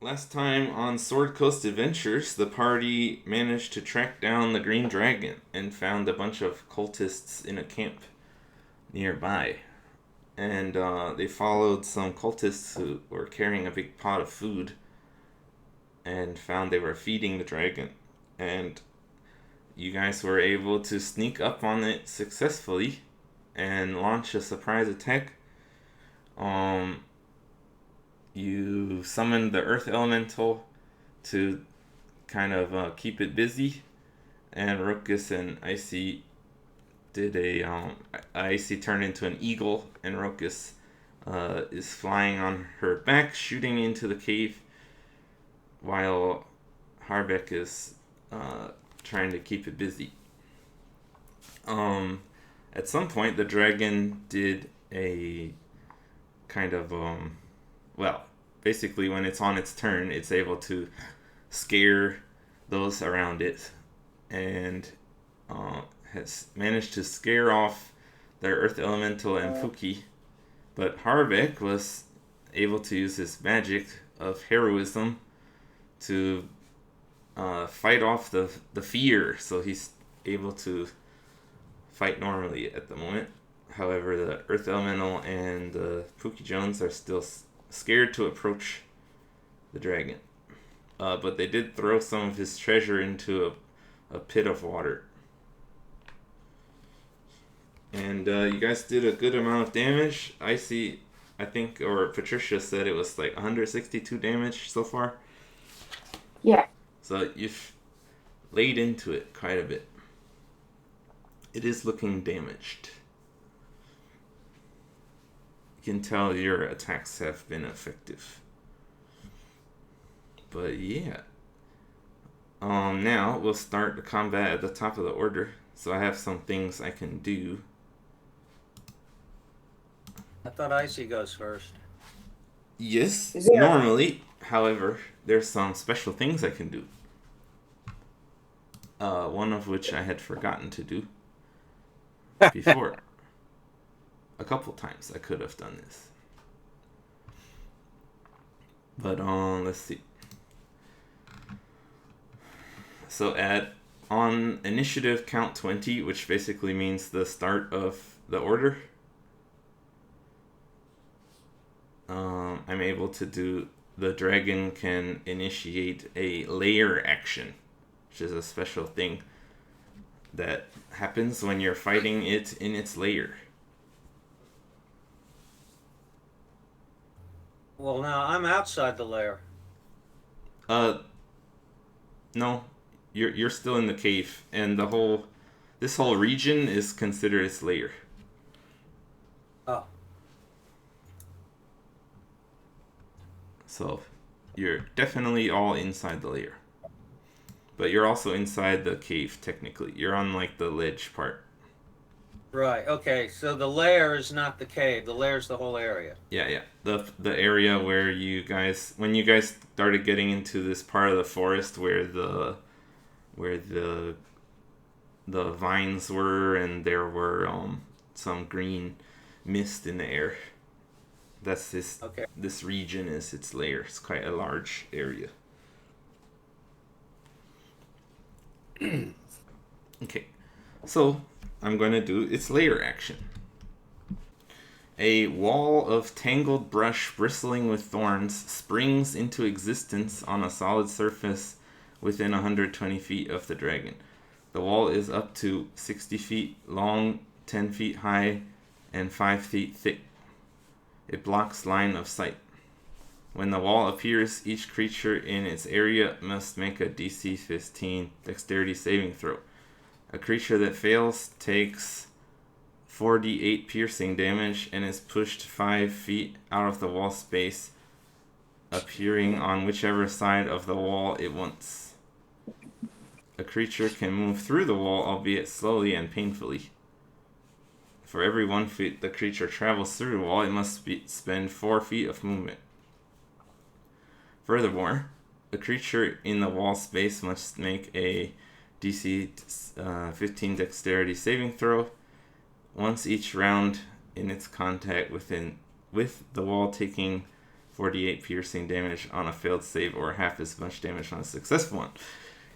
Last time on Sword Coast Adventures, the party managed to track down the Green Dragon and found a bunch of cultists in a camp nearby. And they followed some cultists who were carrying a big pot of food and found they were feeding the dragon. And you guys were able to sneak up on it successfully and launch a surprise attack. Um, you summoned the Earth Elemental to kind of keep it busy, and Rokus and Icy did a Icy turned into an eagle, and Rokus is flying on her back, shooting into the cave, while Harvec is trying to keep it busy. At some point, the dragon did a kind of well, basically when it's on its turn, it's able to scare those around it, and has managed to scare off their Earth Elemental and Fuki. But Harvek was able to use his magic of heroism to fight off the fear, so he's able to fight normally at the moment. However, the Earth Elemental and the Pookie Jones are still scared to approach the dragon. But they did throw some of his treasure into a pit of water. And you guys did a good amount of damage. Icy, I think, or Patricia said it was like 162 damage so far. Yeah. So you've laid into it quite a bit. It is looking damaged. You can tell your attacks have been effective. But yeah. Now we'll start the combat at the top of the order. So I have some things I can do. I thought Icy goes first. Yes, normally. However, there's some special things I can do. One of which I had forgotten to do before. A couple times I could have done this. But let's see. So on initiative count 20, which basically means the start of the order, I'm able to do, the dragon can initiate a lair action, which is a special thing that happens when you're fighting it in its lair. Well, now I'm outside the lair. No, you're still in the cave, and this whole region is considered its lair. Oh. So, you're definitely all inside the lair. But you're also inside the cave, technically. You're on, like, the ledge part. Right, okay, so the lair is not the cave. The lair is the whole area. Yeah. The area where when you guys started getting into this part of the forest where the vines were, and there were some green mist in the air. That's this. Okay. This region is its lair. It's quite a large area. Okay, so I'm going to do its lair action. A wall of tangled brush bristling with thorns springs into existence on a solid surface within 120 feet of the dragon. The wall is up to 60 feet long, 10 feet high, and 5 feet thick. It blocks line of sight. When the wall appears, each creature in its area must make a DC 15 dexterity saving throw. A creature that fails takes 4d8 piercing damage and is pushed 5 feet out of the wall space, appearing on whichever side of the wall it wants. A creature can move through the wall, albeit slowly and painfully. For every 1 foot the creature travels through the wall, it must spend 4 feet of movement. Furthermore, a creature in the wall space must make a DC 15 dexterity saving throw once each round in its contact with the wall, taking 48 piercing damage on a failed save, or half as much damage on a successful one.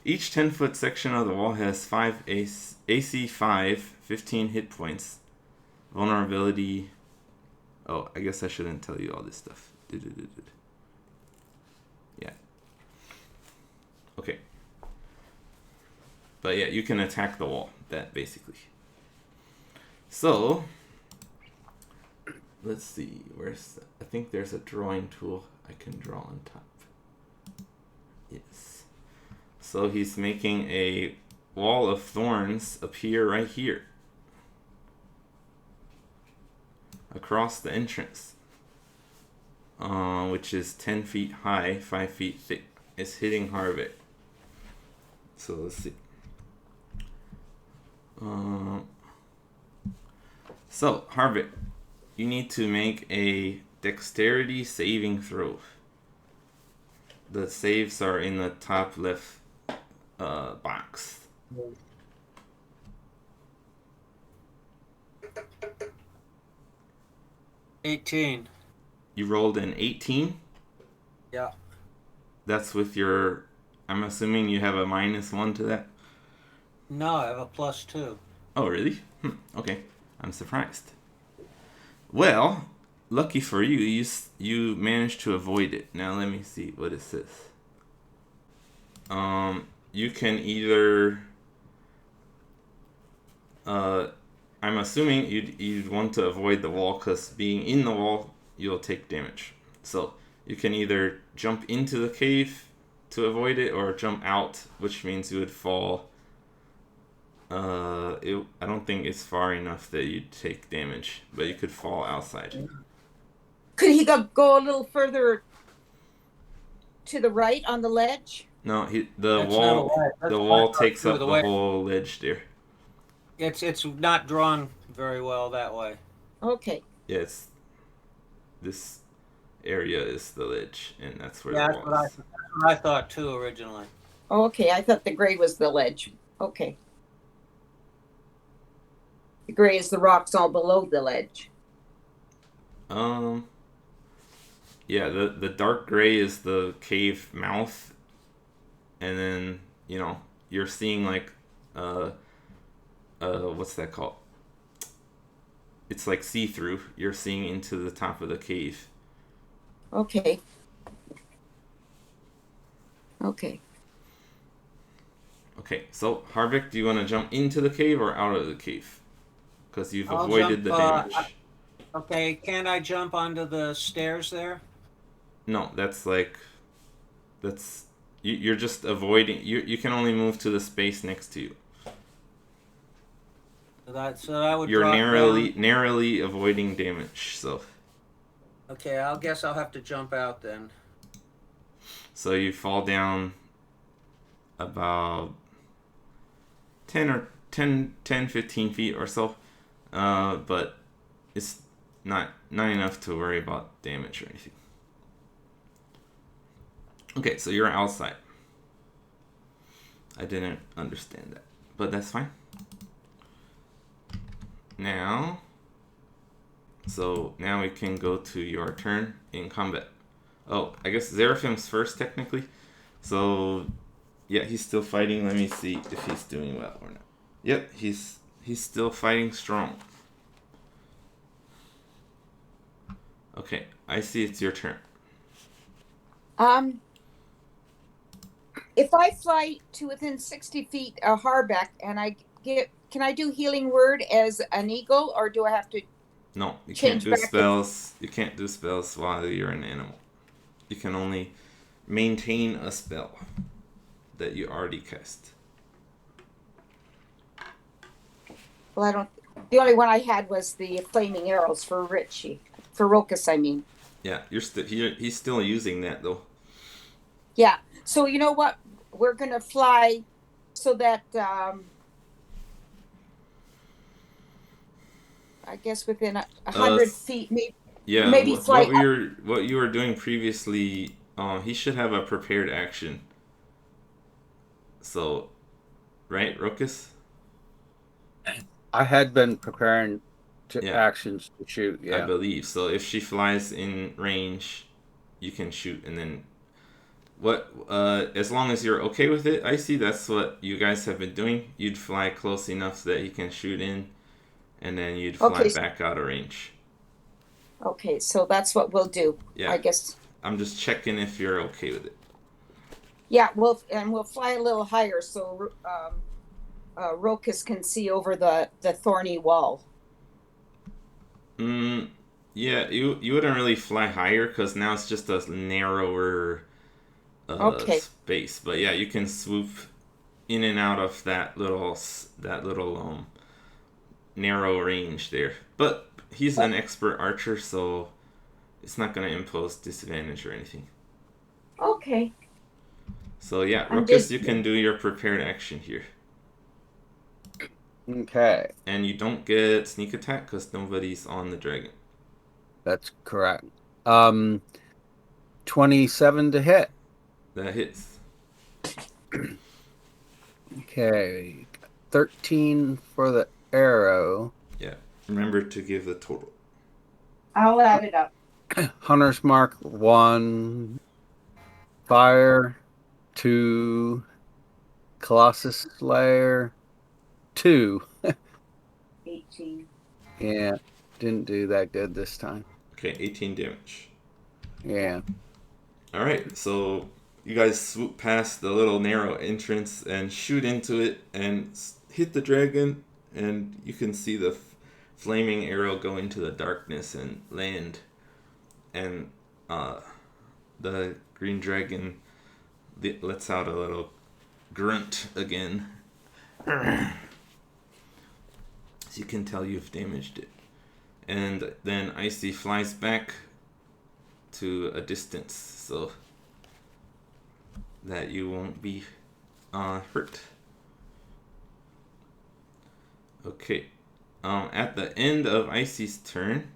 Each 10-foot section of the wall has 5 AC 5, 15 hit points. Vulnerability. Oh, I guess I shouldn't tell you all this stuff. Yeah. Okay. But yeah, you can attack the wall. That basically. So, let's see. I think there's a drawing tool I can draw on top. Yes. So he's making a wall of thorns appear right here. Across the entrance. Which is 10 feet high, 5 feet thick. It's hitting Harvec. So let's see. So, Harvec, you need to make a dexterity saving throw. The saves are in the top left box. $18. You rolled an 18? Yeah. That's with your... I'm assuming you have a -1 to that? No, I have a +2. Oh, really? Okay. I'm surprised. Well, lucky for you, you managed to avoid it. Now let me see what it says. You can either... I'm assuming you'd want to avoid the wall, because being in the wall, you'll take damage. So you can either jump into the cave to avoid it, or jump out, which means you would fall. I don't think it's far enough that you'd take damage, but you could fall outside. Could he go a little further to the right on the ledge? No, the That's wall not a ledge. the That's wall not takes through up the the way. whole ledge there. It's not drawn very well that way. Okay. Yes, this area is the ledge, and that's where Yeah, the that's wall what is. I thought too originally. Okay, I thought the gray was the ledge. Okay. The gray is the rocks all below the ledge. Yeah, the dark gray is the cave mouth, and then you're seeing like what's that called? It's like see-through. You're seeing into the top of the cave. Okay. Okay. Okay, so Harvec, do you want to jump into the cave or out of the cave? Because you've I'll avoided jump, the damage. Okay, can't I jump onto the stairs there? No, you're just avoiding. You can only move to the space next to you. So that would You're drop down. narrowly avoiding damage. So. Okay, I guess I'll have to jump out then. So you fall down about 10, 15 feet or so, but it's not enough to worry about damage or anything. Okay, so you're outside. I didn't understand that, but that's fine. Now we can go to your turn in combat. Oh, I guess Xeraphim's first technically. So yeah, he's still fighting. Let me see if he's doing well or not. Yep, he's still fighting strong. Okay, I see it's your turn. If I fly to within 60 feet of Harvec and can I do healing word as an eagle, or do I have to? No, you Change can't do back spells. You can't do spells while you're an animal. You can only maintain a spell that you already cast. Well, I don't. The only one I had was the flaming arrows for Richie, for Rokus, I mean. Yeah, he's still using that though. Yeah. So you know what? We're gonna fly so that I guess within 100 feet, maybe. Yeah. Maybe fly. What you were doing previously. He should have a prepared action. So, right, Rokus? I had been preparing actions to shoot. Yeah. I believe so. If she flies in range, you can shoot, and then as long as you're okay with it, I see that's what you guys have been doing. You'd fly close enough so that he can shoot in, and then you'd fly back out of range. Okay, so that's what we'll do. Yeah. I guess. I'm just checking if you're okay with it. Yeah, we'll fly a little higher so Rokus can see over the thorny wall. Yeah, you wouldn't really fly higher because now it's just a narrower space. But yeah, you can swoop in and out of that little narrow range there. But he's an expert archer, so it's not going to impose disadvantage or anything. Okay. So yeah, Rokus, you can do your prepared action here. Okay. And you don't get sneak attack because nobody's on the dragon. That's correct. 27 to hit. That hits. Okay. 13 for the arrow. Yeah. Remember to give the total. I'll add it up. Hunter's Mark 1. Fire 2. Colossus Slayer 2. 18. Yeah. Didn't do that good this time. Okay, 18 damage. Yeah. Alright, so you guys swoop past the little narrow entrance and shoot into it and hit the dragon, and you can see the flaming arrow go into the darkness and land. And the green dragon lets out a little grunt again. So you can tell you've damaged it. And then Icy flies back to a distance so that you won't be hurt. Okay. At the end of Icy's turn,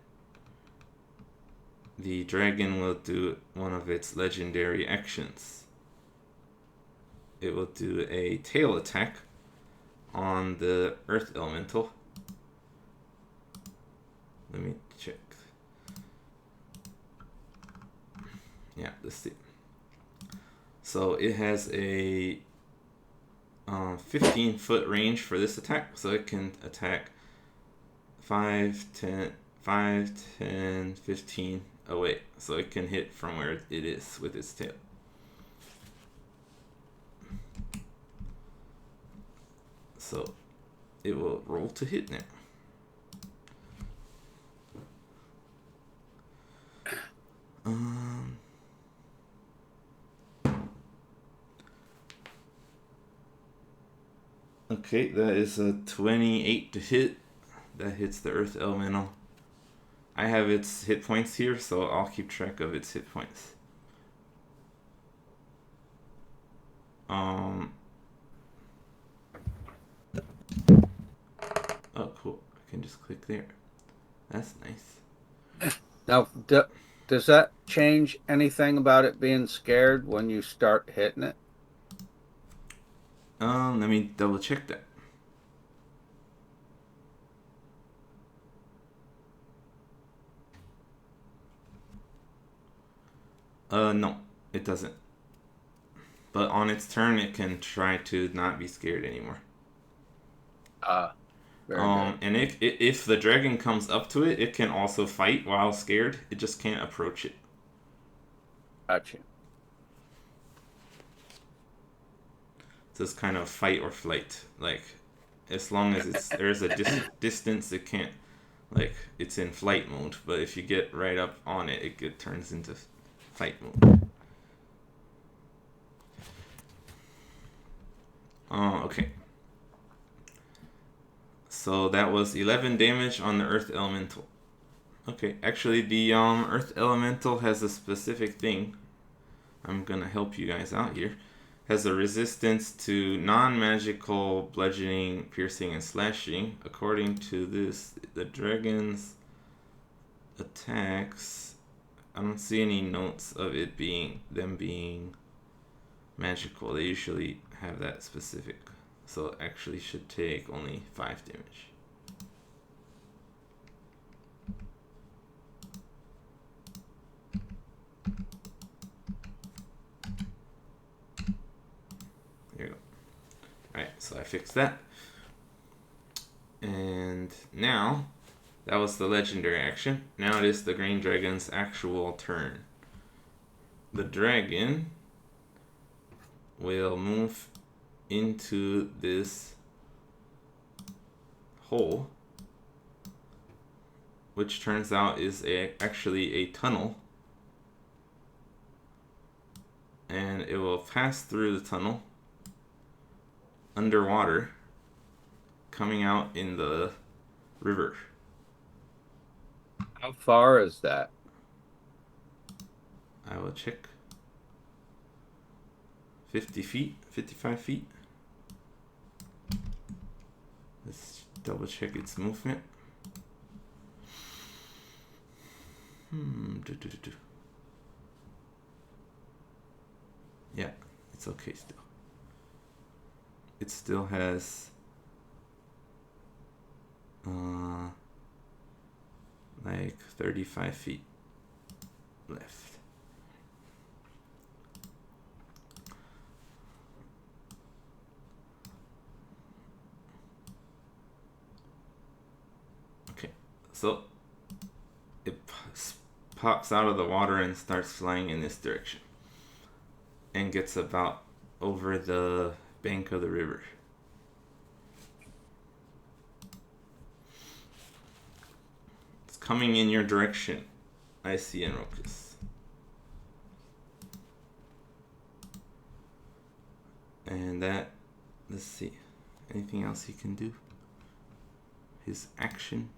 the dragon will do one of its legendary actions. It will do a tail attack on the Earth Elemental. Let me check. Yeah, let's see. So it has a 15-foot range for this attack, so it can attack 5, 10, 15 away. So it can hit from where it is with its tail. So it will roll to hit now. Okay, that is a 28 to hit. That hits the Earth Elemental. I have its hit points here, so I'll keep track of its hit points. Oh, cool. I can just click there. That's nice. Now, does that change anything about it being scared when you start hitting it? Let me double check that. No, it doesn't. But on its turn, it can try to not be scared anymore. Very good. And if the dragon comes up to it, it can also fight while scared. It just can't approach it. Gotcha. So it's kind of fight or flight. Like, as long as there's a distance, it can't, like, it's in flight mode. But if you get right up on it, it turns into fight mode. Okay. So that was 11 damage on the Earth Elemental. Okay, actually the Earth Elemental has a specific thing. I'm gonna help you guys out here. Has a resistance to non-magical bludgeoning, piercing, and slashing. According to this, the dragon's attacks, I don't see any notes of them being magical. They usually have that specific. So it actually should take only 5 damage. so I fixed that. And now, that was the legendary action. Now it is the green dragon's actual turn. The dragon will move into this hole, which turns out is actually a tunnel. And it will pass through the tunnel underwater, coming out in the river. How far is that? I will check. 50 feet, 55 feet. Let's double check its movement. Yeah, it's okay still. It still has like 35 feet left. Okay, so it pops out of the water and starts flying in this direction and gets about over the bank of the river. It's coming in your direction. I see Enrocus. And that, let's see, anything else he can do? His action.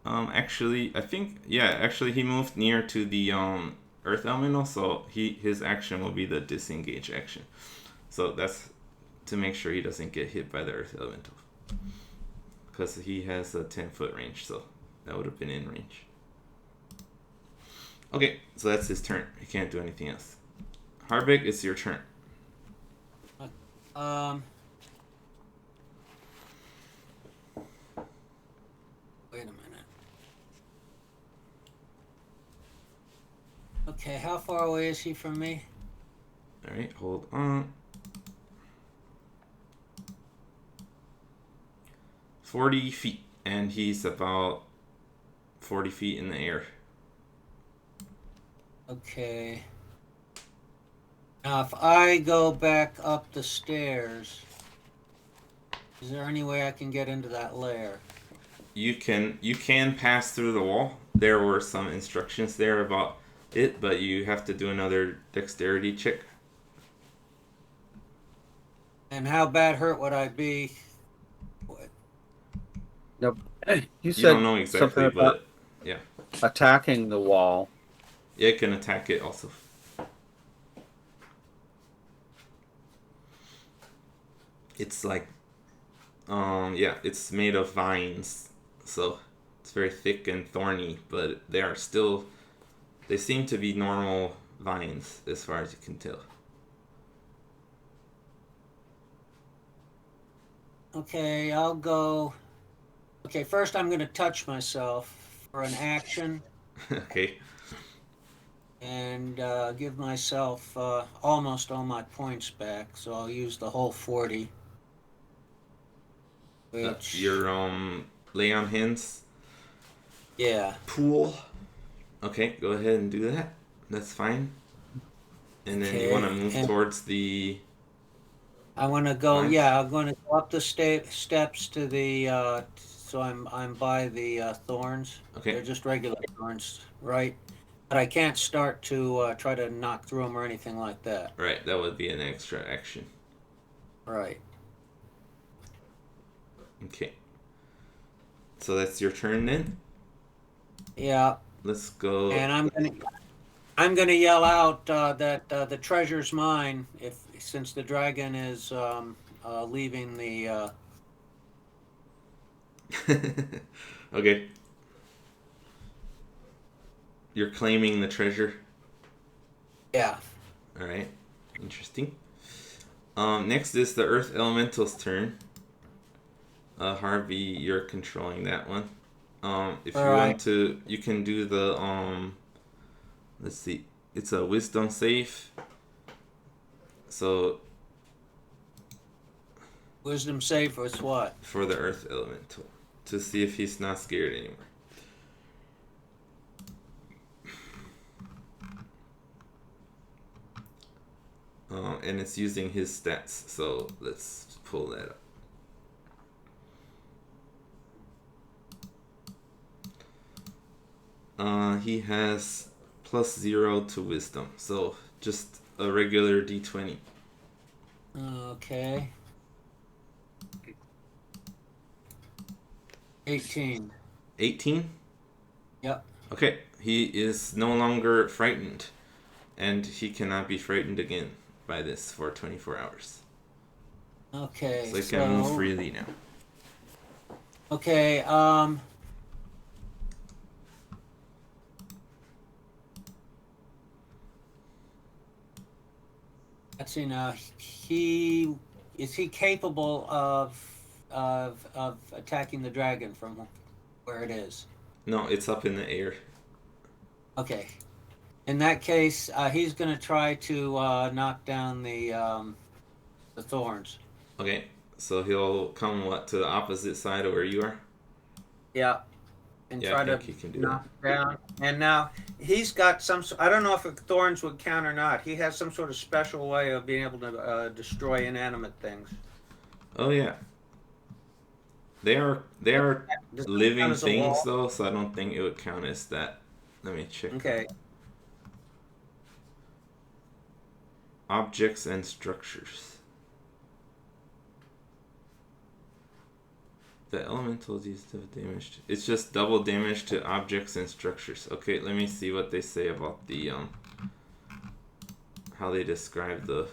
Actually, I think, yeah, actually he moved near to the Earth Elemental, so his action will be the disengage action. So that's to make sure he doesn't get hit by the Earth Elemental. Because he has a 10-foot range, so that would have been in range. Okay, so that's his turn. He can't do anything else. Harvec, it's your turn. Wait a minute. Okay, how far away is he from me? Alright, hold on. 40 feet, and he's about 40 feet in the air. Okay. Now, if I go back up the stairs, is there any way I can get into that lair? You can pass through the wall. There were some instructions there about it, but you have to do another dexterity check. And how bad hurt would I be? Nope. You said You don't know exactly, something about but yeah. attacking the wall. Yeah, it can attack it also. It's like, yeah, it's made of vines, so it's very thick and thorny, but they seem to be normal vines as far as you can tell. Okay, I'll go. Okay, first I'm going to touch myself for an action. Okay. And give myself almost all my points back, so I'll use the whole 40. Which Your lay on hands. Yeah. Pool. Okay, go ahead and do that. That's fine. And then you want to move towards the. I want to go. Fine. Yeah, I'm going to go up the steps to the. So I'm by the thorns. Okay. They're just regular thorns, right? But I can't start to try to knock through them or anything like that. Right, that would be an extra action. Right. Okay. So that's your turn then? Yeah. Let's go. And I'm gonna yell out that the treasure's mine since the dragon is leaving the. Okay. You're claiming the treasure? Yeah. Alright. Interesting. Next is the Earth Elemental's turn. Harvey, you're controlling that one. If you want to, you can do the, let's see. It's a wisdom save. So Wisdom save was what? for the earth elemental to see if he's not scared anymore. And it's using his stats, so let's pull that up. He has +0 to wisdom, so just a regular d20. Okay. 18. 18? Yep. Okay, he is no longer frightened, and he cannot be frightened again by this for 24 hours. Okay. So he can move freely now. Okay, let's see now. Is he capable of attacking the dragon from where it is? No, it's up in the air. Okay. In that case, he's going to try to knock down the thorns. Okay, so he'll come to the opposite side of where you are? Yeah. And Yeah, try I think to he can do knock down. And now he's got I don't know if thorns would count or not. He has some sort of special way of being able to destroy inanimate things. Oh yeah. They are Does that living count as a things wall? though, so I don't think it would count as that. Let me check. Okay. Objects and structures. The elemental deals double damage. It's just double damage to objects and structures. Okay, let me see what they say about the how they describe the.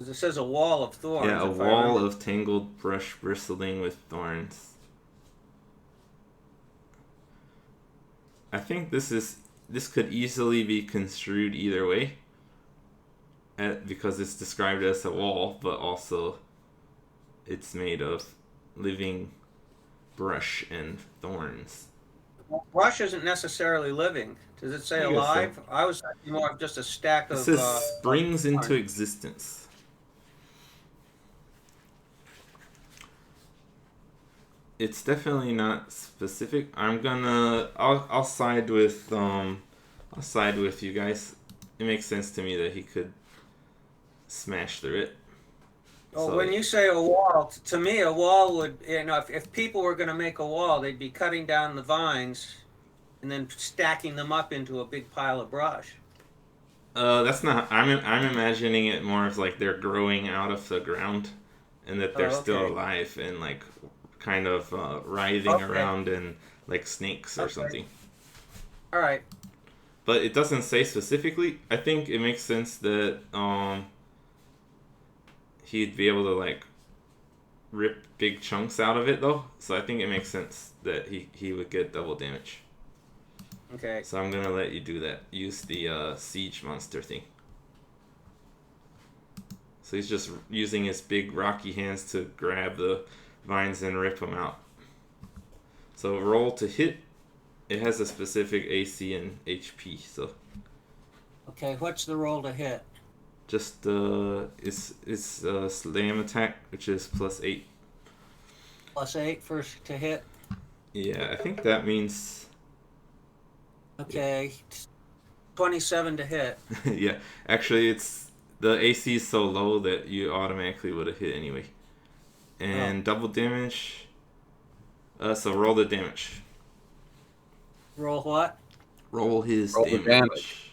It says a wall of thorns. Yeah, a if I wall remember. of tangled brush bristling with thorns. I think this could easily be construed either way. Because it's described as a wall, but also it's made of living brush and thorns. Brush isn't necessarily living. Does it say I guess alive? so. I was thinking more of just a stack It of. says springs into thorns. existence. It's definitely not specific. I'll side with you guys. It makes sense to me that he could smash through it. Well, So, when you say a wall, to me, a wall would, if people were going to make a wall, they'd be cutting down the vines and then stacking them up into a big pile of brush. that's not. I'm imagining it more as like they're growing out of the ground, and that they're still alive and like kind of writhing around and like snakes or something. All right. But it doesn't say specifically. I think it makes sense that he'd be able to like rip big chunks out of it though. So I think it makes sense that he would get double damage. Okay. So I'm gonna let you do that. Use the siege monster thing. So he's just using his big rocky hands to grab the vines and rip them out. So roll to hit. It has a specific AC and HP. So Okay. What's the roll to hit? just it's slam attack, which is +8. +8 first to hit. Yeah, I think that means. Okay. 27 to hit. Yeah, actually, it's the AC is so low that you automatically would have hit anyway. And double damage. So roll the damage. Roll what? Roll his Roll the damage.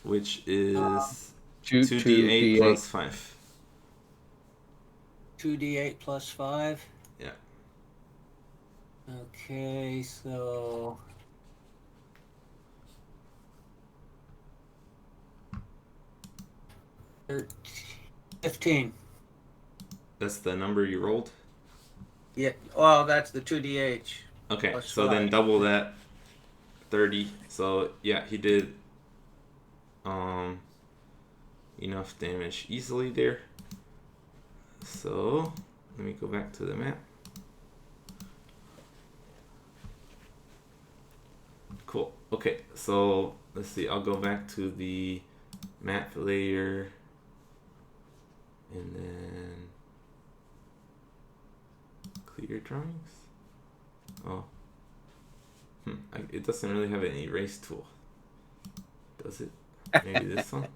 Which is 2d8 2d8 plus 5. 2d8 plus 5. Yeah. Okay, so 15. That's the number you rolled? Yeah. Well, that's the 2d8. Okay, Plus so then 5. double that. 30. So yeah, he did enough damage easily there. So let me go back to the map. Cool. Okay, so let's see. I'll go back to the map layer, and then clear drawings. Oh, it doesn't really have an erase tool, does it? Maybe this one.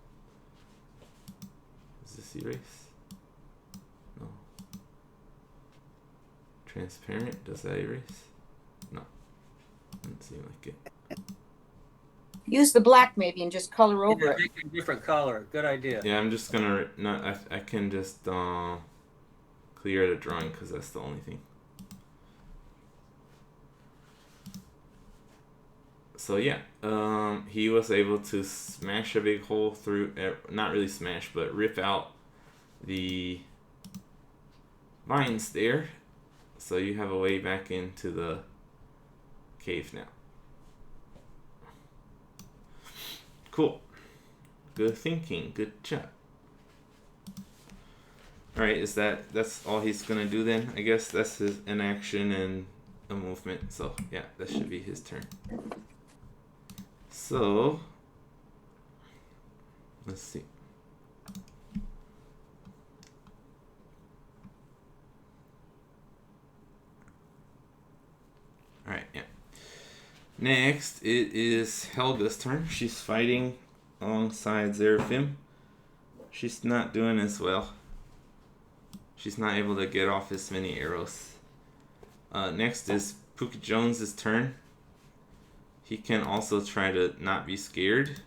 Is this erase? No. Transparent, does that erase? No, doesn't seem like it. Use the black maybe and just color over it. Make a different color. Good idea. Yeah, I'm just gonna I can just clear the drawing because that's the only thing. So yeah, he was able to smash a big hole through, not really smash, but rip out the vines there. So you have a way back into the cave now. Cool. Good thinking. Good job. Alright, that's all he's gonna do then? I guess that's an action and a movement. So yeah, that should be his turn. So let's see. Alright, yeah. Next, it is Helga's turn. She's fighting alongside Zeraphim. She's not doing as well. She's not able to get off as many arrows. Next is Pookie Jones's turn. He can also try to not be scared.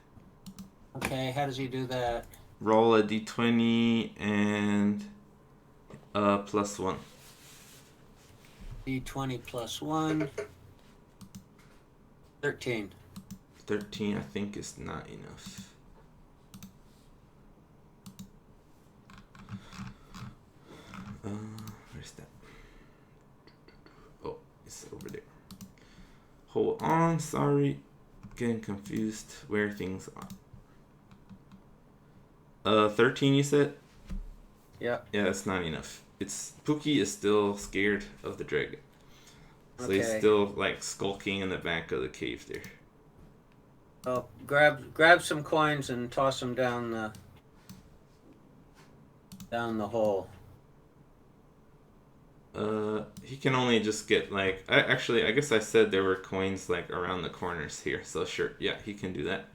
Okay, how does he do that? Roll a d20 and +1. D20 plus 1. 13. 13, I think, is not enough. Where's that? Oh, it's over there. Hold on, sorry. Getting confused where things are. 13, you said? Yeah. Yeah, that's not enough. Pookie is still scared of the dragon. So he's Okay. still like skulking in the back of the cave there. Oh, grab some coins and toss them down the hole. He can only just get like I guess I said there were coins like around the corners here, so sure, yeah, he can do that.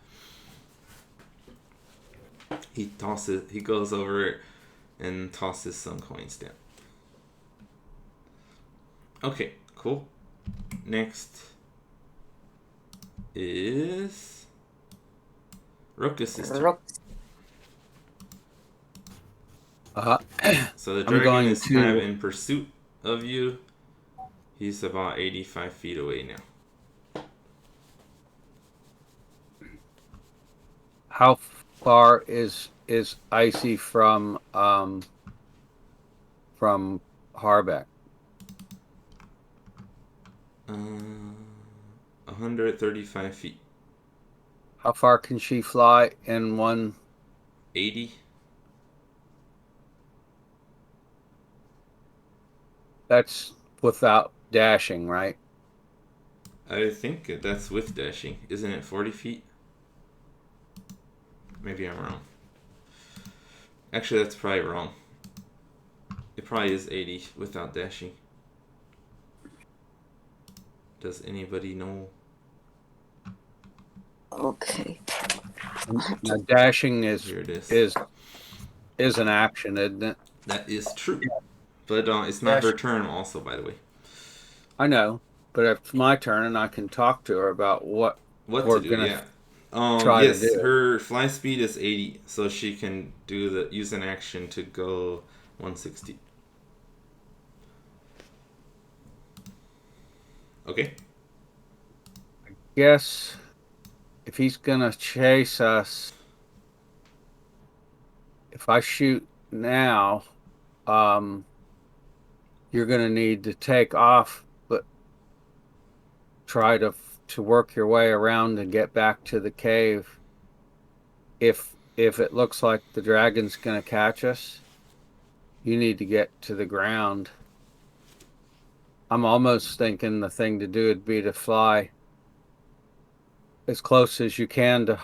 He goes over and tosses some coins down. Okay, cool. Next is Rokus's turn. So the I'm dragon going is to- kind of in pursuit of you. He's about 85 feet away now. How far is Icy from Harvec? 135 feet. How far can she fly in one? 80. That's without dashing, right? I think that's with dashing. Isn't it 40 feet? Maybe I'm wrong. Actually, that's probably wrong. It probably is 80 without dashing. Does anybody know? Okay. Now, dashing is Here it is. is an action, isn't it? That is true. But it's not her turn also, by the way. I know, but it's my turn, and I can talk to her about what What we're to do, gonna yeah. try Yes, to do. her fly speed is 80, so she can use an action to go 160. Okay. Guess if he's gonna chase us, if I shoot now, you're gonna need to take off, but try to work your way around and get back to the cave. If it looks like the dragon's gonna catch us, you need to get to the ground. I'm almost thinking the thing to do would be to fly as close as you can to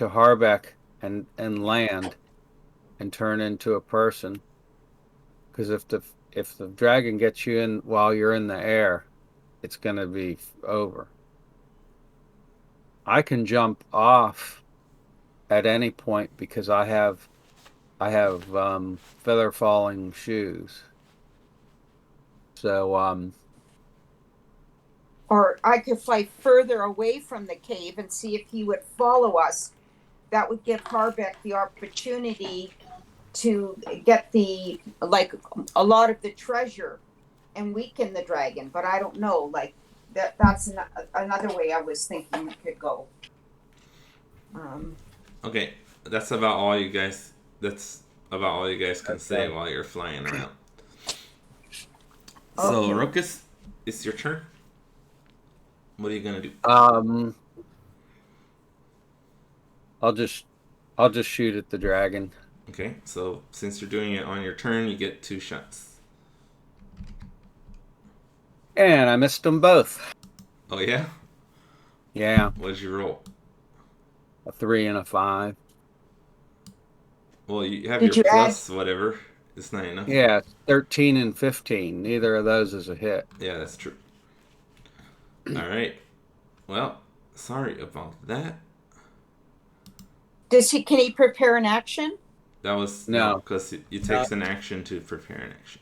Harvec and land and turn into a person. Because if the dragon gets you in while you're in the air, it's going to be over. I can jump off at any point because I have feather falling shoes. So Or I could fly further away from the cave and see if he would follow us. That would give Harvec the opportunity to get a lot of the treasure and weaken the dragon. But I don't know. Like that's another way I was thinking it could go. Okay, that's about all you guys. That's about all you guys can say while you're flying around. So, Okay. Ruckus, it's your turn. What are you gonna do? I'll just shoot at the dragon. Okay, so since you're doing it on your turn, you get 2 shots. And I missed them both. Oh yeah? Yeah, What did you roll? a 3 and a 5. Well, you have Did your you plus whatever. It's not enough. Yeah, 13 and 15. Neither of those is a hit. Yeah, that's true. All right. Well, sorry about that. Can he prepare an action? That was No. because it takes an action to prepare an action.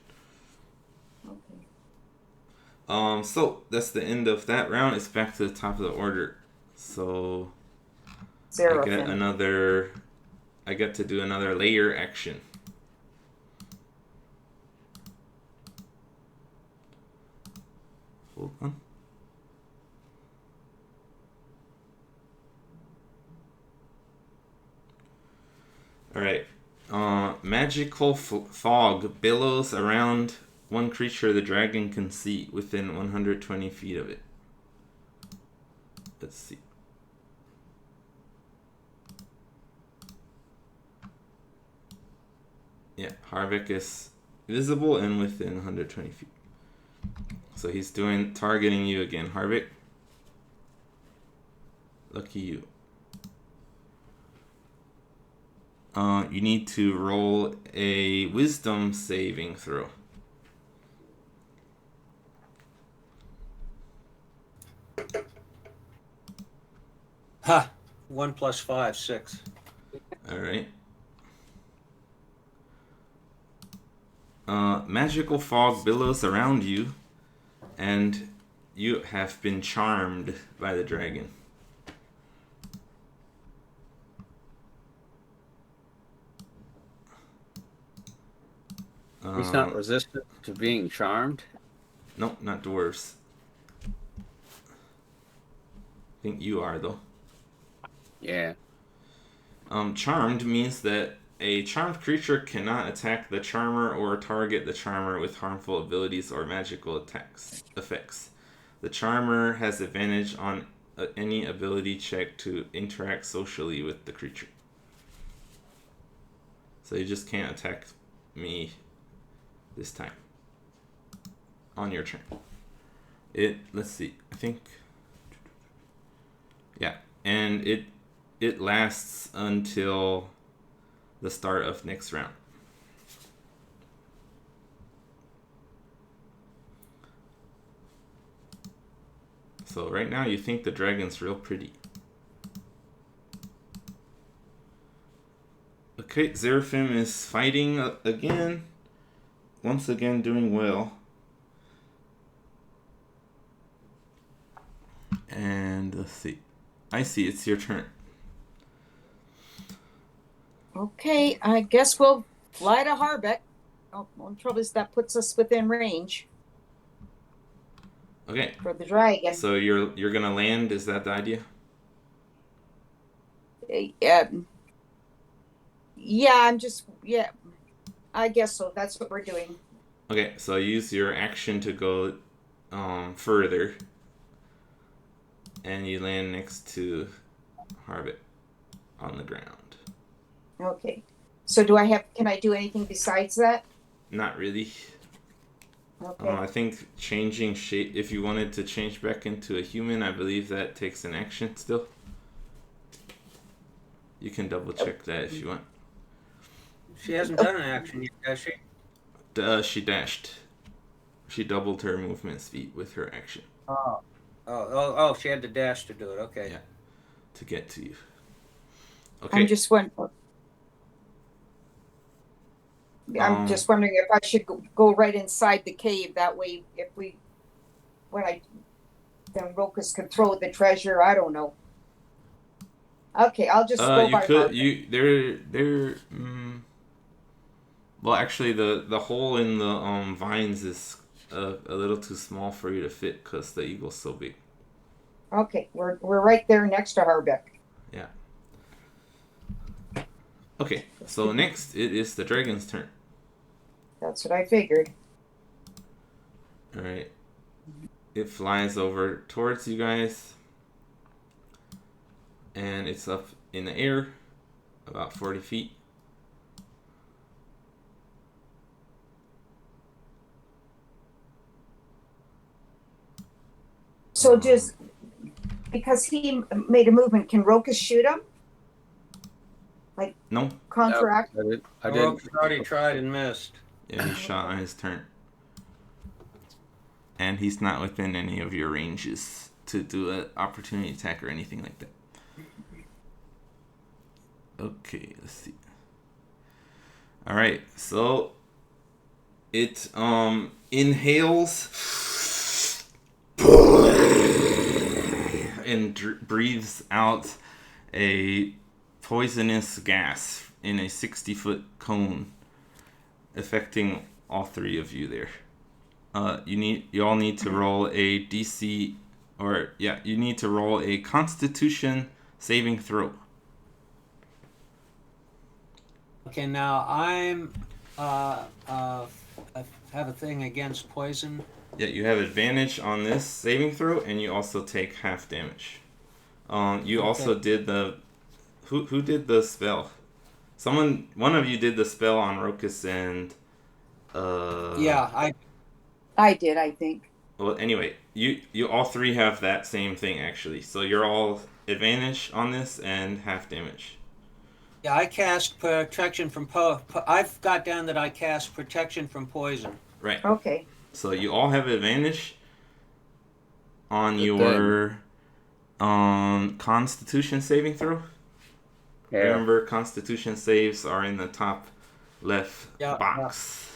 Okay. So that's the end of that round. It's back to the top of the order. So I get to do another layer action. Hold on. Alright. Magical fog billows around one creature the dragon can see within 120 feet of it. Let's see. Yeah, Harvec is visible and within 120 feet. So he's targeting you again, Harvec. Lucky you. You need to roll a wisdom saving throw. Ha! 1 + 5, 6. Alright. Magical fog billows around you, and you have been charmed by the dragon. He's not resistant to being charmed? Nope, not dwarves. I think you are, though. Yeah. Charmed means that a charmed creature cannot attack the charmer or target the charmer with harmful abilities or magical effects. The charmer has advantage on any ability check to interact socially with the creature. So you just can't attack me this time. On your turn. Let's see, I think... Yeah, and it lasts until the start of next round. So right now you think the dragon's real pretty. Okay, Xeraphim is fighting again. Once again doing well. And let's see. I see, it's your turn. Okay, I guess we'll fly to Harvec. Oh, one trouble is that puts us within range Okay. for the dragon. So you're gonna land, is that the idea? Yeah, I guess so. That's what we're doing. Okay, so use your action to go further. And you land next to Harvec on the ground. Okay. So can I do anything besides that? Not really. Okay. I think changing shape, if you wanted to change back into a human, I believe that takes an action still. You can double check that if you want. She hasn't done an action yet, has she? She dashed. She doubled her movement speed with her action. Oh, she had the dash to do it. Okay. Yeah. To get to you. I'm Okay. just wondering. I'm just wondering if I should go right inside the cave. That way, then Rokus could throw the treasure. I don't know. Okay, I'll just go You by could Harvec. well, actually the hole in the vines is a little too small for you to fit because the eagle's so big. Okay, we're right there next to Harvec. Yeah. Okay, so next it is the dragon's turn. That's what I figured. All right. It flies over towards you guys, and it's up in the air, about 40 feet. So because he made a movement, can Rokus shoot him? No. Counteract? I didn't. Rokus already tried and missed. Yeah, he shot on his turn. And he's not within any of your ranges to do an opportunity attack or anything like that. Okay, let's see. Alright, so it inhales and breathes out a poisonous gas in a 60-foot cone, affecting all three of you there. You all need to roll a DC, you need to roll a Constitution saving throw. Okay, now I'm I have a thing against poison. Yeah, you have advantage on this saving throw, and you also take half damage. You also did the who did the spell? One of you did the spell on Rokus and Yeah, I did, I think. Well, anyway, you all three have that same thing actually. So you're all advantage on this and half damage. Yeah, I cast protection from I've got down that I cast protection from poison. Right. Okay. So you all have advantage on But your Constitution saving throw. Yeah. Remember, Constitution saves are in the top left box.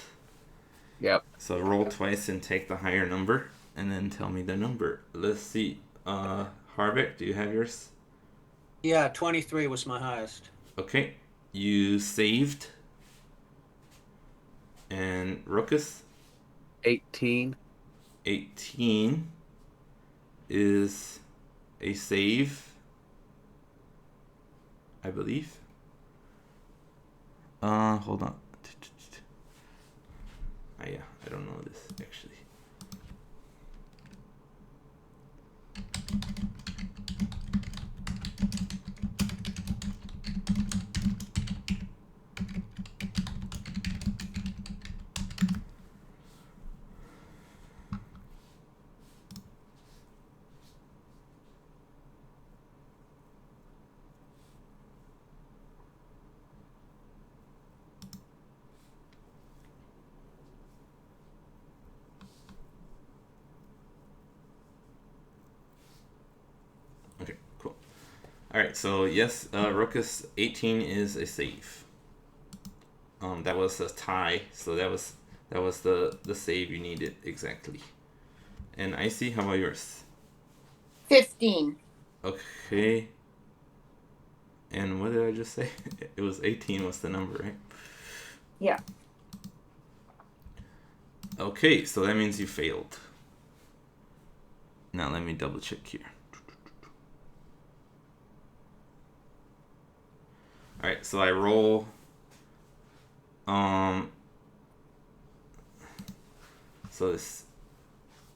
Yep. So roll twice and take the higher number, and then tell me the number. Let's see. Harvec, do you have yours? Yeah, 23 was my highest. Okay. You saved. And Rokus? 18. 18 is a save, I believe. Hold on. Yeah, I don't know this actually. Okay, cool. Alright, so yes, Rokus 18 is a save. That was a tie, so that was the save you needed exactly. And Icy, how about yours? 15. Okay. And what did I just say? It was 18 was the number, right? Yeah. Okay, so that means you failed. Now let me double check here. Alright, so I roll so this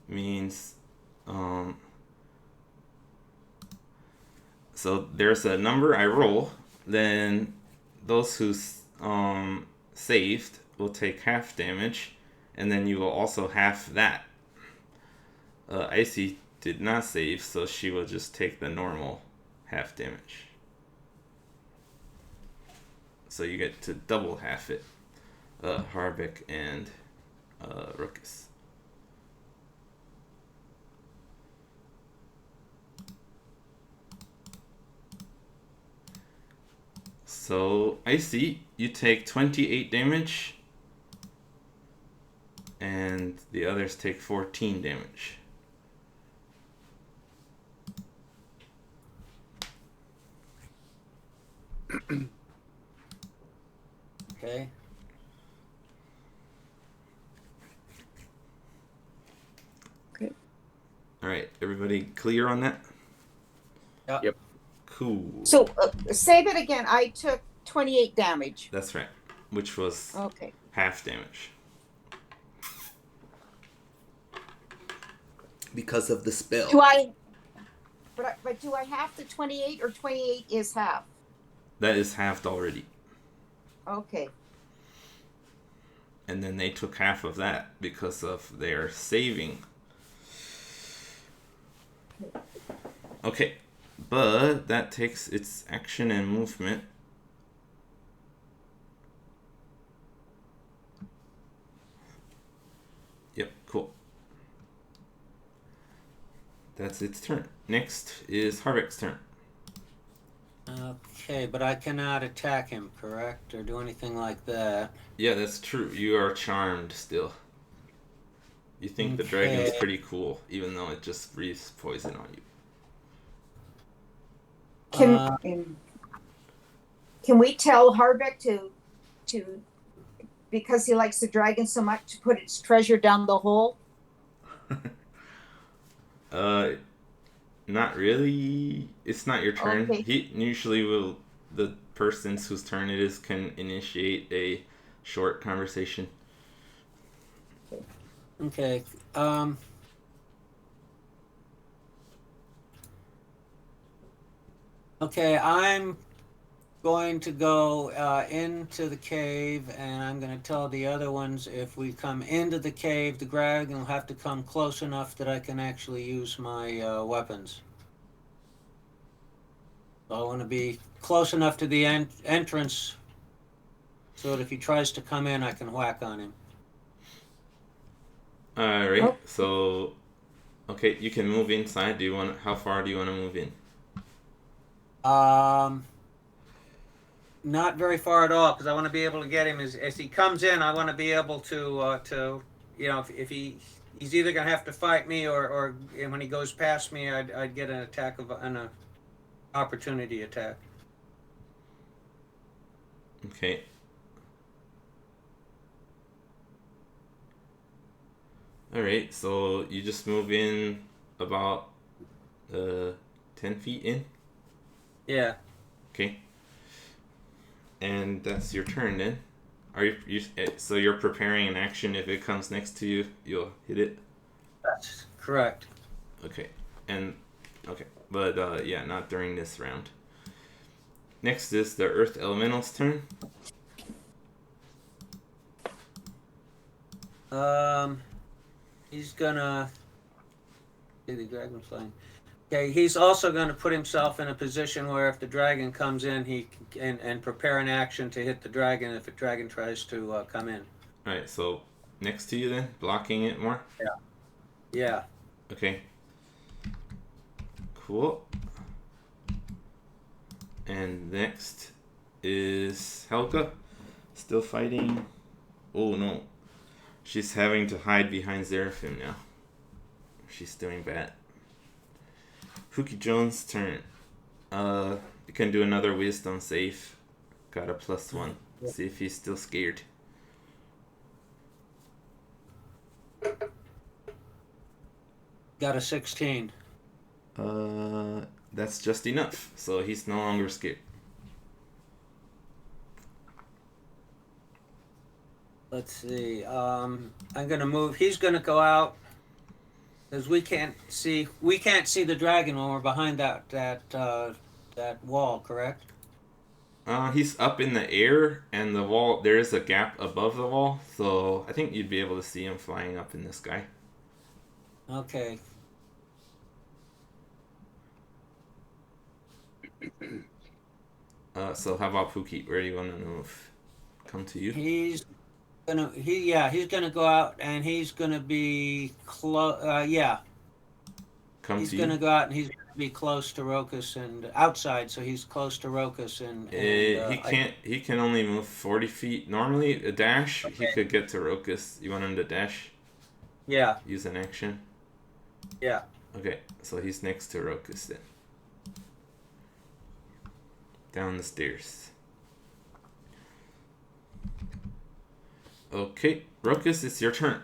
means so there's a number I roll, then those who saved will take half damage, and then you will also half that. Icy did not save, so she will just take the normal half damage. So you get to double half it. Harvec and Ruckus. So, Icy, you take 28 damage, and the others take 14 damage. Okay. Alright, everybody clear on that? Yep. Cool. So say that again. I took 28 damage. That's right. Which was Okay. half damage. Because of the spell. But do I have the 28 or 28 is half? That is halved already. Okay. And then they took half of that because of their saving. Okay. But that takes its action and movement. Yep, cool. That's its turn. Next is Harvec's turn. Okay, but I cannot attack him, correct? Or do anything like that. Yeah, that's true. You are charmed still. You think the dragon's pretty cool, even though it just breathes poison on you. Can we tell Harvec to because he likes the dragon so much to put its treasure down the hole? Not really. It's not your turn. Okay. He usually will. The persons whose turn it is can initiate a short conversation. Okay. Okay, I'm going to go into the cave, and I'm going to tell the other ones if we come into the cave, the dragon will have to come close enough that I can actually use my weapons. So I want to be close enough to the entrance so that if he tries to come in, I can whack on him. Alright, Oh. so... Okay, you can move inside. How far do you want to move in? Not very far at all, because I want to be able to get him as he comes in. I want to be able to if he's either going to have to fight me or when he goes past me, I'd get an opportunity attack. Okay. Alright, so you just move in about 10 feet in? Yeah. Okay. And that's your turn then. So you're preparing an action. If it comes next to you, you'll hit it? That's correct. Okay. But yeah, not during this round. Next is the Earth Elemental's turn. He's gonna see the dragon flying. Okay, he's also going to put himself in a position where if the dragon comes in, he and prepare an action to hit the dragon if the dragon tries to come in. Alright, so next to you then? Blocking it more? Yeah. Okay. Cool. And next is Helga. Still fighting. Oh no. She's having to hide behind Seraphim now. She's doing bad. Pookie Jones' turn. You can do another wisdom save. Got a +1. See if he's still scared. Got a 16. That's just enough. So he's no longer scared. Let's see. I'm gonna move. He's gonna go out because we can't see the dragon when we're behind that wall. Correct? He's up in the air, and the wall. There is a gap above the wall, so I think you'd be able to see him flying up in the sky. Okay. So how about Pookie? Where do you want to move? Come to you. He's gonna go out and he's gonna be close. Come He's to gonna you. go out and he's gonna be close to Rokus and outside, so he's close to Rokus and He can't. He can only move 40 feet. Normally, a dash. He Okay. could get to Rokus. You want him to dash? Yeah, Use an action. yeah. Okay, so he's next to Rokus then. Down the stairs. Okay, Rokus, it's your turn.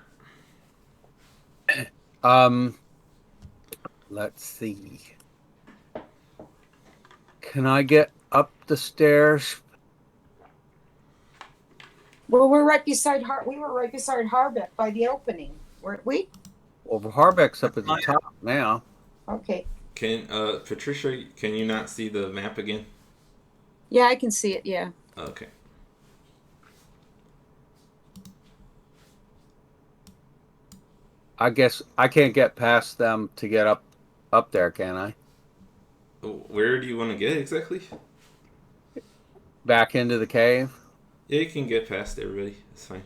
Let's see. Can I get up the stairs? Well, we're right beside we were right beside Harvec by the opening, weren't we? Well, Harbeck's up at the top now. Okay. Can Patricia? Can you not see the map again? Yeah, I can see it. Yeah. Okay. I guess I can't get past them to get up there, can I? Where do you want to get exactly? Back into the cave? Yeah, you can get past everybody. It's fine.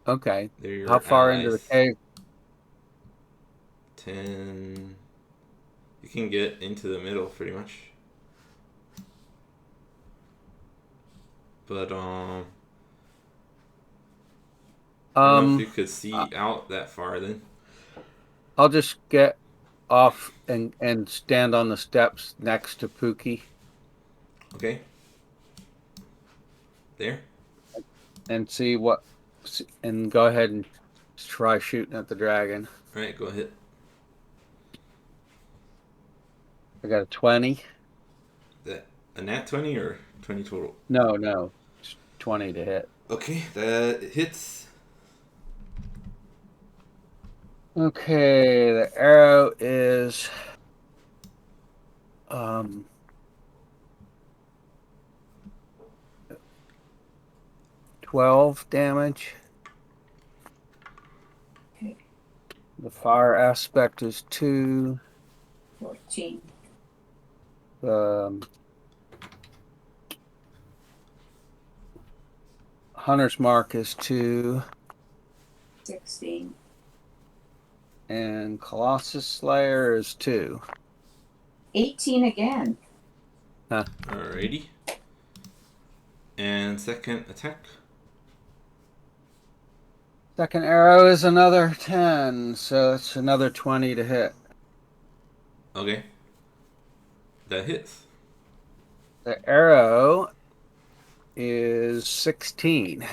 Okay. They're your How far allies. into the cave? 10. You can get into the middle pretty much. But I don't know if you could see out that far then. I'll just get off and stand on the steps next to Pookie. Okay. There. And see what, and go ahead and try shooting at the dragon. All right, go ahead. I got a 20. That a nat 20 or 20 total? No, it's 20 to hit. Okay, that hits. Okay, the arrow is 12 damage. Okay. The fire aspect is 2. 14. Hunter's mark is 2. 16. And Colossus Slayer is 2. 18 again. Alrighty. And second attack. Second arrow is another 10, so it's another 20 to hit. Okay. That hits. The arrow is 16.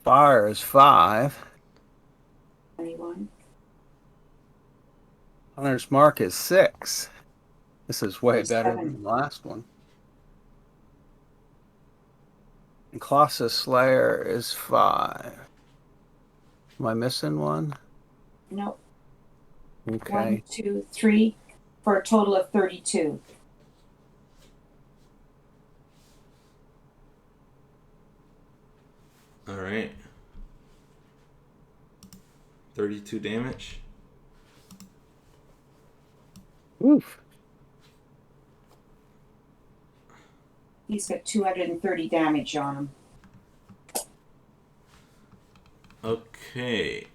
Fire is 5. 21. Hunter's mark is 6. This is way better 27. than the last one. And Colossus Slayer is 5. Am I missing one? No. Okay. 1, 2, 3, for a total of 32. Alright. 32 damage. Oof. He's got 230 damage on him. Okay.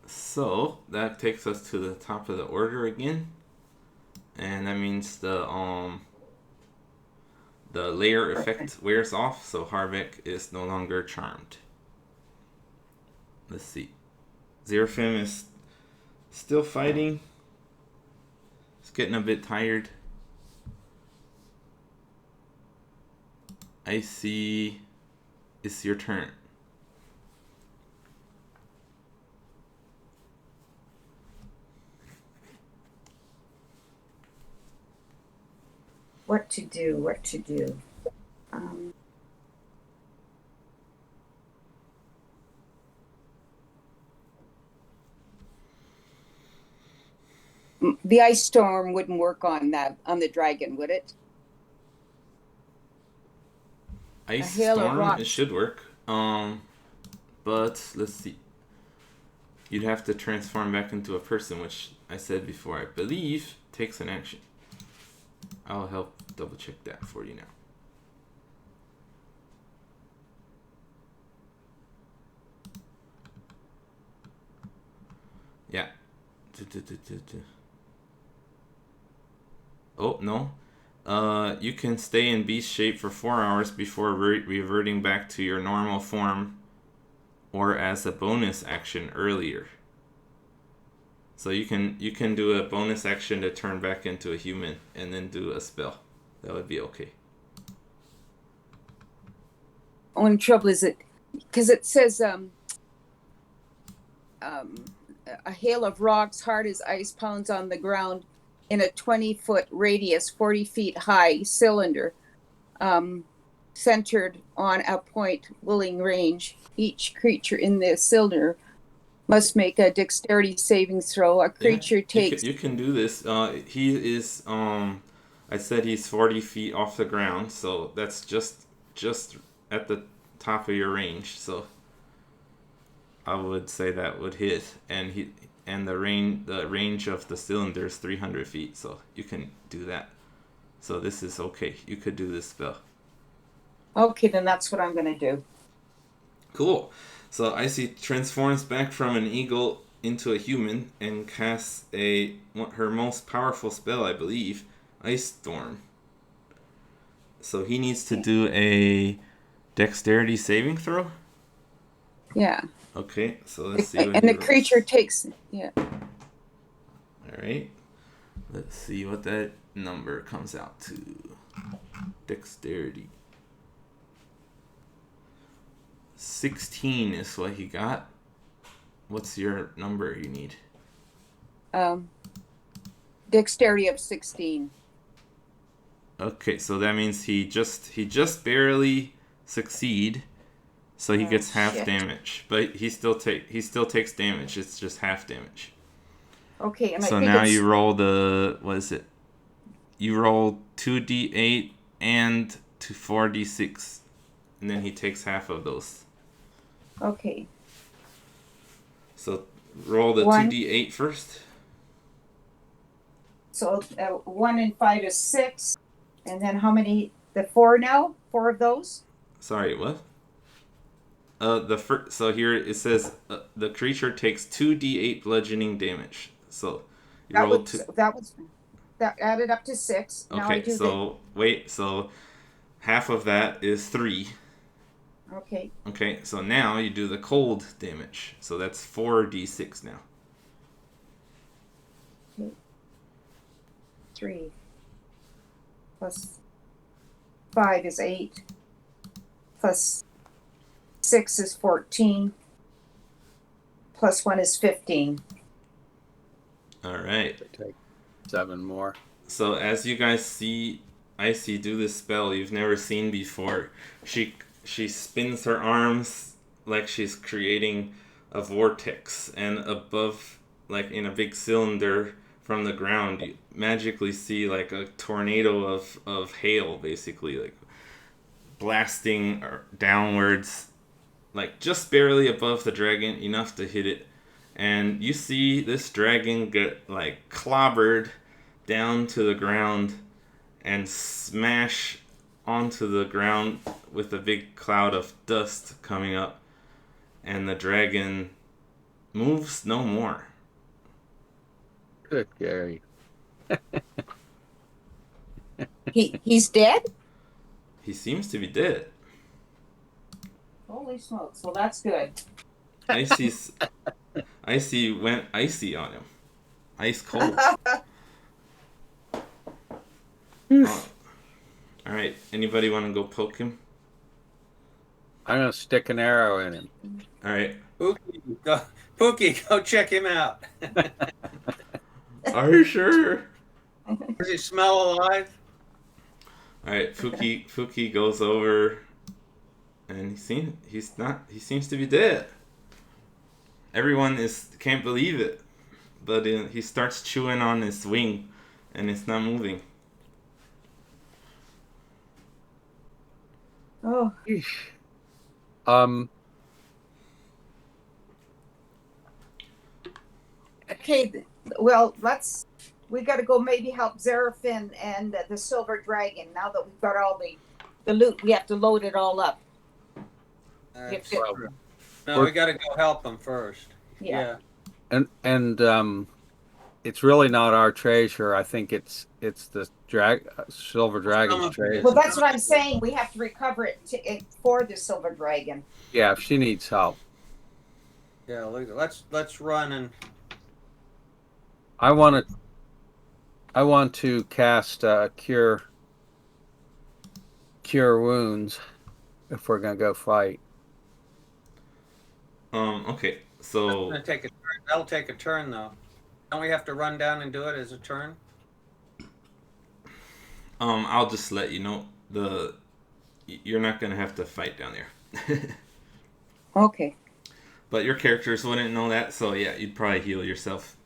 So that takes us to the top of the order again. And that means the layer effect wears off, so Harvec is no longer charmed. Let's see. Xeraphim is still fighting. He's getting a bit tired. I see. It's your turn. What to do? The ice storm wouldn't work on the dragon, would it? Ice hail of storm. rocks. It should work. But let's see. You'd have to transform back into a person, which I said before, I believe takes an action. I'll help double check that for you now. Yeah. Oh, no. You can stay in beast shape for 4 hours before reverting back to your normal form or as a bonus action earlier. So you can do a bonus action to turn back into a human and then do a spell. That would be okay. Only trouble is it because it says a hail of rocks hard as ice pounds on the ground in a 20-foot radius, 40 feet high cylinder, centered on a point willing range. Each creature in the cylinder must make a dexterity saving throw. A creature takes. You can do this. He is. I said he's 40 feet off the ground, so that's just at the top of your range. So I would say that would hit, and the range of the cylinder is 300 feet, so you can do that. So this is okay. You could do this spell. Okay, then that's what I'm gonna do. Cool. So Icy transforms back from an eagle into a human and casts her most powerful spell, I believe, Ice Storm. So he needs to do a dexterity saving throw? Yeah. Okay, so let's see what and the creature takes. Yeah. Alright. Let's see what that number comes out to. Dexterity. 16 is what he got. What's your number you need? Dexterity of 16. Okay, so that means he just barely succeed, so he gets half damage. But he still takes damage. It's just half damage. Okay, and so now you roll what is it? You roll 2d8 and 4d6, and then he takes half of those. Okay. So roll the 2d8 first. So 1 and 5 is 6, and then how many? The 4 now? 4 of those? Sorry, what? So here it says the creature takes 2d8 bludgeoning damage. So you roll two. That added up to 6. Now Okay, so half of that is 3. Okay. Okay, so now you do the cold damage. So that's 4d6 now. 3 plus 5 is 8 plus 6 is 14 plus 1 is 15. All right. Take 7 more. So as you guys see Icy do this spell you've never seen before, she spins her arms like she's creating a vortex, and above, like in a big cylinder from the ground, you magically see like a tornado of hail, basically, like blasting downwards, like just barely above the dragon, enough to hit it. And you see this dragon get like clobbered down to the ground and smash onto the ground with a big cloud of dust coming up, and the dragon moves no more. Good, Gary. He's dead? He seems to be dead. Holy smokes. Well, that's good. Icy went icy on him. Ice cold. Alright, anybody want to go poke him? I'm going to stick an arrow in him. Alright. Pookie, go check him out. Are you sure? Does he smell alive? Alright, Fuki goes over, and he seems to be dead. Everyone can't believe it, but he starts chewing on his wing, and it's not moving. Oh. Um, Okay, well, we got to go maybe help Zarafin and the Silver Dragon. Now that we've got all the loot, we have to load it all up. That's Yeah. true. No, We're- we got to go help them first. Yeah. and it's really not our treasure. I think it's the silver dragon's Some of it treasure. is. Well, that's what I'm saying. We have to recover for the Silver Dragon. Yeah, if she needs help. Yeah, let's run and I want to cast cure wounds if we're gonna go fight. Okay, that's so gonna take a turn. That'll take a turn though. Don't we have to run down and do it as a turn? I'll just let you know you're not gonna have to fight down there. Okay. But your characters wouldn't know that, so yeah, you'd probably heal yourself.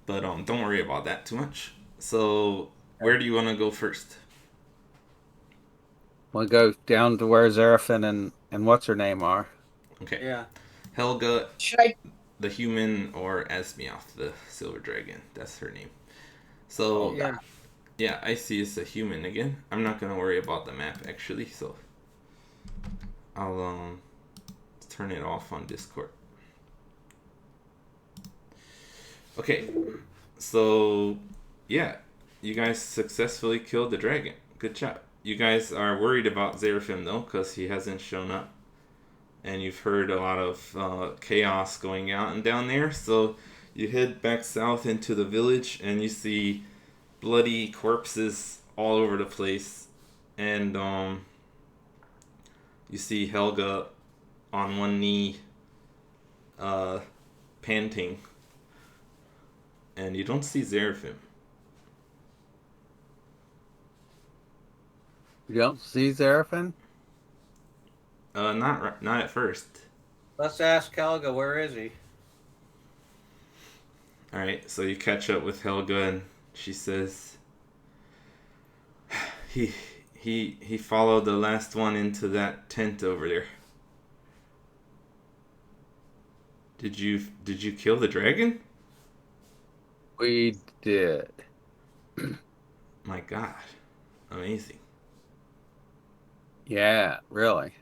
But don't worry about that too much. So where do you want to go first? We'll go down to where Zarafin and what's her name are. Okay. Yeah. Helga, Should I? the human, or Asmioth, the silver dragon. That's her name. So Yeah. yeah, I see it's a human again. I'm not gonna worry about the map actually, so I'll turn it off on Discord. Okay, so yeah, you guys successfully killed the dragon. Good job. You guys are worried about Zarafim though, because he hasn't shown up, and you've heard a lot of chaos going out and down there. So you head back south into the village, and you see bloody corpses all over the place, and you see Helga on one knee, panting, and you don't see Zarafim. You don't see Zarafin? Not at first. Let's ask Helga, where is he? All right, so you catch up with Helga, and she says, he followed the last one into that tent over there. Did you kill the dragon? We did. My God, amazing. Yeah, really.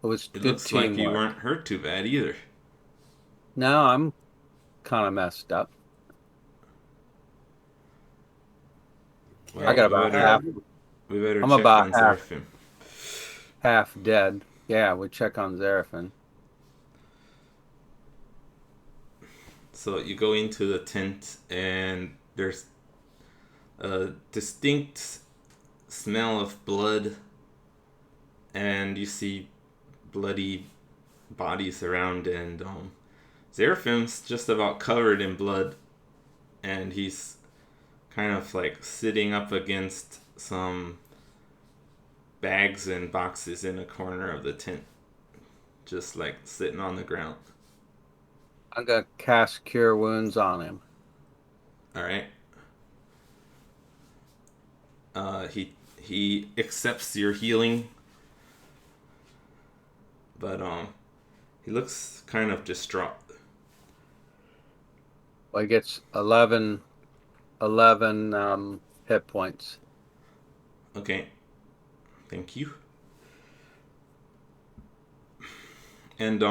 It was It good looks like you teamwork. weren't hurt too bad either. No, I'm kind of messed up. Well, I got we about better- half. We better I'm check about on half. Zarafim. Half dead. Yeah, we check on Zarafin. So you go into the tent, and there's a distinct smell of blood, and you see bloody bodies around, and Zarafim's just about covered in blood, and he's kind of like sitting up against some bags and boxes in a corner of the tent, just like sitting on the ground. I'm gonna cast Cure Wounds on him. All right. He accepts your healing, but he looks kind of distraught. Well, he gets 11 hit points. Okay. Thank you. And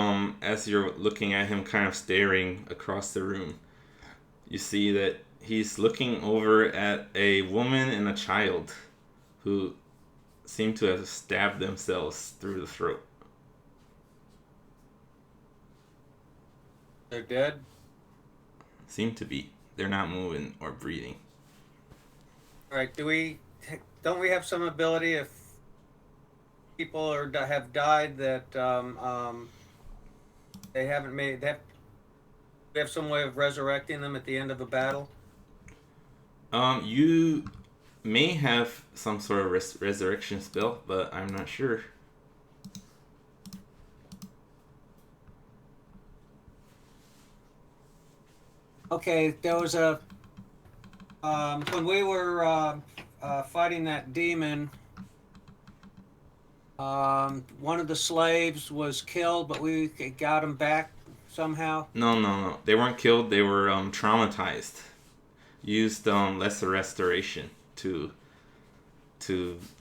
as you're looking at him kind of staring across the room, you see that he's looking over at a woman and a child who seem to have stabbed themselves through the throat. They're dead. Seem to be. They're not moving or breathing. All right. Don't we have some ability if people have died that they haven't made that? We have some way of resurrecting them at the end of a battle. You may have some sort of resurrection spell, but I'm not sure. Okay, there was a when we were fighting that demon. One of the slaves was killed, but we got him back somehow. No. They weren't killed. They were traumatized. Used lesser restoration to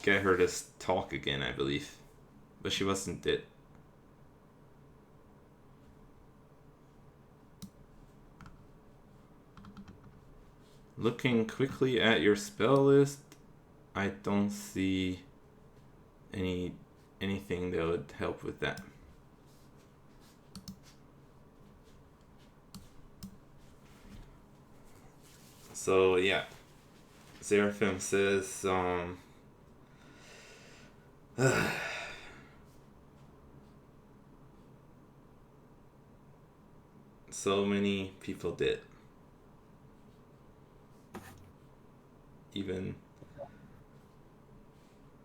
get her to talk again, I believe, but she wasn't dead. Looking quickly at your spell list, I don't see anything that would help with that. So yeah, Seraphim says, so many people did. Even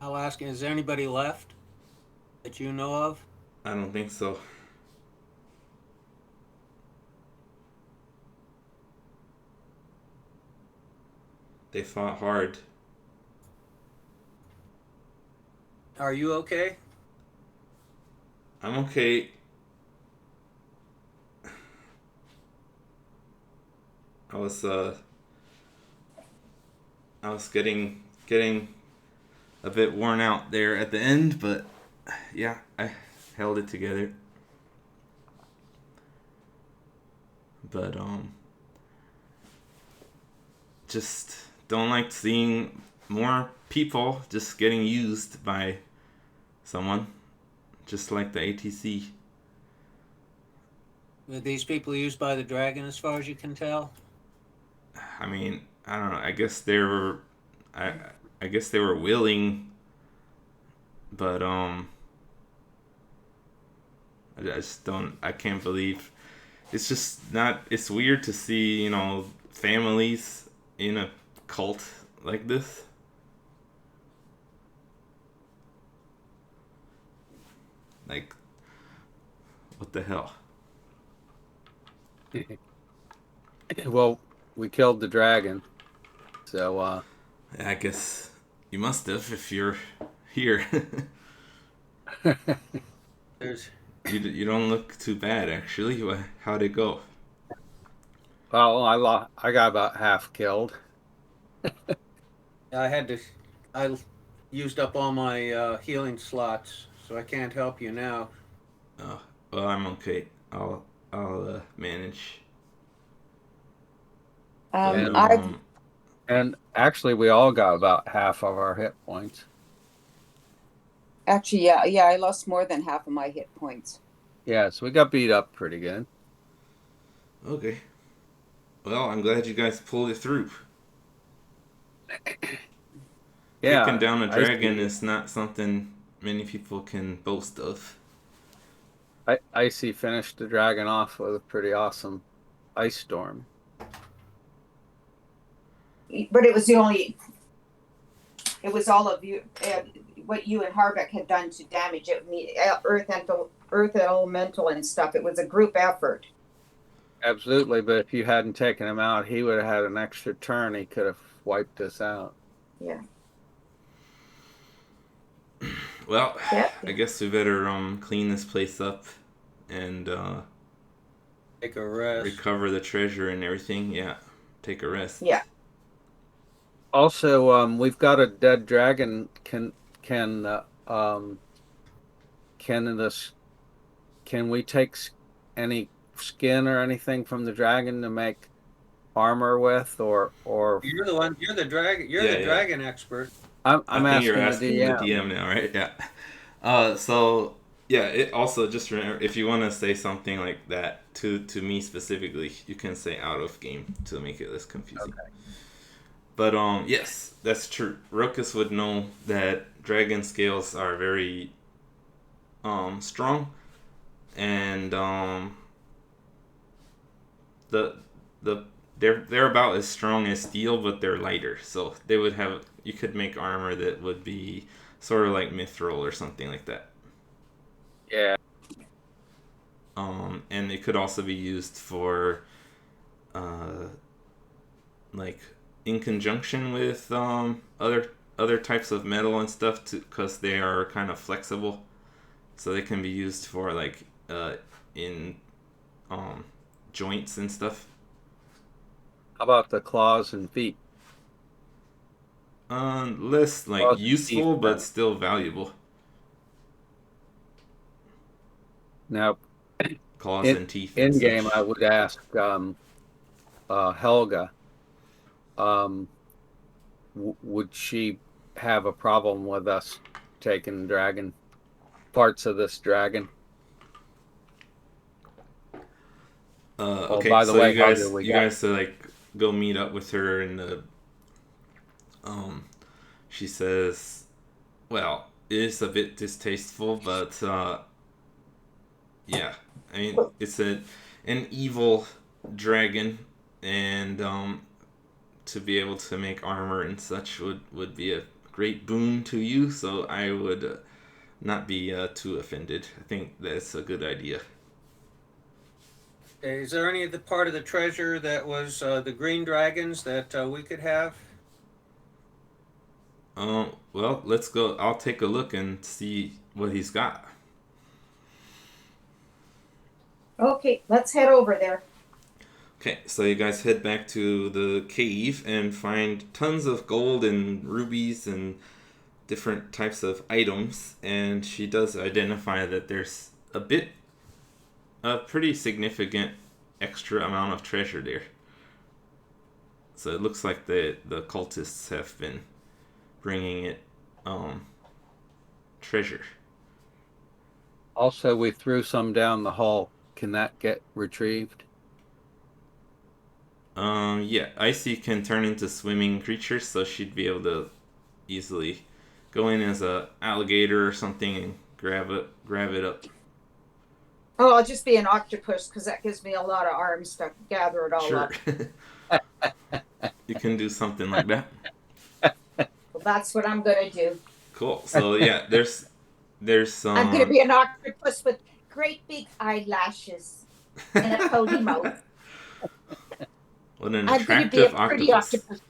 I'll ask you, is there anybody left that you know of? I don't think so. They fought hard. Are you okay? I'm okay. I was getting a bit worn out there at the end, but yeah, I held it together. But just don't like seeing more people just getting used by someone, just like the ATC. Were these people used by the dragon, as far as you can tell? I mean, I don't know. I guess they were, I guess they were willing, but I just don't. I can't believe. It's just not. It's weird to see, families in a cult like this. Like, what the hell? Well, we killed the dragon, so I guess you must have if you're here. There's You don't look too bad, actually. How'd it go? well, I got about half killed. I used up all my healing slots, so I can't help you now. Oh, well, I'm okay. I'll manage. But, And I've and actually, we all got about half of our hit points. actually, yeah, I lost more than half of my hit points. Yeah, so we got beat up pretty good. Okay. Well, I'm glad you guys pulled it through. Yeah, Taking down a I dragon see. is not something many people can boast of. Icy finished the dragon off with a pretty awesome ice storm. But it was all of you, what you and Harvec had done to damage it, earth elemental and stuff. It was a group effort. Absolutely, but if you hadn't taken him out, he would have had an extra turn. He could have wiped us out. Yeah. Well, Yeah. I guess we better clean this place up and Take a rest. recover the treasure and everything. Yeah, take a rest. Yeah. Also, we've got a dead dragon. Can this can we take any skin or anything from the dragon to make armor with, or You're the one. You're the dragon. You're Yeah, the yeah. dragon expert. I'm I think you're asking the asking the DM. DM now, right? Yeah. So yeah, it also just remember if you want to say something like that to me specifically, you can say out of game to make it less confusing. Okay. But yes, that's true. Rokus would know that dragon scales are very strong, and the they're about as strong as steel, but they're lighter. So they would have you could make armor that would be sort of like mithril or something like that. Yeah. And it could also be used for like in conjunction with other other types of metal and stuff because they are kind of flexible, so they can be used for like in joints and stuff. How about the claws and feet? Less like Claws and useful, teeth, but then. still valuable. Now, Claws in and teeth and in game, I such. would ask Helga, would she have a problem with us taking dragon parts of this dragon? Oh, Okay, by the so way, how do we you get? guys like go meet up with her and um she says, well, it is a bit distasteful, but yeah, I mean it's an evil dragon, and to be able to make armor and such would be a great boon to you. So I would not be too offended. I think that's a good idea. Is there any of the part of the treasure that was the green dragons that we could have? Well, let's go. I'll take a look and see what he's got. Okay, let's head over there. Okay, so you guys head back to the cave and find tons of gold and rubies and different types of items. And she does identify that there's a pretty significant extra amount of treasure there. So it looks like the cultists have been bringing it treasure. Also, we threw some down the hall. Can that get retrieved? Yeah, Icy can turn into swimming creatures, so she'd be able to easily go in as a alligator or something and grab it up. Oh, I'll just be an octopus because that gives me a lot of arms to gather it all Sure. up. You can do something like that. Well, that's what I'm gonna do. Cool. So yeah, there's I'm gonna be an octopus with great big eyelashes and a pouty mouth. what an I'm gonna be a attractive pretty octopus. octopus.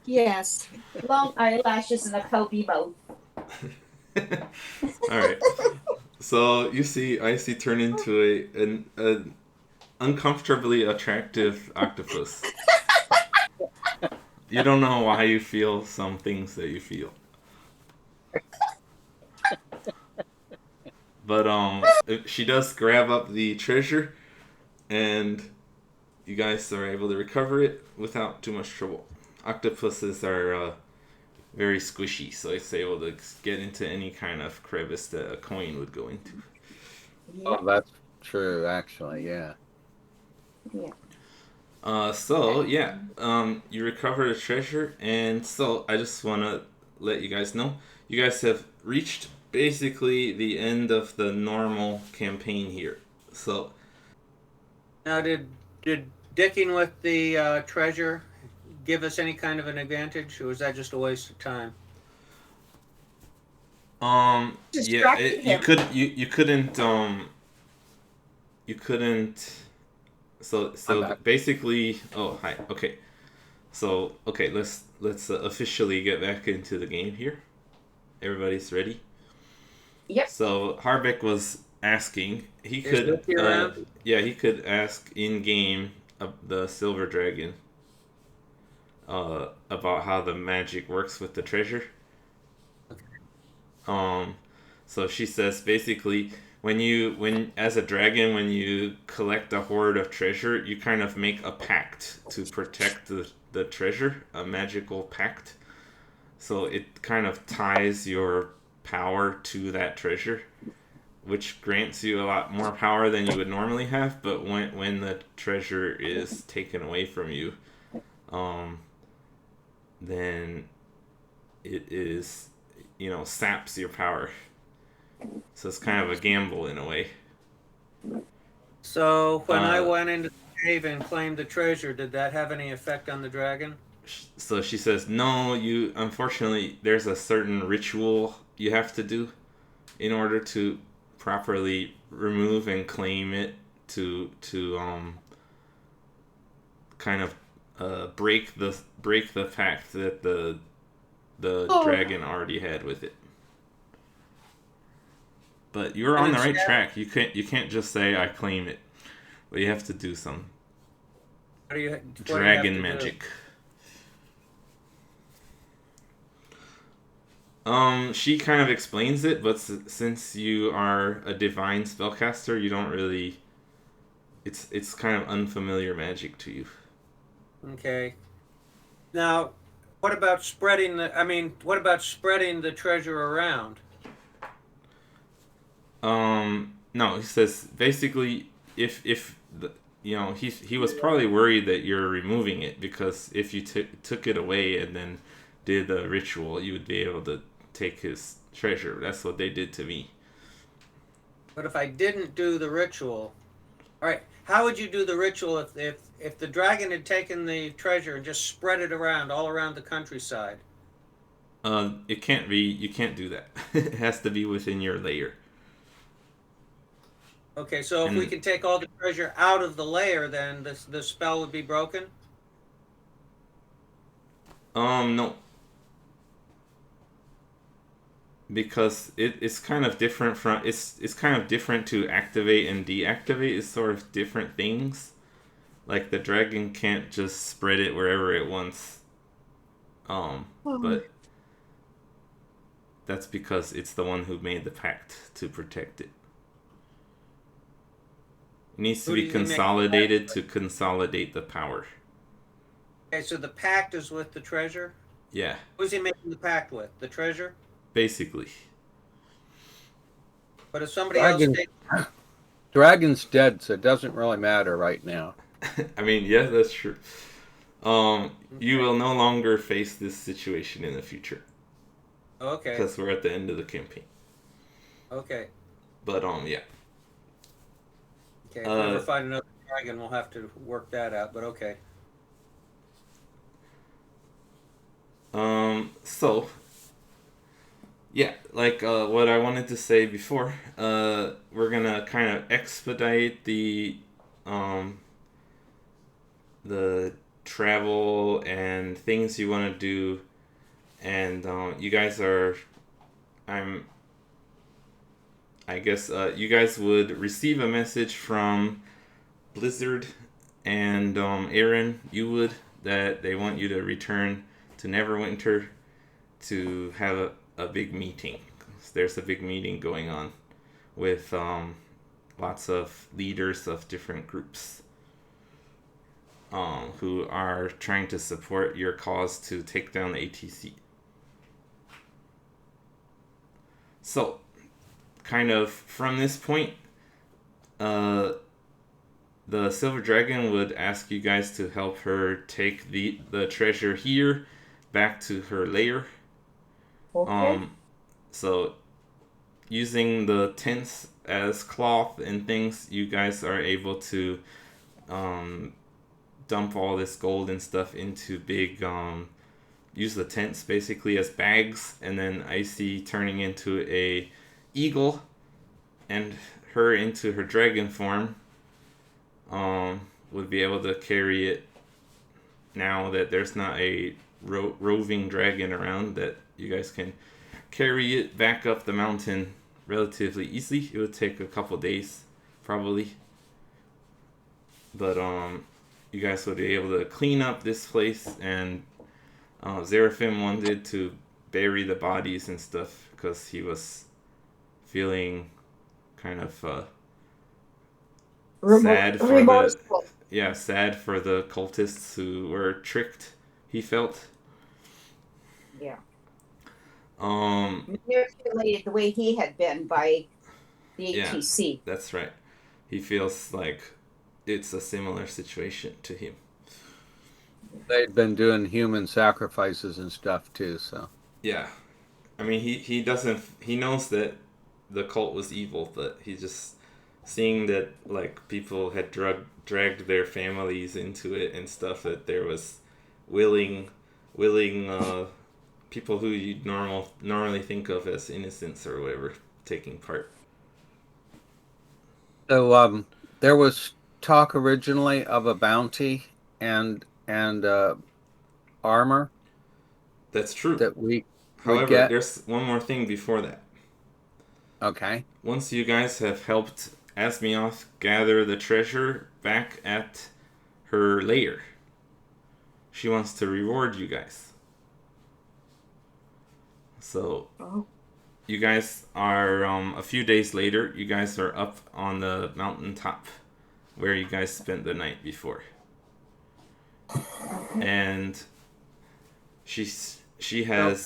Yes, long eyelashes and a pouty mouth. All right. So you see Icy turn into an uncomfortably attractive octopus. You don't know why you feel some things that you feel. But she does grab up the treasure, and you guys are able to recover it without too much trouble. Octopuses are very squishy, so it's able to get into any kind of crevice that a coin would go into. Oh, that's true, actually, yeah. So yeah, you recover the treasure, and so I just want to let you guys know, you guys have reached basically the end of the normal campaign here. So Now, did dicking with the treasure give us any kind of an advantage, or was that just a waste of time? yeah, Distracted him. you couldn't. So back. basically, oh hi, okay. So okay, let's officially get back into the game here. Everybody's ready. Yep. So Harvec was asking. He Is could, Dickie around? yeah, he could ask in game the silver dragon. About how the magic works with the treasure. So she says basically when as a dragon, when you collect a hoard of treasure, you kind of make a pact to protect the treasure, a magical pact. So it kind of ties your power to that treasure, which grants you a lot more power than you would normally have. But when the treasure is taken away from you, then it is, saps your power. So it's kind of a gamble in a way. So when I went into the cave and claimed the treasure, did that have any effect on the dragon? So she says, no, unfortunately, there's a certain ritual you have to do in order to properly remove and claim it to kind of break the pact that the the Oh. dragon already had with it. But you're And on the right instead- track. You can't just say I claim it, but you have to do some What do you have to dragon do? magic. She kind of explains it, but since you are a divine spellcaster, you don't really. It's kind of unfamiliar magic to you. Okay. Now, what about spreading the treasure around? No, he says basically if the, he was probably worried that you're removing it, because if you took it away and then did the ritual, you would be able to take his treasure. That's what they did to me. But if I didn't do the ritual, all right, how would you do the ritual if the dragon had taken the treasure and just spread it around all around the countryside? It can't be. You can't do that. It has to be within your layer. Okay, so if we And- could take all the treasure out of the layer, then the spell would be broken? No. Because it's kind of different from it's kind of different to activate and deactivate. It's sort of different things. Like the dragon can't just spread it wherever it wants. But that's because it's the one who made the pact to protect it. It needs to Who be did he make the consolidated pact to consolidate the power. Okay, so the pact is with the treasure? Yeah, Who's he making the pact with? The treasure? basically. But if somebody else Dragon. takes Dragon's dead, so it doesn't really matter right now. I mean, yeah, that's true. You will no longer face this situation in the future Okay. because we're at the end of the campaign. Okay. But yeah. Okay. If we ever find another dragon, we'll have to work that out, but okay. So yeah, like what I wanted to say before, we're gonna kind of expedite the travel and things you want to do, and you guys are, I guess you guys would receive a message from Blizzard and Aaron. You would that they want you to return to Neverwinter to have a big meeting. There's a big meeting going on with lots of leaders of different groups who are trying to support your cause to take down the ATC. So, kind of from this point, the Silver Dragon would ask you guys to help her take the treasure here back to her lair. Okay. So using the tents as cloth and things, you guys are able to dump all this gold and stuff into big use the tents basically as bags, and then Icy turning into a eagle and her into her dragon form would be able to carry it now that there's not a roving dragon around, that you guys can carry it back up the mountain relatively easily. It would take a couple days probably, but you guys would be able to clean up this place, and Seraphim wanted to bury the bodies and stuff because he was feeling kind of sad for remorseful. sad for the cultists who were tricked, he felt. Yeah. Manipulated the way he had been by the Yeah. ATC. That's right. He feels like it's a similar situation to him. They'd been doing human sacrifices and stuff too, so. Yeah. I mean, he knows that the cult was evil, but he just seeing that like people had dragged their families into it and stuff, that there was willing people who you'd normally think of as innocents or whatever taking part. So there was talk originally of a bounty and armor. That's true. that we would However, get? there's one more thing before that. Okay. Once you guys have helped Asmioth gather the treasure back at her lair, she wants to reward you guys. So, Oh. you guys are, a few days later, you guys are up on the mountaintop where you guys spent the night before. And she has...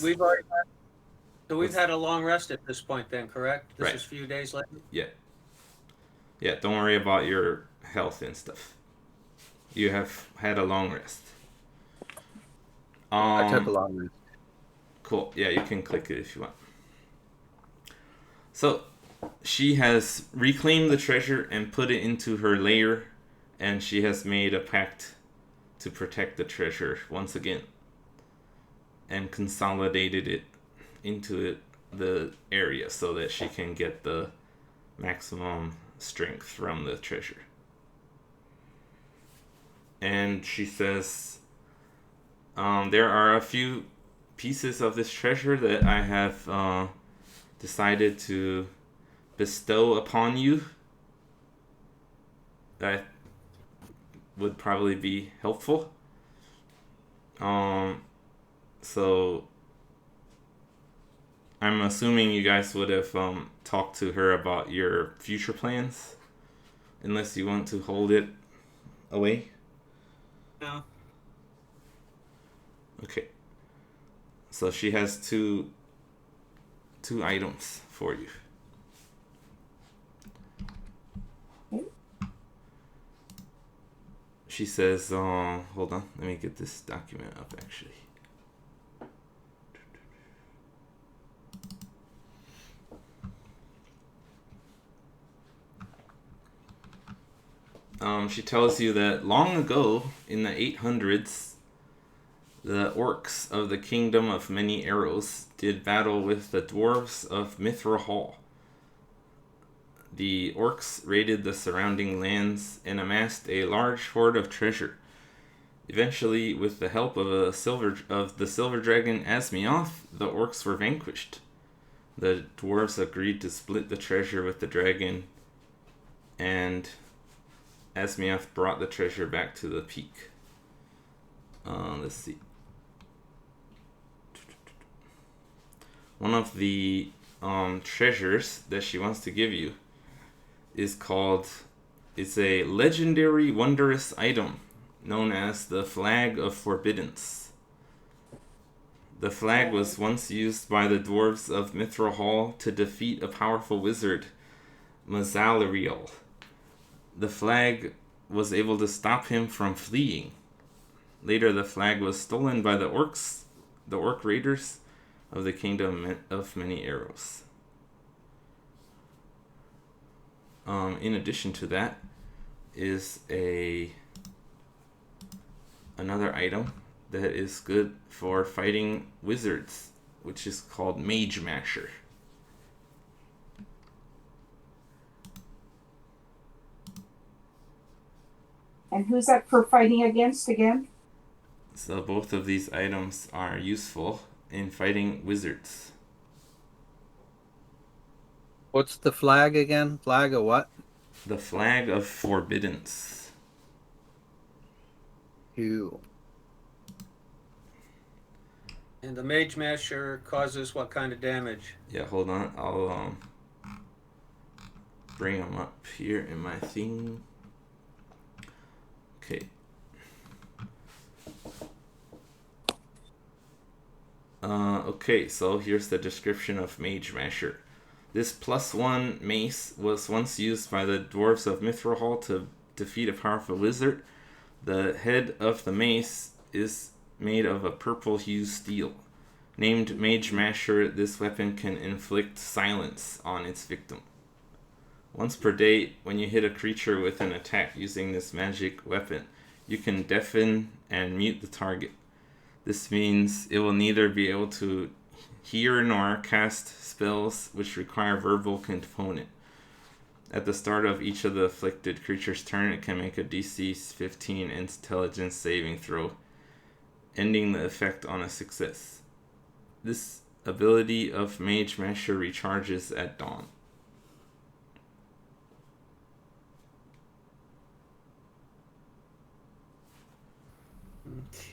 So we've had a long rest at this point then, correct? This Right. is a few days later? Yeah, don't worry about your health and stuff. You have had a long rest. I took a long rest. Cool. Yeah, you can click it if you want. So, she has reclaimed the treasure and put it into her lair, and she has made a pact to protect the treasure once again, and consolidated it into the area so that she can get the maximum strength from the treasure. And she says, there are a few pieces of this treasure that I have decided to bestow upon you that would probably be helpful. So I'm assuming you guys would have talked to her about your future plans, unless you want to hold it away. No. Okay. So she has two items for you. She says, hold on, let me get this document up actually. She tells you that long ago, in the 800s, the orcs of the Kingdom of Many Arrows did battle with the dwarves of Mithril. The orcs raided the surrounding lands and amassed a large hoard of treasure. Eventually, with the help of the silver dragon Asmioth, the orcs were vanquished. The dwarves agreed to split the treasure with the dragon, and Asmioth brought the treasure back to the peak. Let's see. One of the treasures that she wants to give you is it's a legendary wondrous item known as the Flag of Forbiddence. The flag was once used by the dwarves of Mithril to defeat a powerful wizard, Mazalariel. The flag was able to stop him from fleeing. Later, the flag was stolen by the orc raiders of the Kingdom of Many Arrows. In addition to that is another item that is good for fighting wizards, which is called Mage Masher. And who's that for fighting against again? So both of these items are useful in fighting wizards. What's the flag again? Flag of what? The Flag of Forbiddence. You. And the Mage Masher causes what kind of damage? Yeah, hold on. I'll bring them up here in my thing. Okay. Okay, so here's the description of Mage Masher. This +1 mace was once used by the dwarves of Mithril to defeat a powerful wizard. The head of the mace is made of a purple hue steel. Named Mage Masher, this weapon can inflict silence on its victim. Once per day, when you hit a creature with an attack using this magic weapon, you can deafen and mute the target. This means it will neither be able to hear nor cast spells which require verbal component. At the start of each of the afflicted creature's turn, it can make a DC 15 intelligence saving throw, ending the effect on a success. This ability of Mage Masher recharges at dawn.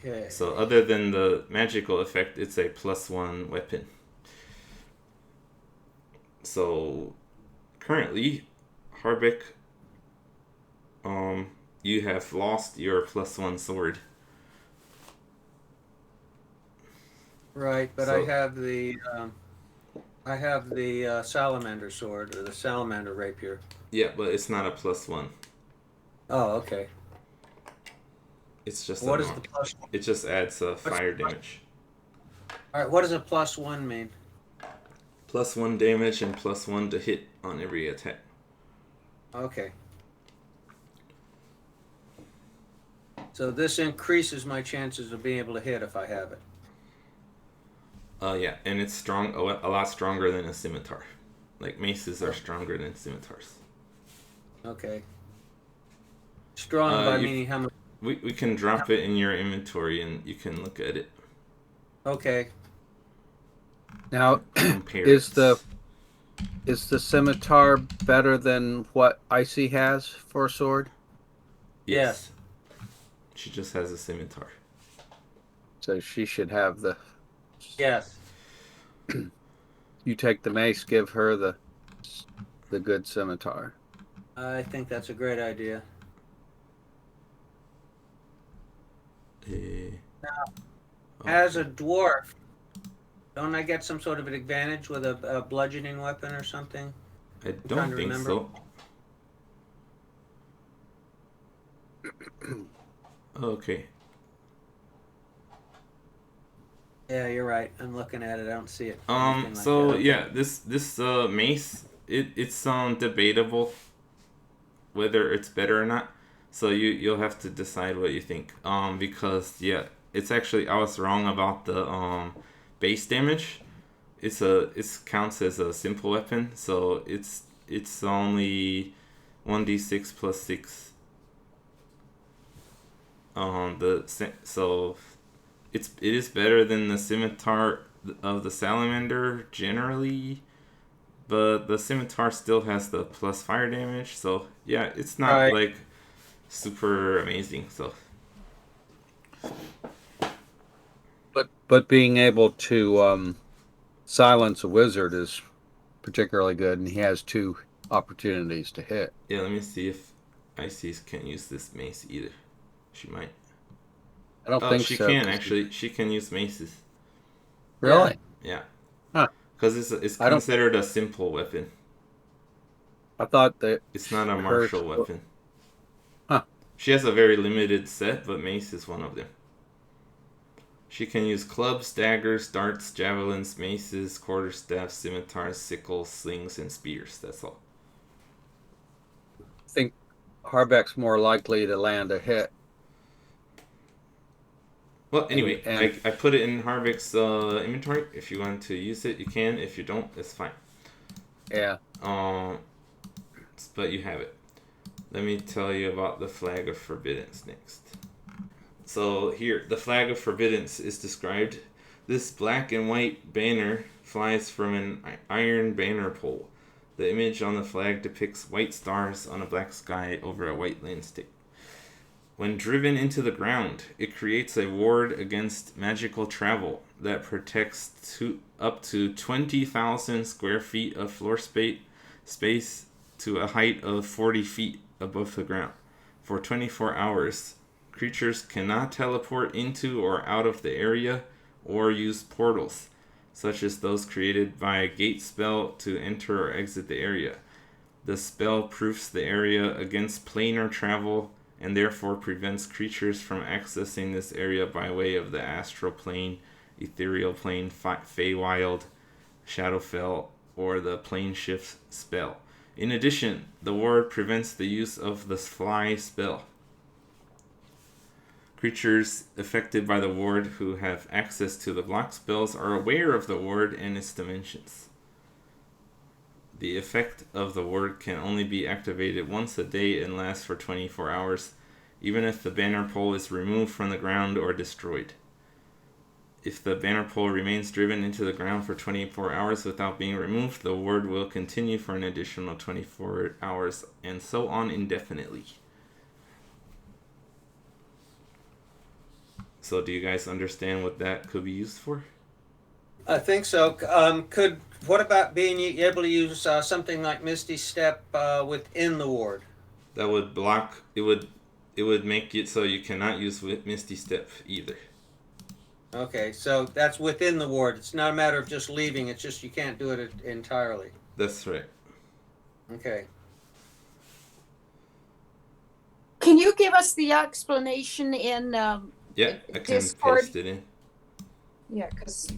Okay. So other than the magical effect, it's a +1 weapon. So currently, Harvec, you have lost your +1 sword. Right, but So- I have the Salamander Sword, or the Salamander Rapier. Yeah, but it's not a +1. Oh, okay. It's just What a is norm. the plus? It just adds fire damage. All right, what does a +1 mean? +1 damage and +1 to hit on every attack. Okay. So this increases my chances of being able to hit if I have it. Yeah, and it's strong, a lot stronger than a scimitar. Like maces are stronger than scimitars. Okay. Strong by meaning how much? We can drop it in your inventory and you can look at it. Okay. Now, Compare is it. the scimitar better than what Icy has for a sword? Yes. She just has a scimitar. So she should have the. Yes. You take the mace, give her the good scimitar. I think that's a great idea. As a dwarf, don't I get some sort of an advantage with a bludgeoning weapon or something? I trying don't to think remember. so. Okay. Yeah, you're right. I'm looking at it. I don't see it. So Okay. yeah, this mace, it's debatable whether it's better or not. So you'll have to decide what you think. Because yeah, it's actually, I was wrong about the base damage. It counts as a simple weapon, so it's only 1d6 plus 6. So it is better than the scimitar of the salamander generally, but the scimitar still has the plus fire damage. So yeah, it's not Right. like super amazing. So But being able to silence a wizard is particularly good, and he has 2 opportunities to hit. yeah, let me see if Isis can use this mace either. She might. I don't Oh, think she so. can actually. She can use maces. Really? Yeah. Huh. Because it's I don't- considered a simple weapon. I thought that It's not a her- martial weapon. Huh. She has a very limited set, but mace is one of them. She can use clubs, daggers, darts, javelins, maces, quarterstaffs, scimitars, sickles, slings, and spears. That's all. I think Harvec's more likely to land a hit. Well, anyway, And- I put it in Harvec's inventory. If you want to use it, you can. If you don't, it's fine. Yeah. But you have it. Let me tell you about the Flag of Forbiddence next. So here, the Flag of Forbiddence is described. This black and white banner flies from an iron banner pole. The image on the flag depicts white stars on a black sky over a white landscape. When driven into the ground, it creates a ward against magical travel that protects up to 20,000 square feet of floor space to a height of 40 feet above the ground. For 24 hours, creatures cannot teleport into or out of the area or use portals, such as those created by a gate spell to enter or exit the area. The spell proofs the area against planar travel and therefore prevents creatures from accessing this area by way of the astral plane, ethereal plane, Feywild, Shadowfell, or the plane shift spell. In addition, the ward prevents the use of the fly spell. Creatures affected by the ward who have access to the block spells are aware of the ward and its dimensions. The effect of the ward can only be activated once a day and lasts for 24 hours, even if the banner pole is removed from the ground or destroyed. If the banner pole remains driven into the ground for 24 hours without being removed, the ward will continue for an additional 24 hours, and so on indefinitely. So do you guys understand what that could be used for? I think so. What about being able to use something like Misty Step within the ward? That would block. It would make it so you cannot use Misty Step either. Okay, so that's within the ward. It's not a matter of just leaving. It's just you can't do it entirely. That's right. Okay. Can you give us the explanation in Yeah, I can Discord? paste it in. Yeah, because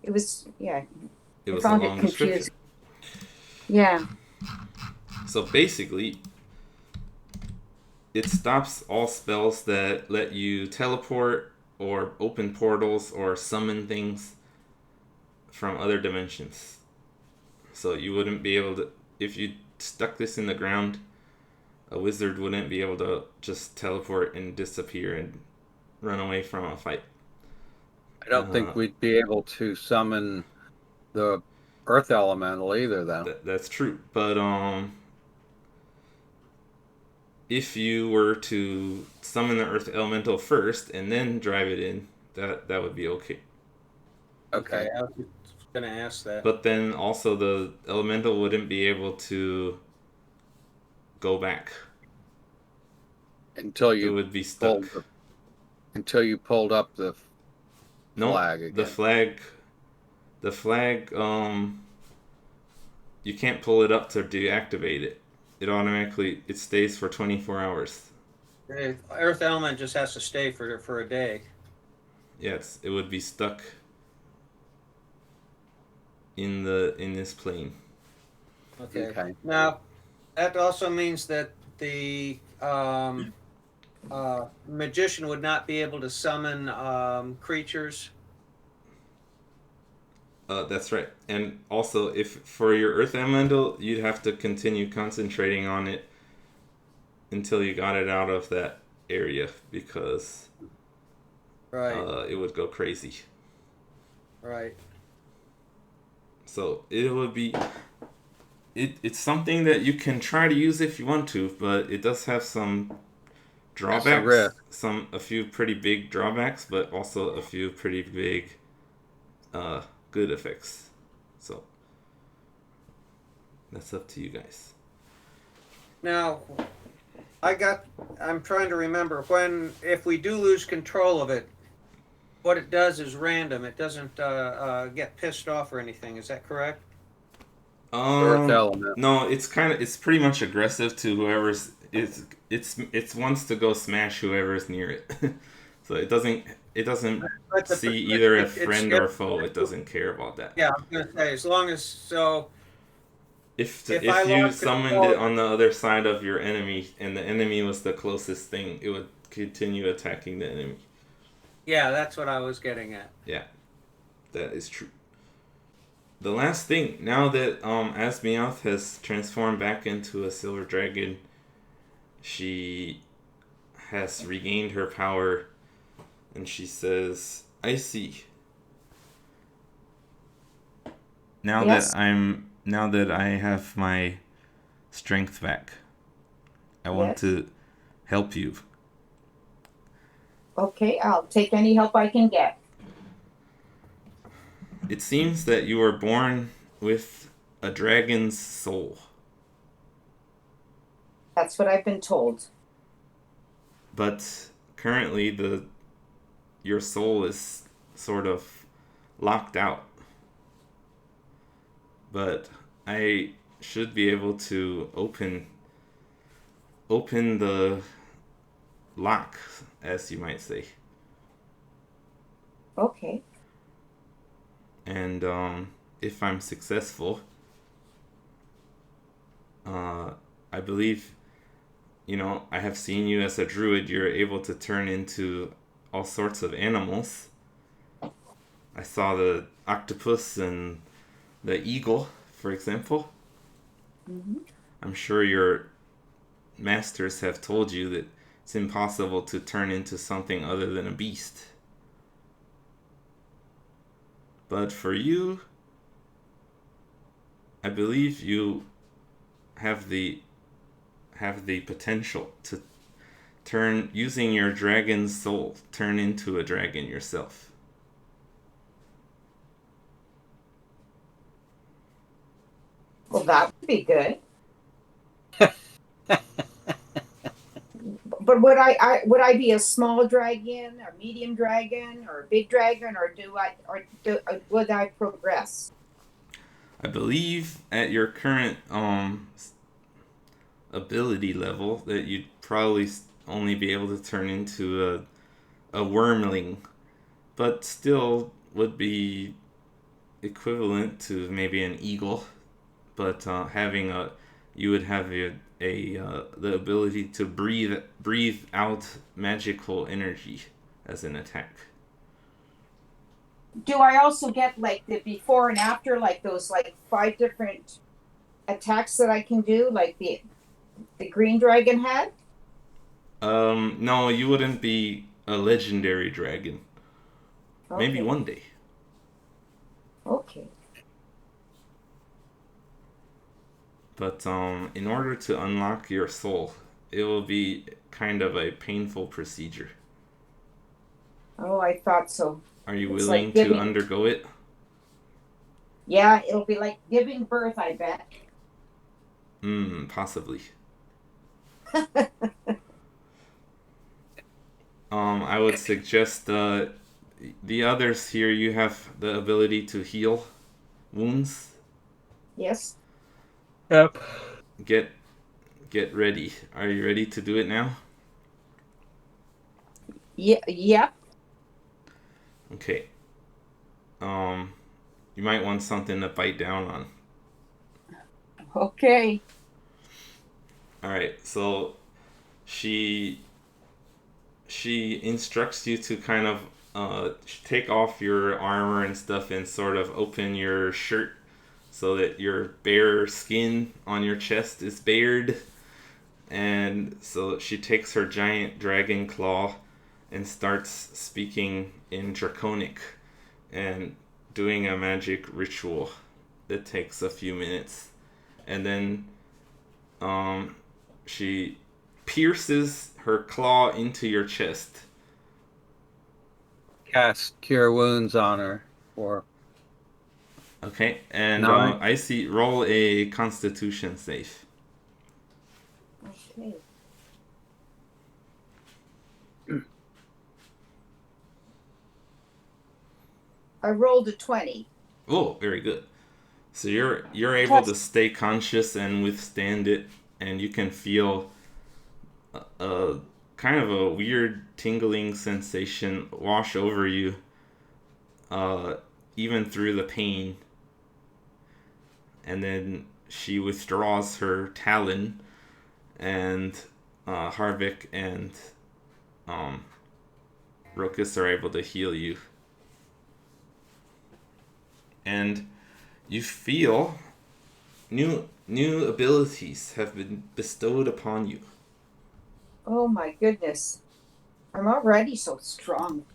it was It I was a found long it description. confusing. Yeah. So basically, it stops all spells that let you teleport or open portals or summon things from other dimensions. So you wouldn't be able to, if you stuck this in the ground, a wizard wouldn't be able to just teleport and disappear and run away from a fight. I don't think we'd be able to summon the earth elemental either, though. That's true, but if you were to summon the earth elemental first and then drive it in, that would be okay. Okay. I was going to ask that. But then also the elemental wouldn't be able to go back. Until It you would be stuck. pulled up the flag No, again. the flag, you can't pull it up to deactivate it. It stays for 24 hours. The Earth element just has to stay for a day. Yes, it would be stuck in this plane. Okay. Now, that also means that the magician would not be able to summon creatures. That's right. And also, if for your earth elemental, you'd have to continue concentrating on it until you got it out of that area, because it would go crazy. Right. So it would be it's something that you can try to use if you want to, but it does have some drawbacks. A few pretty big drawbacks, but also a few pretty big good effects. So that's up to you guys. Now, I'm trying to remember if we do lose control of it, what it does is random. It doesn't get pissed off or anything. Is that correct? Earth element. No, it's pretty much aggressive to whoever's it wants to go smash whoever's near it. So it doesn't see either a friend or foe. It doesn't care about that. Yeah, I was gonna say, as long as so. If you summoned it on the other side of your enemy and the enemy was the closest thing, it would continue attacking the enemy. Yeah, that's what I was getting at. Yeah, that is true. The last thing, now that Asmioth has transformed back into a silver dragon, she has regained her power, and she says, "I see. Now that I have my strength back, I want to help you." Okay, I'll take any help I can get. It seems that you were born with a dragon's soul. That's what I've been told. But currently your soul is sort of locked out. But I should be able to open the lock, as you might say. Okay. And if I'm successful, I believe, I have seen you as a druid. You're able to turn into all sorts of animals. I saw the octopus and the eagle, for example. Mm-hmm. I'm sure your masters have told you that it's impossible to turn into something other than a beast. But for you, I believe you have the potential to turn, using your dragon's soul, turn into a dragon yourself. Well, that would be good. But would I be a small dragon, or medium dragon, or a big dragon, or would I progress? I believe at your current ability level that you'd probably only be able to turn into a wormling, but still would be equivalent to maybe an eagle. But you would have the ability to breathe out magical energy as an attack. Do I also get like the before and after, like those like 5 different attacks that I can do, like the green dragon had? No, you wouldn't be a legendary dragon. Okay. Maybe one day. Okay. But in order to unlock your soul, it will be kind of a painful procedure. Oh, I thought so. Are you It's willing like to undergo it? Yeah, it'll be like giving birth, I bet. Possibly. I would suggest the others here, you have the ability to heal wounds. Yes. Yep. Get ready. Are you ready to do it now? Yeah. Yep. Okay. You might want something to bite down on. Okay. All right. So she instructs you to kind of take off your armor and stuff and sort of open your shirt so that your bare skin on your chest is bared. And so she takes her giant dragon claw and starts speaking in Draconic and doing a magic ritual that takes a few minutes. And then she pierces her claw into your chest. Cast Cure Wounds on her. Or Okay, and Nine. I see, roll a Constitution save. Okay. I rolled a 20. Oh, very good. So you're able to stay conscious and withstand it, and you can feel a kind of a weird tingling sensation wash over you, even through the pain. And then she withdraws her talon, and Harvec and Rokus are able to heal you. And you feel new abilities have been bestowed upon you. Oh my goodness. I'm already so strong.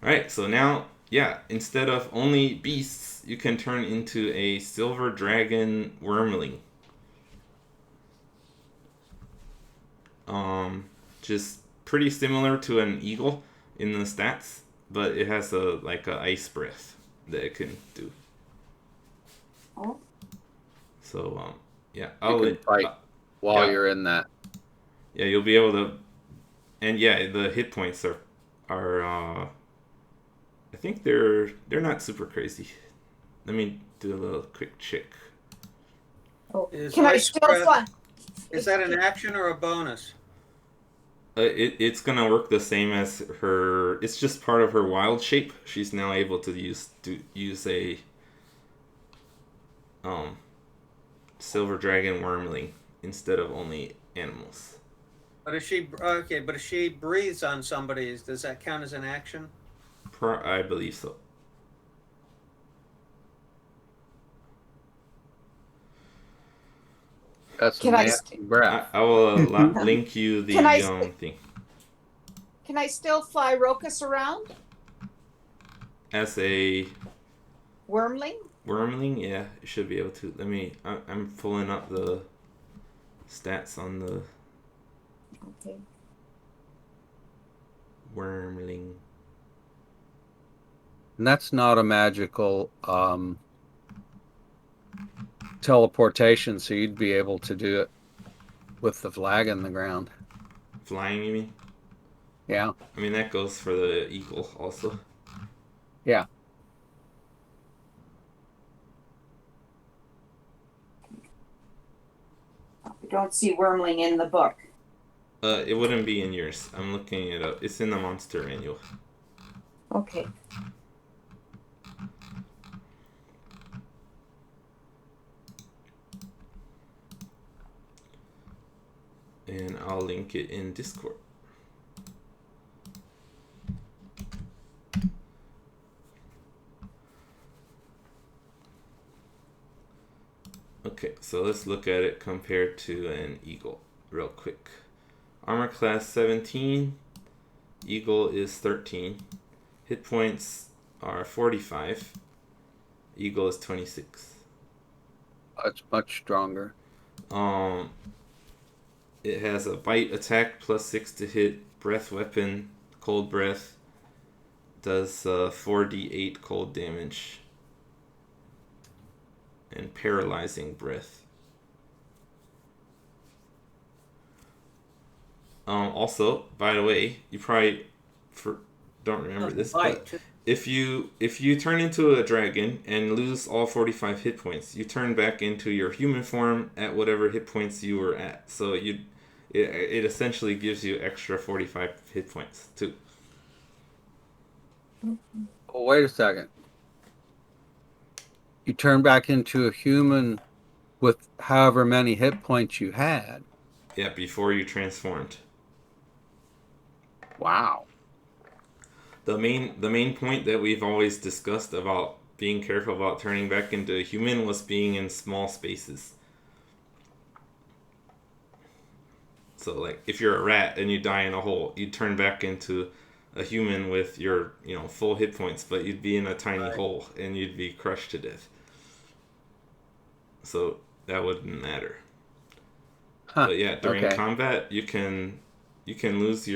Alright, so now, yeah, instead of only beasts, you can turn into a silver dragon wormling. Just pretty similar to an eagle in the stats, but it has a ice breath that it can do. Oh. So yeah, you can fight while yeah. you're in that. Yeah, you'll be able to, and yeah, the hit points are I think they're not super crazy. Let me do a little quick check. Oh. Is Can I ice still breath- fly? Is that an action or a bonus? It's gonna work the same as her. It's just part of her wild shape. She's now able to use a silver dragon wormling instead of only animals. But if she breathes on somebody, does that count as an action? I believe so. That's Can a I nasty breath. I will link you the Can I thing. Can I still fly Rokus around? as a Wormling? wormling, yeah, you should be able to. I'm pulling up the stats on the Okay. wormling. And that's not a magical teleportation, so you'd be able to do it with the flag in the ground. Flying, you mean? Yeah. I mean, that goes for the eagle also. Yeah. I don't see wormling in the book. It wouldn't be in yours. I'm looking it up. It's in the monster manual. Okay. And I'll link it in Discord. Okay, so let's look at it compared to an eagle real quick. Armor class 17, eagle is 13. Hit points are 45. Eagle is 26. It's much stronger. It has a bite attack plus 6 to hit, breath weapon, cold breath, does 4d8 cold damage, and paralyzing breath. Also, by the way, you probably don't remember this, but if you turn into a dragon and lose all 45 hit points, you turn back into your human form at whatever hit points you were at. So it essentially gives you extra 45 hit points too. Oh, wait a second. You turn back into a human with however many hit points you had. Yeah, before you transformed. Wow. The main point that we've always discussed about being careful about turning back into a human was being in small spaces. So, like, if you're a rat and you die in a hole, you turn back into a human with your, full hit points, but you'd be in a tiny hole and you'd be crushed to death. So that wouldn't matter. Huh. But yeah, during combat, you can lose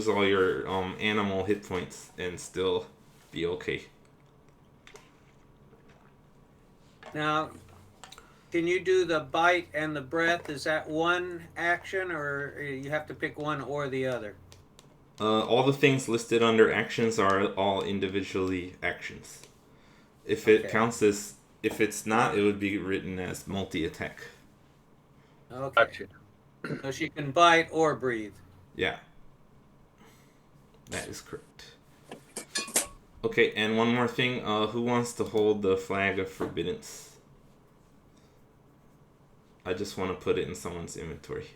all your animal hit points and still be okay. Now, can you do the bite and the breath? Is that one action, or you have to pick one or the other? All the things listed under actions are all individually actions. If it counts as, if it's not, it would be written as multi-attack. Okay. Gotcha. So she can bite or breathe. Yeah. That is correct. Okay, and one more thing. Who wants to hold the Flag of Forbiddence? I just want to put it in someone's inventory.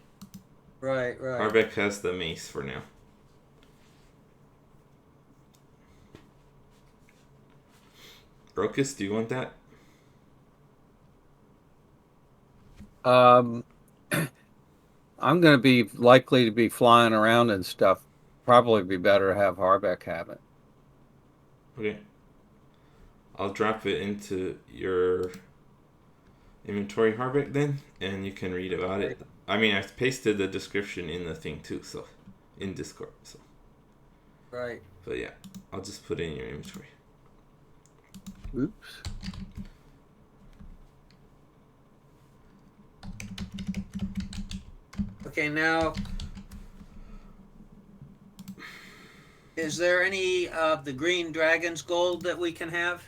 Right. Harvec has the mace for now. Brocus, do you want that? I'm going to be likely to be flying around and stuff. Probably be better to have Harvec have it. Okay. I'll drop it into your inventory, Harvec, then, and you can read about it. I mean, I pasted the description in the thing too, so in Discord. So. Right. But yeah, I'll just put it in your inventory. Oops. Okay, now, is there any of the green dragon's gold that we can have?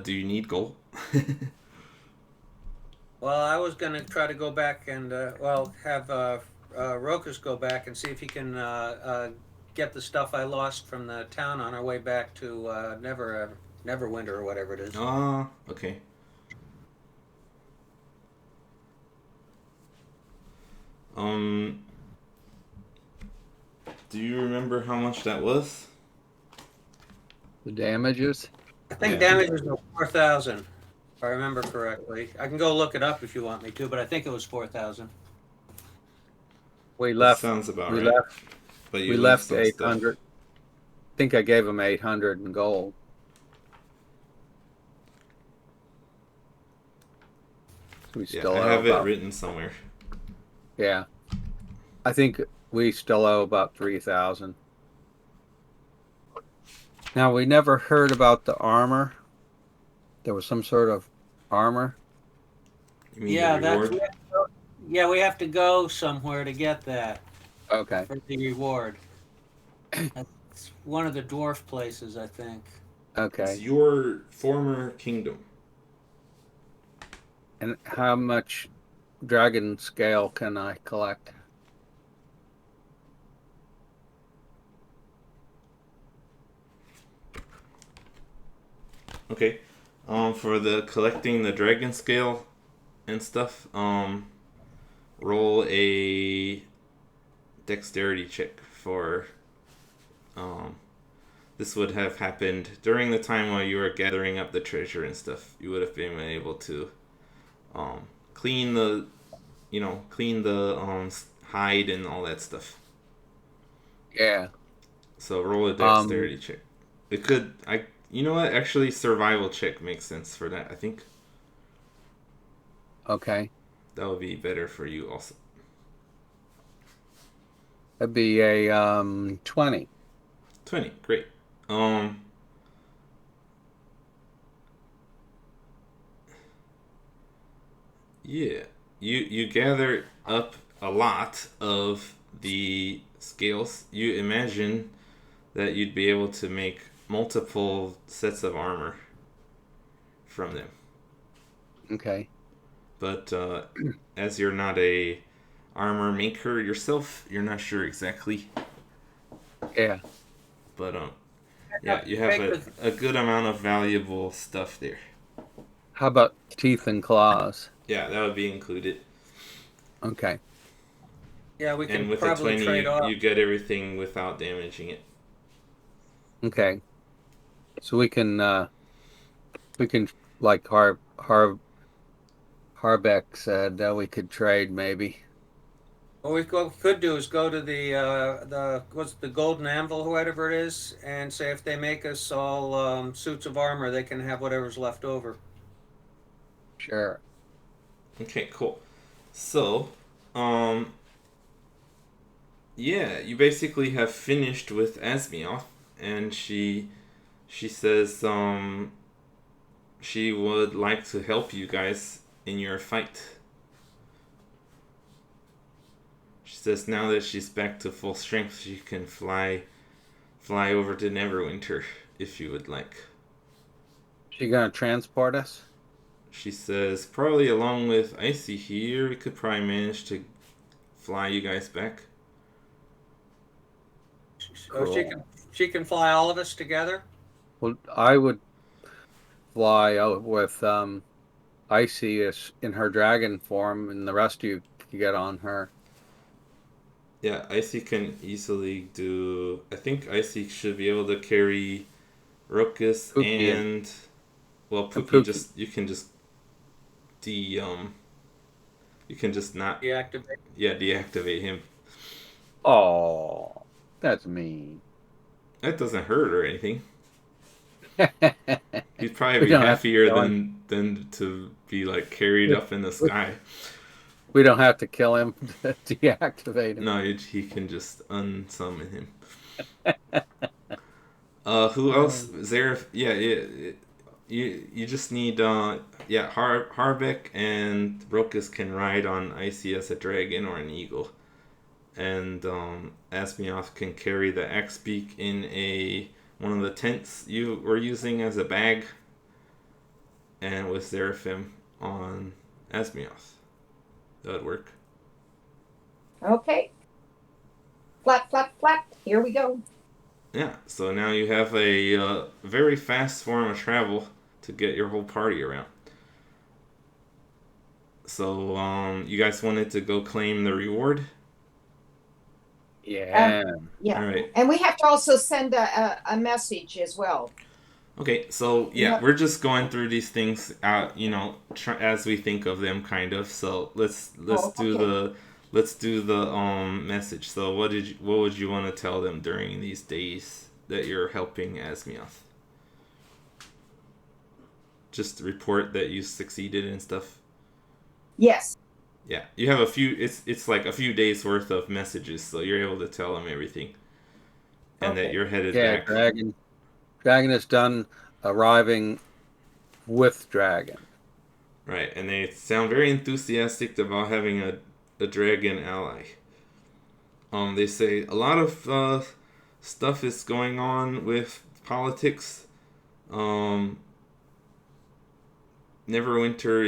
Do you need gold? Well, I was going to try to go back and, have Rokus go back and see if he can get the stuff I lost from the town on our way back to Neverwinter or whatever it is. Okay. Do you remember how much that was? The damages? I think damage was 4,000. If I remember correctly. I can go look it up if you want me to, but I think it was 4,000. We That left. sounds about We right. left. But you We left left some stuff. 800. I think I gave him 800 in gold. We Yeah, still I owe have it about. written somewhere. Yeah, I think we still owe about 3,000. Now we never heard about the armor. There was some sort of armor. You mean the Yeah, that's reward? yeah. We have to go somewhere to get that Okay. for the reward. That's one of the dwarf places, I think. It's Okay. your former kingdom. And how much dragon scale can I collect? Okay. For the collecting the dragon scale and stuff, roll a dexterity check for this would have happened during the time while you were gathering up the treasure and stuff. You would have been able to clean the hide and all that stuff. Yeah. So roll a dexterity check. It could you know what? Actually, survival check makes sense for that. I think Okay. that would be better for you also. That'd be a 20. 20, great. Yeah, you gather up a lot of the scales. You imagine that you'd be able to make multiple sets of armor from them. Okay. But as you're not a armor maker yourself, you're not sure exactly. Yeah. But yeah, you have a good amount of valuable stuff there. How about teeth and claws? Yeah, that would be included. Okay. Yeah, we can And with a probably 20, trade off. you get everything without damaging it. Okay. So we can like Harbeck said, we could trade maybe. What we could do is go to the what's the Golden Anvil, whoever it is, and say if they make us all suits of armor, they can have whatever's left over. Sure. Okay, cool. So, yeah, you basically have finished with Asmioth, and she says she would like to help you guys in your fight. She says now that she's back to full strength, she can fly over to Neverwinter if you would like. She gonna transport us? She says probably along with Icy here, we could probably manage to fly you guys back. So she can fly all of us together. Well, I would fly out with Icy in her dragon form, and the rest of you can get on her. Yeah, Icy can easily do. I think Icy should be able to carry Rokus Pookie and well, Pookie, Pookie. just you can just you can just not deactivate him. Oh, that's mean. That doesn't hurt or anything. He'd probably We be don't have to happier kill him. than to be like carried up in the sky. We don't have to kill him to deactivate him. No, he can just unsummon him. Who else? Zareth? Yeah. You just need Harvec and Rokus can ride on Icy as a dragon or an eagle, and Asmioth can carry the axe beak in one of the tents you were using as a bag, and with Zeraphim on Asmioth. That would work. Okay. Flap, flap, flap. Here we go. Yeah, so now you have a very fast form of travel to get your whole party around. So, you guys wanted to go claim the reward? Yeah. Yeah. All right. And we have to also send a message as well. Okay, so yeah, Yep. we're just going through these things out, as we think of them, kind of. So let's Oh, do okay. the message. So what would you want to tell them during these days that you're helping Asmioth? Just report that you succeeded and stuff. Yes. Yeah, you have a few. It's like a few days worth of messages, so you're able to tell them everything, and that Okay. you're headed Yeah, back. dragon is done arriving with dragon. Right, and they sound very enthusiastic about having a dragon ally. They say a lot of stuff is going on with politics. Um, Neverember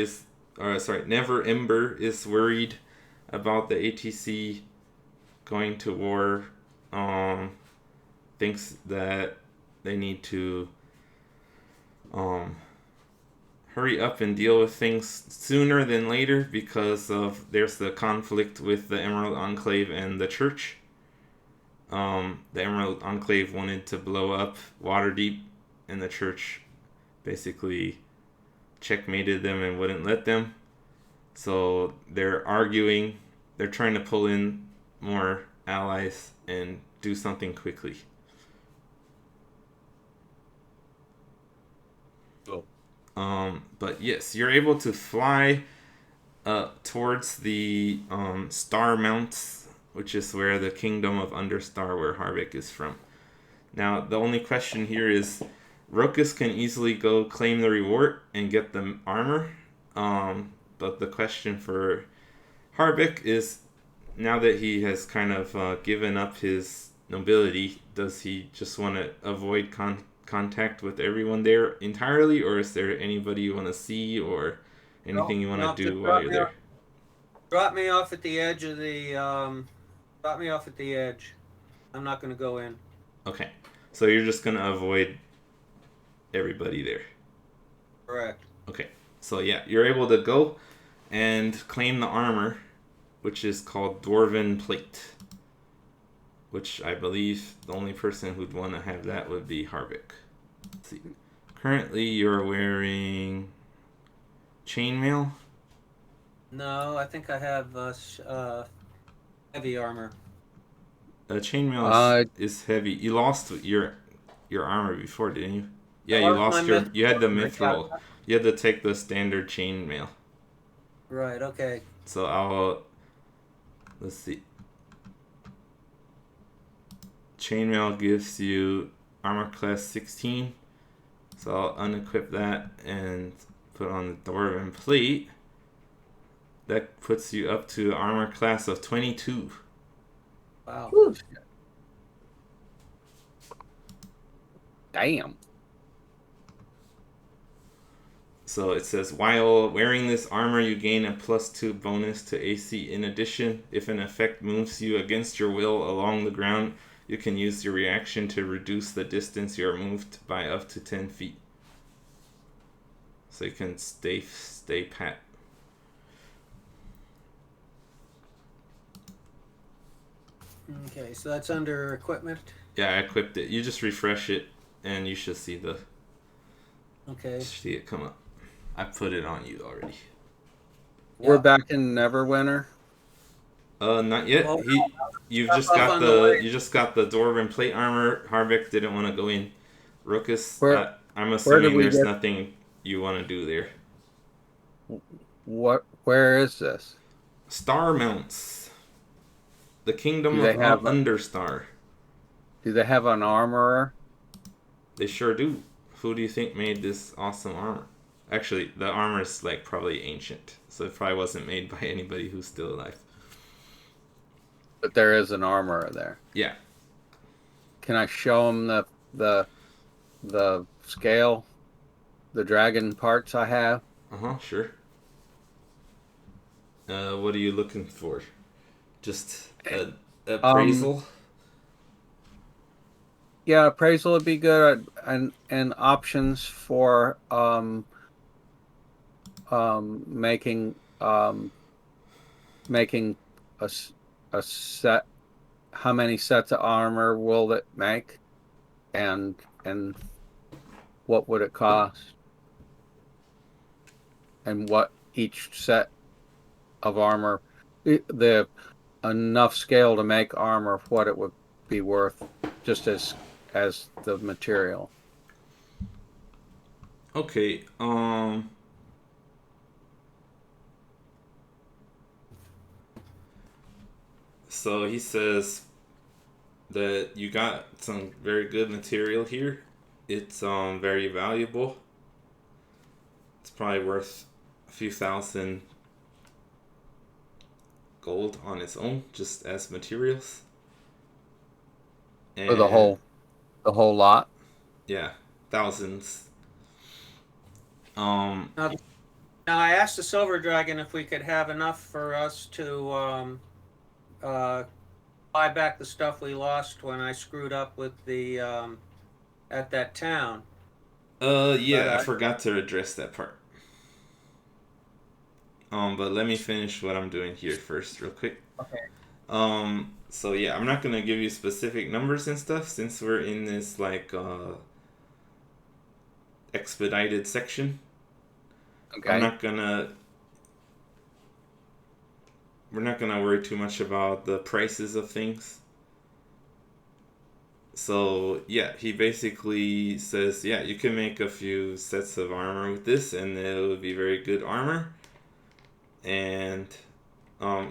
is worried about the ATC going to war. Thinks that they need to um, hurry up and deal with things sooner than later because of there's the conflict with the Emerald Enclave and the church. The Emerald Enclave wanted to blow up Waterdeep, and the church basically checkmated them and wouldn't let them. So they're arguing. They're trying to pull in more allies and do something quickly. But yes, you're able to fly towards the Star Mounts, which is where the kingdom of Understar, where Harvec is from. Now, the only question here is, Rokus can easily go claim the reward and get the armor. But the question for Harvec is, now that he has kind of given up his nobility, does he just want to avoid contact with everyone there entirely, or is there anybody you want to see or anything you want to do just while you're there? drop me off at the edge of the drop me off at the edge. I'm not going to go in. Okay, so you're just gonna avoid everybody there. Correct. Okay, so yeah, you're able to go and claim the armor, which is called Dwarven Plate, which I believe the only person who'd want to have that would be Harvec. Let's see. Currently, you're wearing chainmail. No, I think I have heavy armor. Chainmail is heavy. You lost your armor before, didn't you? Yeah, you lost your. You had the mithril. You had to take the standard chainmail. Right. Okay. So let's see. Chainmail gives you armor class 16. So I'll unequip that and put on the Dwarven Plate. That puts you up to armor class of 22. Wow. Whew. Damn. So it says, while wearing this armor, you gain a +2 bonus to AC. In addition, if an effect moves you against your will along the ground, you can use your reaction to reduce the distance you are moved by up to 10 feet. So you can stay pat. Okay, so that's under equipment. Yeah, I equipped it. You just refresh it, and you should see it come up. I put it on you already. We're back in Neverwinter. Not yet. Well, You just got the Dwarven Plate armor. Harvec didn't want to go in. Rokus, I'm assuming there's nothing you want to do there. Where is this? Star Mounts. The kingdom of Understar. Do they have an armorer? They sure do. Who do you think made this awesome armor? Actually, the armor is like probably ancient, so it probably wasn't made by anybody who's still alive. But there is an armorer there. Yeah. Can I show him the scale, the dragon parts I have? Sure. What are you looking for? Just appraisal? Yeah, appraisal would be good, and options for making a set. How many sets of armor will it make, and what would it cost? And what each set of armor, the enough scale to make armor, what it would be worth, just as the material. Okay. So he says that you got some very good material here. It's very valuable. It's probably worth a few thousand gold on its own, just as materials. For the whole lot. Yeah, thousands. Now, now I asked the Silver Dragon if we could have enough for us to buy back the stuff we lost when I screwed up with the at that town. Yeah, I forgot to address that part. But let me finish what I'm doing here first, real quick. Okay. So yeah, I'm not gonna give you specific numbers and stuff since we're in this like expedited section. Okay. We're not gonna worry too much about the prices of things. So yeah, he basically says, yeah, you can make a few sets of armor with this, and it would be very good armor. And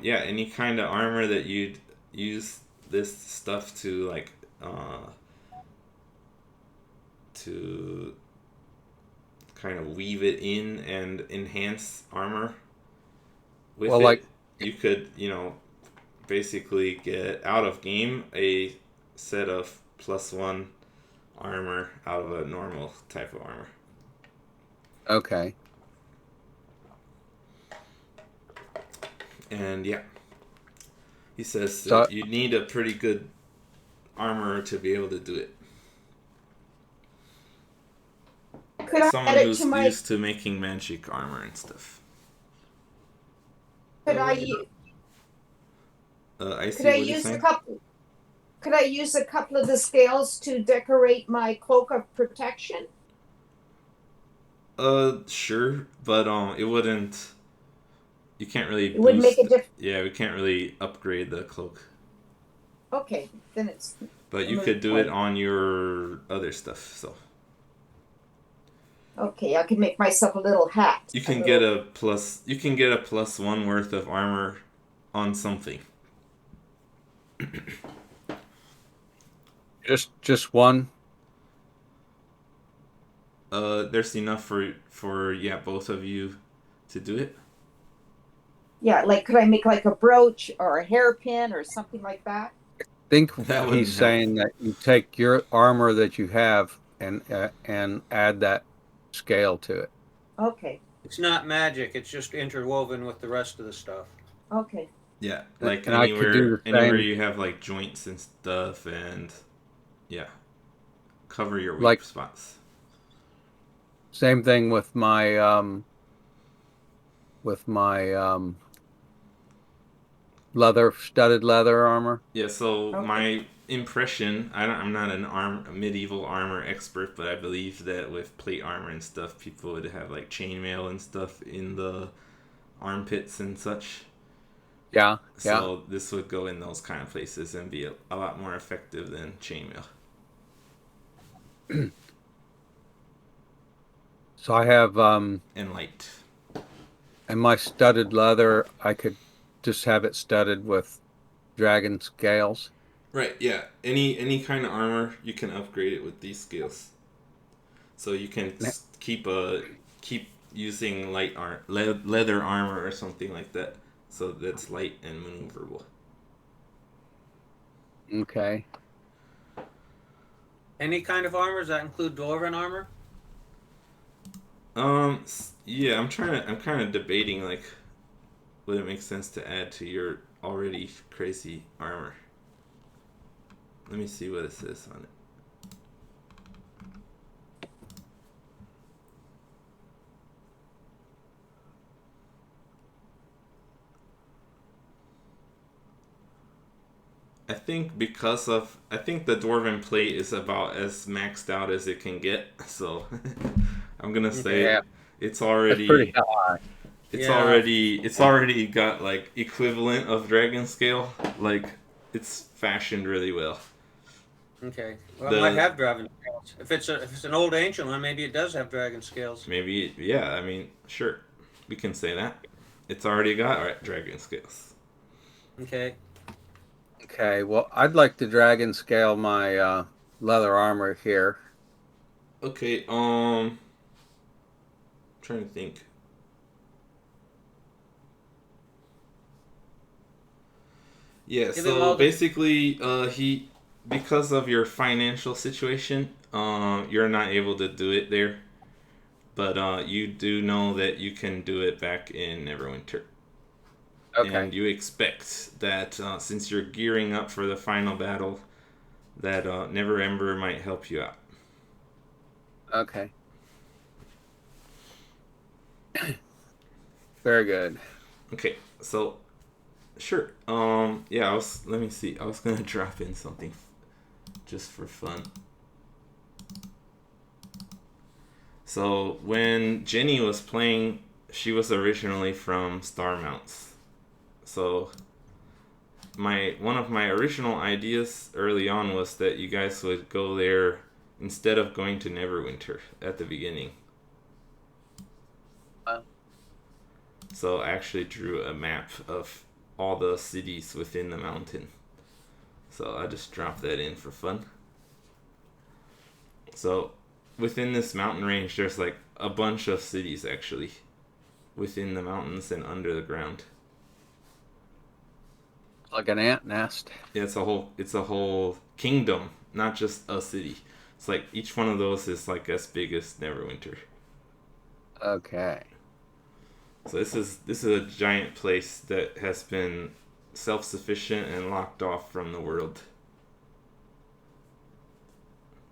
yeah, any kind of armor that you'd use this stuff to like to kind of weave it in and enhance armor with Well, it, like, you could, basically get out of game a set of +1 armor out of a normal type of armor. okay. And yeah, he says So that you need a pretty good armor to be able to do it. Could I Someone add it who's to my? used to making magic armor and stuff. Could I? I see Could I what you're use a saying. couple? Could I use a couple of the scales to decorate my cloak of protection? Sure, but it wouldn't. You can't really It would make boost. a difference. Yeah, we can't really upgrade the cloak. Okay, then it's But a you could moot do it point. on your other stuff. So Okay, I could make myself a little hat. you can get a plus. You can get a +1 worth of armor on something. just one. There's enough for yeah, both of you to do it. Yeah, like could I make like a brooch or a hairpin or something like that? I think That wouldn't he's help. saying that you take your armor that you have and add that scale to it. Okay, It's not magic. It's just interwoven with the rest of the stuff. okay. Yeah, like And I could do the anywhere same, you have like joints and stuff, and yeah, cover your weak like spots. same thing with my studded leather armor. Yeah, so Okay. my impression, I'm not a medieval armor expert, but I believe that with plate armor and stuff, people would have like chainmail and stuff in the armpits and such. Yeah, yeah. So this would go in those kind of places and be a lot more effective than chainmail. So I have And light. and my studded leather, I could just have it studded with dragon scales. Right, yeah. Any kind of armor, you can upgrade it with these skills. So you can keep using leather armor or something like that. So that's light and maneuverable. Okay. Any kind of armor? Does that include Dwarven armor? Yeah, I'm kind of debating like would it make sense to add to your already crazy armor. Let me see what it says on it. I think the Dwarven Plate is about as maxed out as it can get. So I'm gonna say Yeah. it's That's pretty already high. Yeah. it's already got like equivalent of dragon scale. Like it's fashioned really well. Okay. Well, it The might have dragon scales. If it's an old ancient one, maybe it does have dragon scales. maybe yeah. I mean sure, we can say that. It's already got dragon scales. Okay. Okay, well, I'd like to dragon scale my leather armor here. Okay. Trying to think. Yeah, Give him so all the. basically, he because of your financial situation, you're not able to do it there, but you do know that you can do it back in Neverwinter, Okay. and you expect that since you're gearing up for the final battle, that Neverember might help you out. Okay. Very good. Okay, so sure. Yeah, let me see. I was gonna drop in something just for fun. So when Jenny was playing, she was originally from Starmounts. So one of my original ideas early on was that you guys would go there instead of going to Neverwinter at the beginning. So I actually drew a map of all the cities within the mountain. So I just dropped that in for fun. So within this mountain range, there's like a bunch of cities actually within the mountains and under the ground. Like an ant nest. Yeah, it's a whole kingdom, not just a city. It's like each one of those is like as big as Neverwinter. Okay. So this is a giant place that has been self-sufficient and locked off from the world.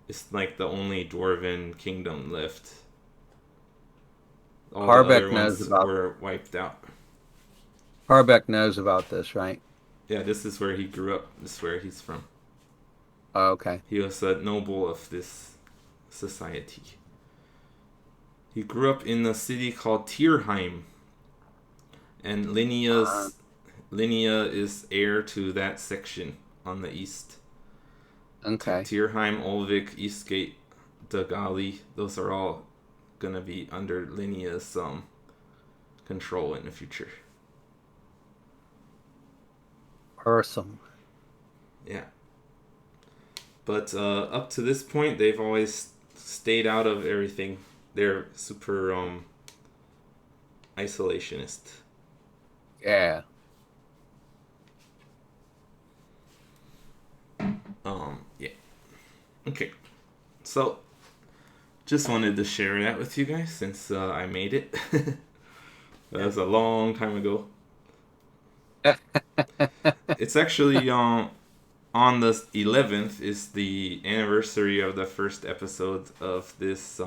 It's like the only Dwarven kingdom left. All Harvec the other knows ones about were wiped out. Harvec knows about this, right? Yeah, this is where he grew up. This is where he's from. Oh, okay. He was a noble of this society. He grew up in a city called Tyrheim. And Linnea is heir to that section on the east. Okay. Tyrheim, Olvik, Eastgate, Dogali, those are all gonna be under Linnea's control in the future. Awesome. Yeah. But up to this point, they've always stayed out of everything. They're super isolationist. Yeah. Yeah. Okay. So, just wanted to share that with you guys since I made it. That was a long time ago. It's actually on the 11th is the anniversary of the first episode of this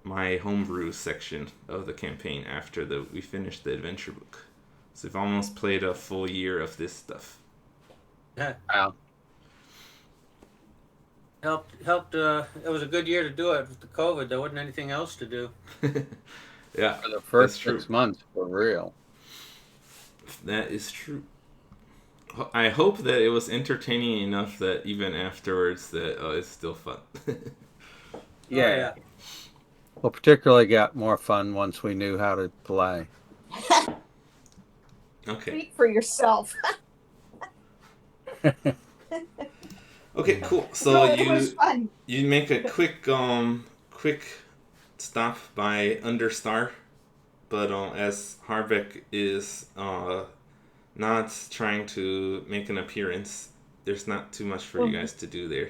my homebrew section of the campaign after we finished the adventure book. So we've almost played a full year of this stuff. Wow. Helped. It was a good year to do it with the COVID. There wasn't anything else to do. Yeah, For the first that's 6 months, for real. That is true. I hope that it was entertaining enough that even afterwards that it's still fun. Yeah. Well, particularly got more fun once we knew how to play. Okay. Speak for yourself. Okay, cool. No, So it was fun. you make a quick stop by Understar, but as Harvec is not trying to make an appearance, there's not too much for you guys to do there.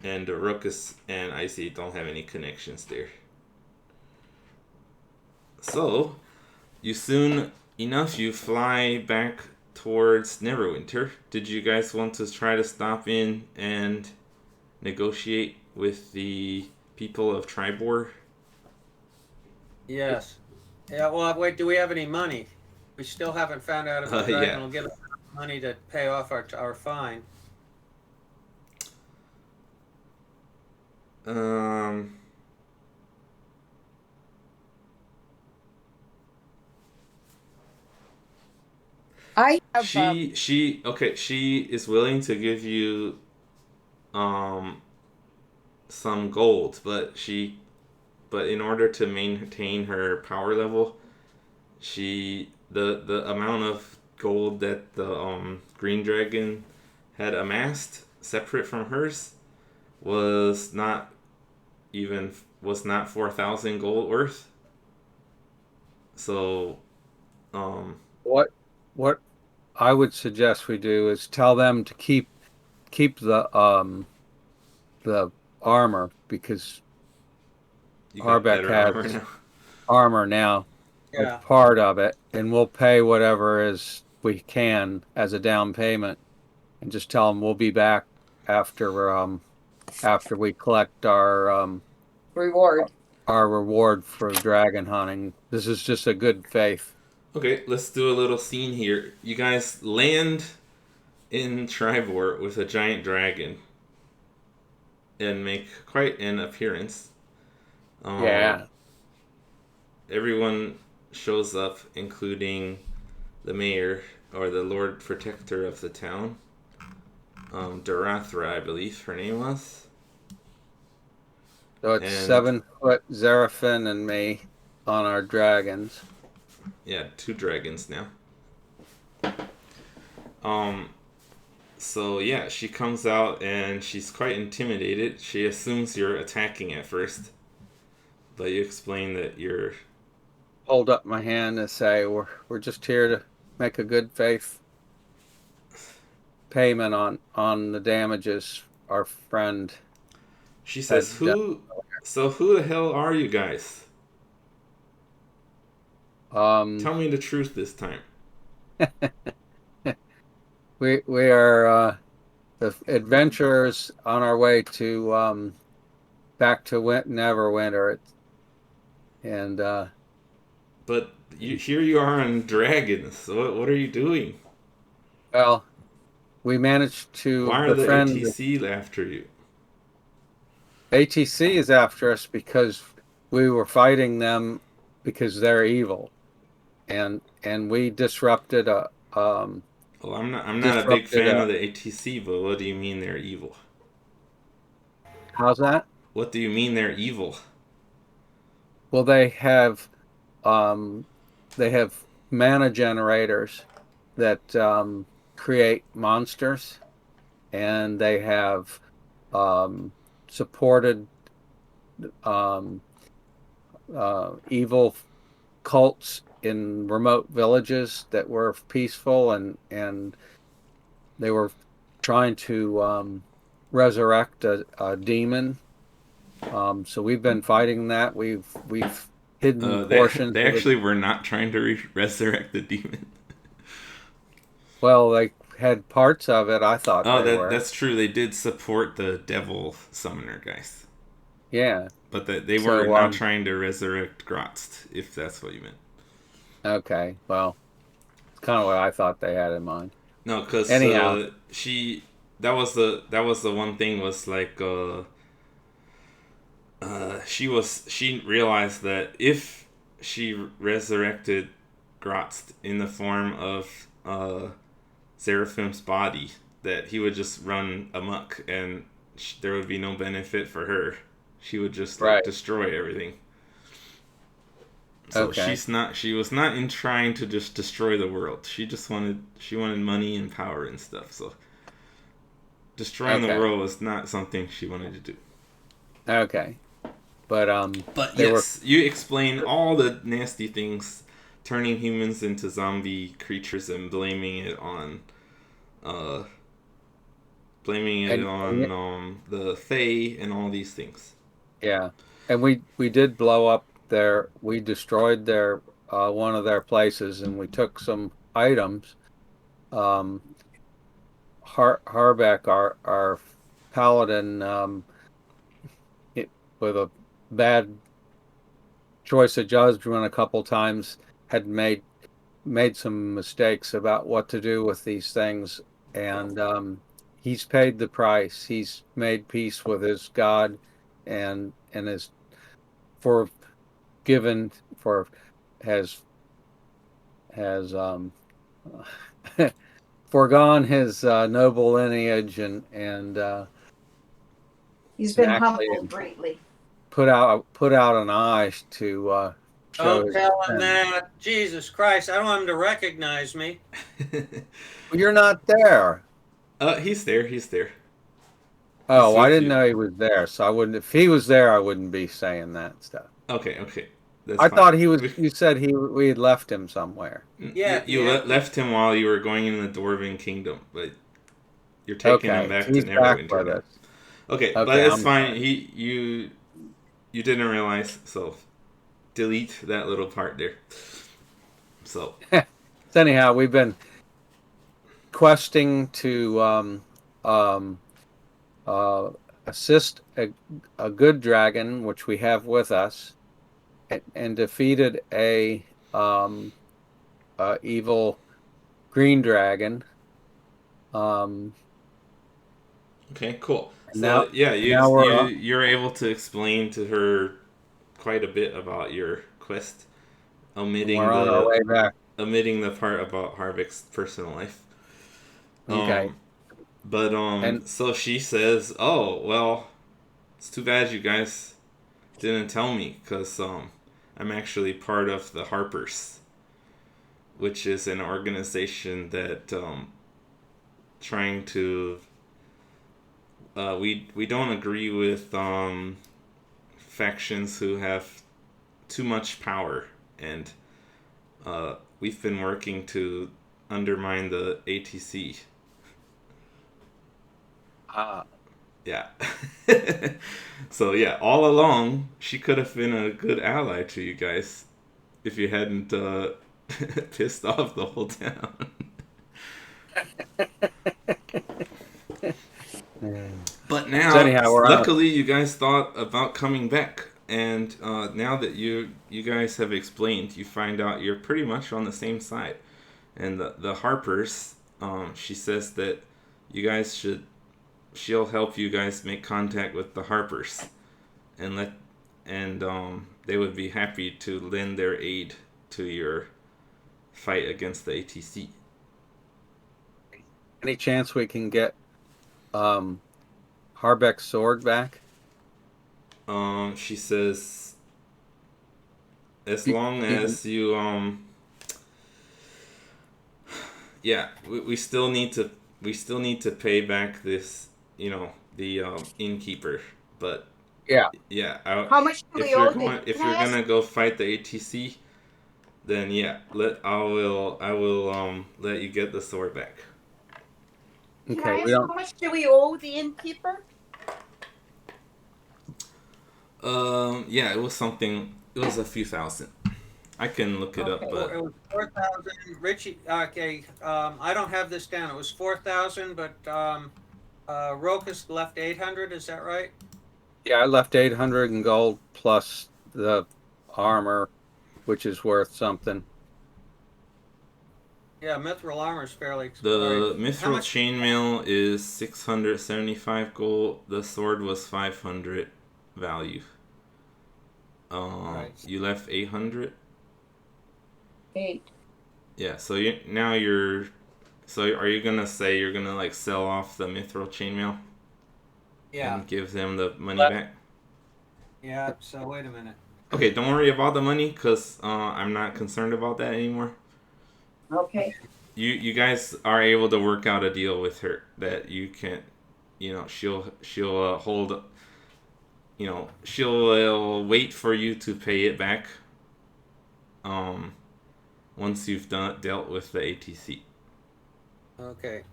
And Ruckus and Icy don't have any connections there. So, you fly back towards Neverwinter. Did you guys want to try to stop in and negotiate with the people of Tribor? Yes. Yeah. Well, wait. Do we have any money? We still haven't found out if the dragon Yeah. will give us money to pay off our fine. Um, I have she is willing to give you um some gold, but in order to maintain her power level, the amount of gold that the green dragon had amassed separate from hers was not even was not 4,000 gold worth. So What I would suggest we do is tell them to keep the armor, because you got Harbeck better armor has now. armor now as Yeah. part of it, and we'll pay whatever is we can as a down payment, and just tell them we'll be back after we collect reward. our reward for dragon hunting. This is just a good faith. Okay, let's do a little scene here. You guys land in Trivor with a giant dragon and make quite an appearance. Um, Yeah. Everyone shows up, including the mayor or the Lord Protector of the town. Darathra, I believe her name was. So it's And 7 foot Zerafin and me on our dragons. yeah, 2 dragons now. Um, so yeah, she comes out and she's quite intimidated. She assumes you're attacking at first, but you explain that you're. Hold up my hand and say we're just here to make a good faith payment on the damages our friend She says, had done. "Who? So who the hell are you guys? Um, Tell me the truth this time." we are the adventurers on our way to back to Neverwinter, and But here you are on dragons. So what are you doing? well, we managed to Why are the befriend. ATC after you? ATC is after us because we were fighting them because they're evil, and we disrupted a Well, I'm not a big disrupted fan a of the ATC, but what do you mean they're evil? how's that? What do you mean they're evil? Well, um they have mana generators that create monsters, and they have supported um evil cults in remote villages that were peaceful, and they were trying to resurrect a demon. So we've been fighting that. We've hidden They portions they of it. actually were not trying to resurrect the demon. Well, they had parts of it. I thought Oh, they were. that's true. They did support the devil summoner guys, Yeah. but they were So not trying to resurrect Grotst, if that's what you meant. okay. Well, it's kind of what I thought they had in mind. No, because Anyhow, she that was the one thing was like she realized that if she resurrected Grotz in the form of Seraphim's body, that he would just run amok and there would be no benefit for her. She would just like right. destroy everything. So Okay. she was not in trying to just destroy the world. She wanted money and power and stuff. So destroying the Okay. world was not something she wanted to do. Okay. But But they were yes, you explain all the nasty things, turning humans into zombie creatures and uh, blaming it and on the Fae and all these things. yeah, and we did blow up their. We destroyed their one of their places, and we took some items. Um, Harbeck, our paladin, with a bad choice of judgment a couple times, had made made some mistakes about what to do with these things, and he's paid the price. He's made peace with his God, and is forgiven for has foregone his noble lineage and He's and been actually humbled greatly. put out an eye to show Don't his tell him sin. that. Jesus Christ, I don't want him to recognize me. Well, you're not there. He's there. He's there. He's Oh, I with didn't you. know he was there, so I wouldn't. If he was there, I wouldn't be saying that stuff. Okay, okay. That's I fine. thought he was. You said we had left him somewhere. Yeah, You yeah. left him while you were going in the Dwarven Kingdom, but you're taking him Okay, back so to he's back Neverwinter with now. us. Okay, but Okay, it's I'm fine. sorry. You didn't realize, so delete that little part there. So So anyhow, we've been questing to um, uh, assist a good dragon, which we have with us, and defeated um, a evil green dragon. Um, okay, cool. and now So yeah, now you're able to explain to her quite a bit about your quest, omitting we're on our the way back. part about Harvic's personal life. Okay, Um, but and so she says, "Oh well, it's too bad you guys didn't tell me, because I'm actually part of the Harpers, which is an organization that trying to we don't agree with factions who have too much power, and we've been working to undermine the ATC." uh, Yeah. So yeah, all along she could have been a good ally to you guys if you hadn't pissed off the whole town. But so now, anyhow, we're on. luckily, you guys thought about coming back, and now that you guys have explained, you find out you're pretty much on the same side. And the Harpers, she says that you guys should. She'll help you guys make contact with the Harpers, and they would be happy to lend their aid to your fight against the ATC. Any chance we can get Harvec's sword back? She says, as You, long you, as you yeah, we still need to pay back this, the innkeeper. But yeah. yeah, How much do we owe the? if Can I you're ask? gonna go fight the ATC, then yeah, I will let you get the sword back. Can Okay, I we ask don't. how much do we owe the innkeeper? Yeah, it was something. It was a few thousand. I can look it up, Okay. but It was 4,000. Richie, okay. I don't have this down. It was 4,000, but Rokus left 800. Is that right? Yeah, I left 800 in gold plus the armor, which is worth something. Yeah, Mithril Armor is fairly. the All right. How Mithril much? Chainmail is 675 gold. The sword was 500 value. Right. You left 800. 8. Yeah, so you're. So are you gonna say you're gonna like sell off the Mithril Chainmail Yeah. and give them the money But- back? Yeah. So wait a minute. Okay, don't worry about the money, because I'm not concerned about that anymore. Okay. You guys are able to work out a deal with her that you can, she'll hold, she'll wait for you to pay it back. Once you've dealt with the ATC. Okay.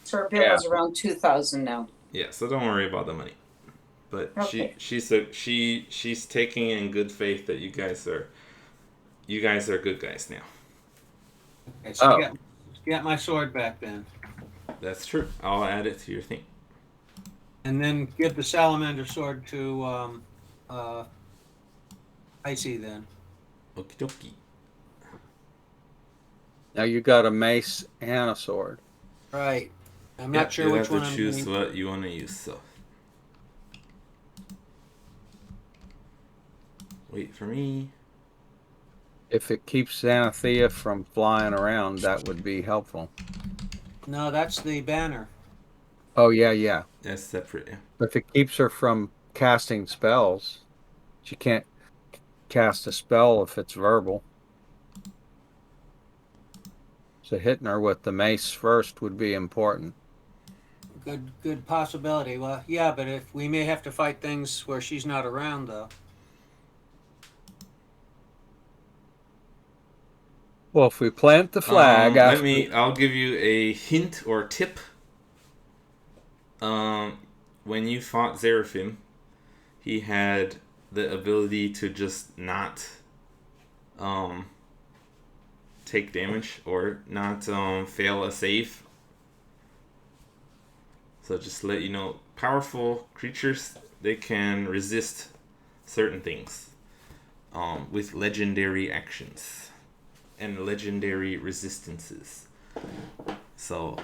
So our bill Yeah. is around 2,000 now. Yeah, so don't worry about the money. But Okay. she's taking in good faith that you guys are good guys now. Okay. So Oh. get my sword back then, That's true. I'll add it to your thing. and then give the Salamander Sword to Icy then. Okie dokie. Now you got a mace and a sword. Right. I'm Yeah, not sure you which have one to I'm choose doing. what you want to use. So wait for me. If it keeps Xanathia from flying around, that would be helpful. No, that's the banner. Oh, yeah, yeah. That's separate. Yeah. If it keeps her from casting spells, she can't cast a spell if it's verbal. So hitting her with the mace first would be important. Good possibility. Well, yeah, but if we may have to fight things where she's not around, though. Well, if we plant the flag after... I'll give you a hint or tip. When you fought Zeraphim, he had the ability to just not take damage or not fail a save. So just to let you know, powerful creatures, they can resist certain things with legendary actions and legendary resistances. So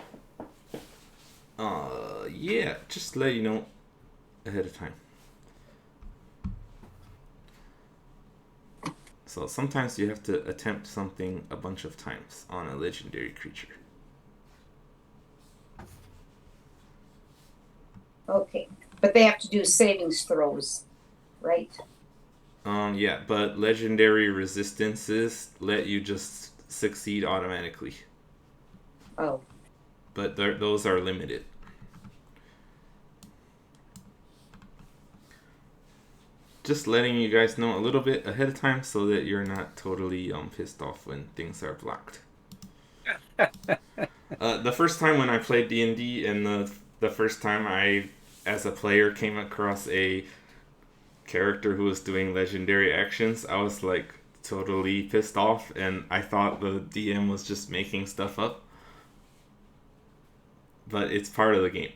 yeah, just to let you know ahead of time. So sometimes you have to attempt something a bunch of times on a legendary creature. Okay. But they have to do savings throws, right? Yeah, but legendary resistances let you just succeed automatically. Oh. But those are limited. Just letting you guys know a little bit ahead of time so that you're not totally pissed off when things are blocked. The first time when I played D&D and the first time I, as a player, came across a character who was doing legendary actions, I was like totally pissed off, and I thought the DM was just making stuff up. But it's part of the game.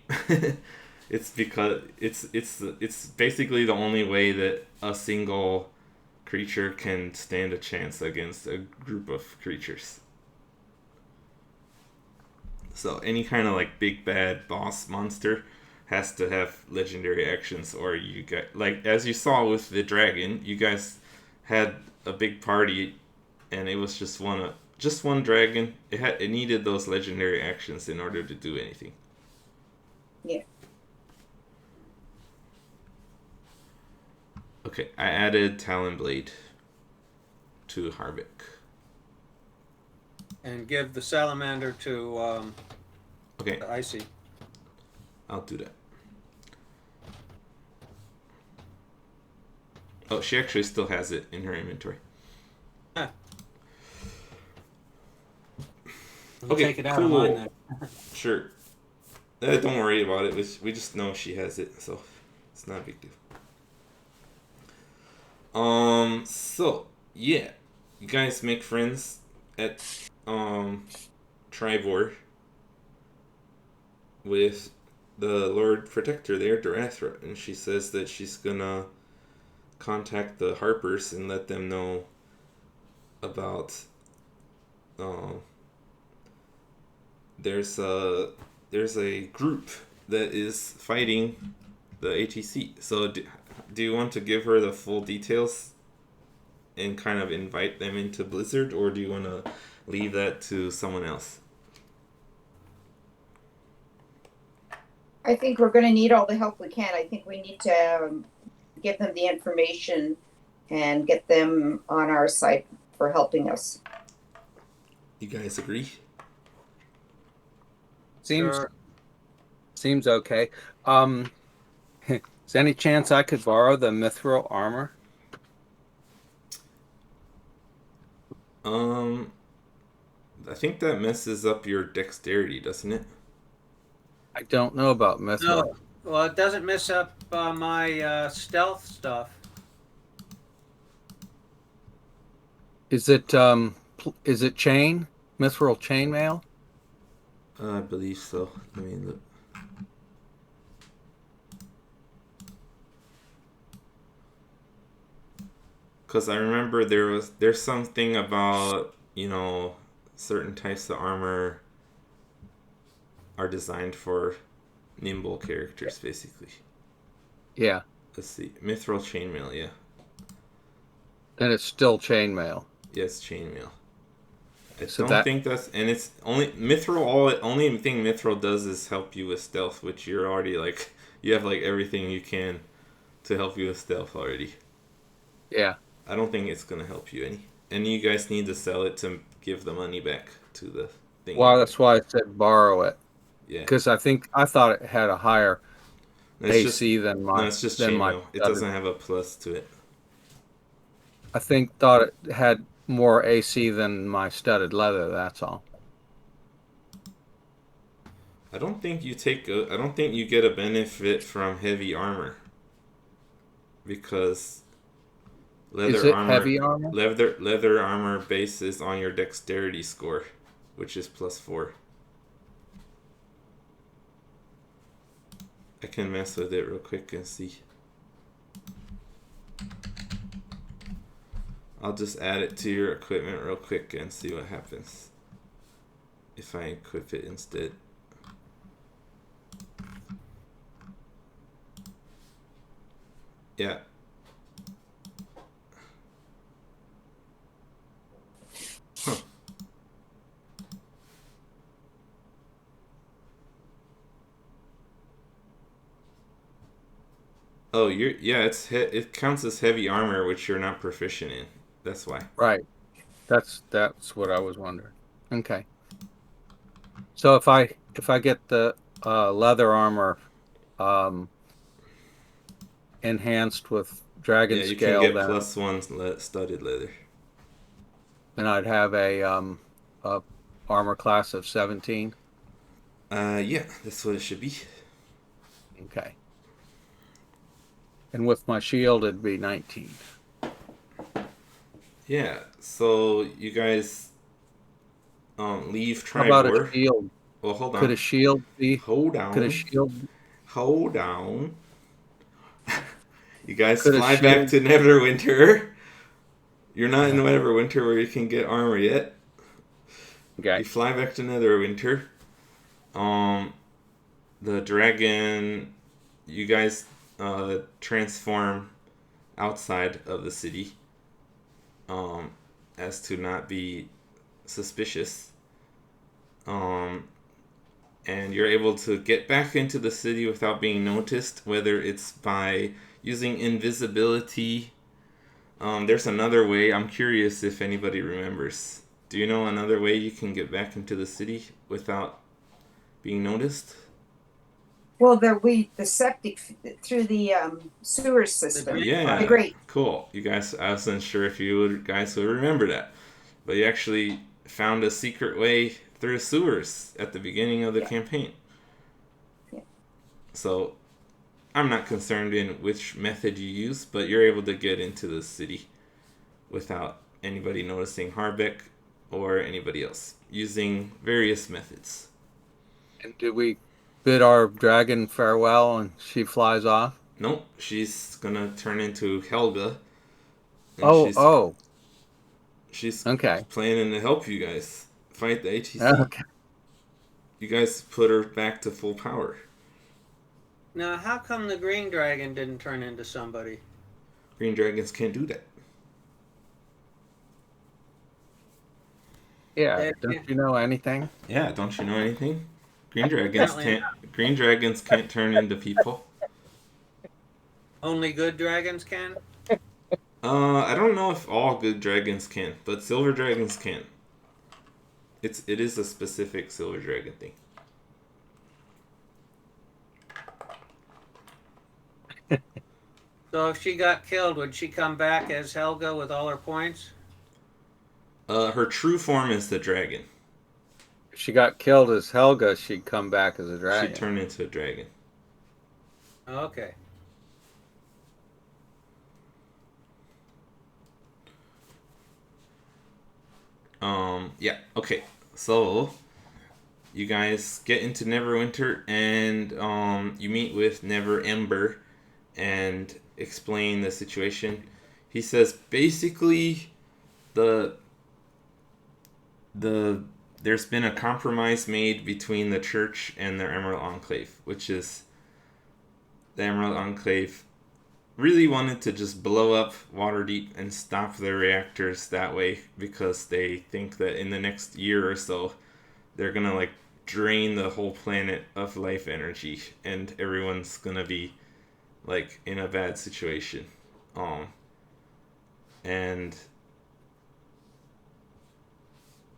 It's because it's basically the only way that a single creature can stand a chance against a group of creatures. So any kind of like big bad boss monster has to have legendary actions, or you get like, as you saw with the dragon, you guys had a big party and it was just one dragon. It needed those legendary actions in order to do anything. Yeah. Okay, I added Talonblade to Harvec. And give the salamander to Okay, Icy. I'll do that. Oh, she actually still has it in her inventory. Huh. Okay, take it out of mine then. Sure. Don't worry about it. We just know she has it, so it's not a big deal. So yeah, you guys make friends at Tribor with the Lord Protector there, Durathra, and she says that she's gonna contact the Harpers and let them know about there's a group that is fighting the ATC. So do you want to give her the full details and kind of invite them into Blizzard, or do you want to leave that to someone else? I think we're going to need all the help we can. I think we need to give them the information and get them on our side for helping us. You guys agree? Seems okay. Is there any chance I could borrow the Mithril Armor? I think that messes up your dexterity, doesn't it? I don't know about Mithril. No, well, it doesn't mess up my stealth stuff. Is it chain? Mithril Chainmail? I believe so. Let me look. Because I remember there's something about, certain types of armor are designed for nimble characters, basically. Yeah. Let's see. Mithril Chainmail, yeah. And it's still chainmail. Yes, Chainmail. I So don't think that's... And it's only... Mithril, only thing Mithril does is help you with stealth, which you're already, like... You have, like, everything you can to help you with stealth already. Yeah. I don't think it's going to help you any. And you guys need to sell it to give the money back to the thing. Well, that's why I said borrow it. Yeah. Because I thought it had a higher AC than my... No, it's just than my chainmail. It doesn't have a plus to it. thought it had more AC than my studded leather, that's all. I don't think you get a benefit from heavy armor. Because Is it heavy armor? Leather armor bases on your dexterity score, which is +4. I can mess with it real quick and see. I'll just add it to your equipment real quick and see what happens if I equip it instead. Yeah. Huh. Oh, it counts as heavy armor, which you're not proficient in. That's why. Right. That's what I was wondering. Okay. So if I get the leather armor enhanced with dragon you scale, can get then +1 studded leather. I'd have a armor class of 17. Yeah, that's what it should be. Okay. And with my shield, it'd be 19. Yeah, so you guys leave How about a Tribor. shield? Well, hold on. Could a shield be? Hold on. Could a shield? Hold on. You guys Could a fly back to shield- Neverwinter. You're not in Neverwinter where you can get armor yet. Okay. You fly back to Neverwinter. The dragon, you guys transform outside of the city, as to not be suspicious. And you're able to get back into the city without being noticed, whether it's by using invisibility. There's another way. I'm curious if anybody remembers. Do you know another way you can get back into the city without being noticed? Well, the septic through the sewer system. Yeah, The grate. cool. You guys, I wasn't sure if guys would remember that, but you actually found a secret way through sewers at the beginning of the campaign. Yeah. So, I'm not concerned in which method you use, but you're able to get into the city without anybody noticing Harvec or anybody else using various methods. And do we bid our dragon farewell and she flies off? Nope, she's gonna turn into Helga. And she's okay. planning to help you guys fight the ATC. Okay. You guys put her back to full power. Now, how come the green dragon didn't turn into somebody? Green dragons can't do that. Yeah. Don't you know anything? Yeah, don't you know anything? Green dragons can't turn into people. Only good dragons can? I don't know if all good dragons can, but silver dragons can. It is a specific silver dragon thing. So if she got killed, would she come back as Helga with all her points? Her true form is the dragon. If she got killed as Helga, she'd come back as a dragon. She'd turn into a dragon. Okay. Yeah, okay. So, you guys get into Neverwinter and you meet with Neverember and explain the situation. He says basically the there's been a compromise made between the church and the Emerald Enclave, which is the Emerald Enclave really wanted to just blow up Waterdeep and stop their reactors that way, because they think that in the next year or so they're gonna like drain the whole planet of life energy and everyone's gonna be like in a bad situation. And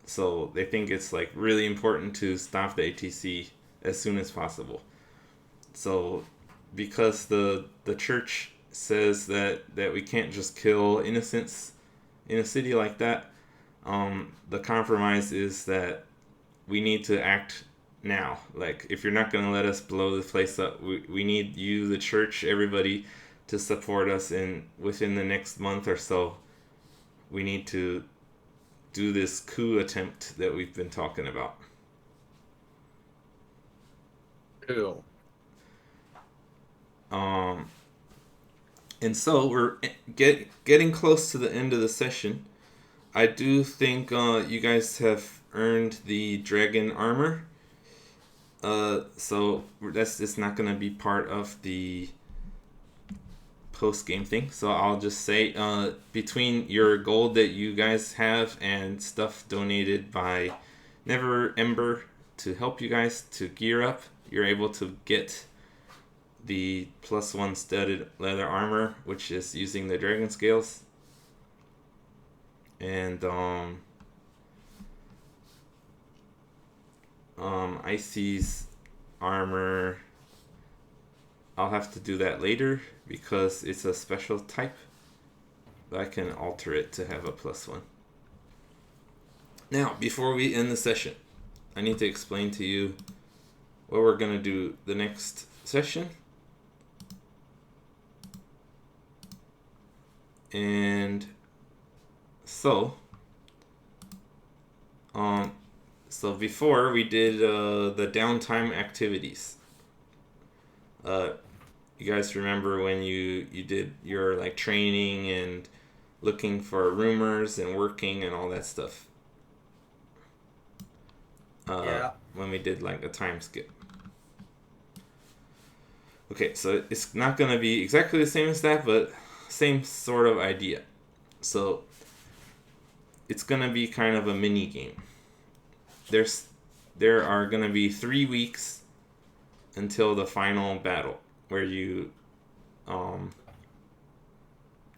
so they think it's like really important to stop the ATC as soon as possible. So because the church says that we can't just kill innocents in a city like that, the compromise is that we need to act now. Like, if you're not going to let us blow the place up, we need you, the church, everybody, to support us within the next month or so. We need to do this coup attempt that we've been talking about. Cool. And so we're getting close to the end of the session. I do think you guys have earned the Dragon Armor. So it's not going to be part of the post-game thing. So I'll just say, between your gold that you guys have and stuff donated by Neverwinter to help you guys to gear up, you're able to get the +1 studded leather armor, which is using the dragon scales. And Icy's armor, I'll have to do that later because it's a special type, but I can alter it to have a +1. Now, before we end the session, I need to explain to you what we're going to do the next session. And so before we did the downtime activities. You guys remember when you did your like training and looking for rumors and working and all that stuff? Yeah. When we did like a time skip. Okay, so it's not going to be exactly the same as that, but same sort of idea. So it's going to be kind of a mini game. There are going to be 3 weeks until the final battle, where you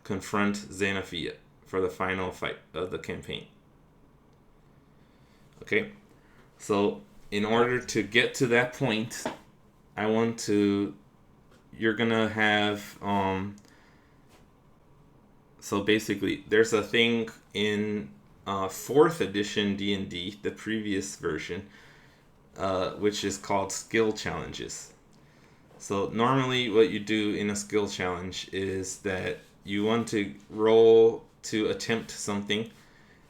confront Xanathia for the final fight of the campaign. Okay, so in order to get to that point, you're gonna have so basically there's a thing in 4th edition D&D, the previous version, which is called skill challenges. So normally what you do in a skill challenge is that you want to roll to attempt something,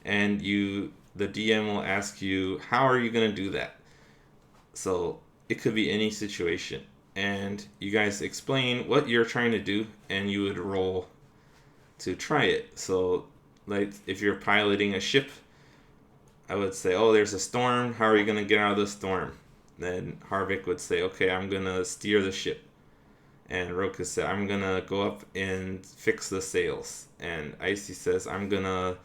and the DM will ask you, how are you going to do that? So it could be any situation, and you guys explain what you're trying to do, and you would roll to try it. So like if you're piloting a ship, I would say, oh, there's a storm, how are you going to get out of the storm? Then Harvec would say, okay, I'm going to steer the ship. And Roka said, I'm going to go up and fix the sails. And Icy says, I'm going to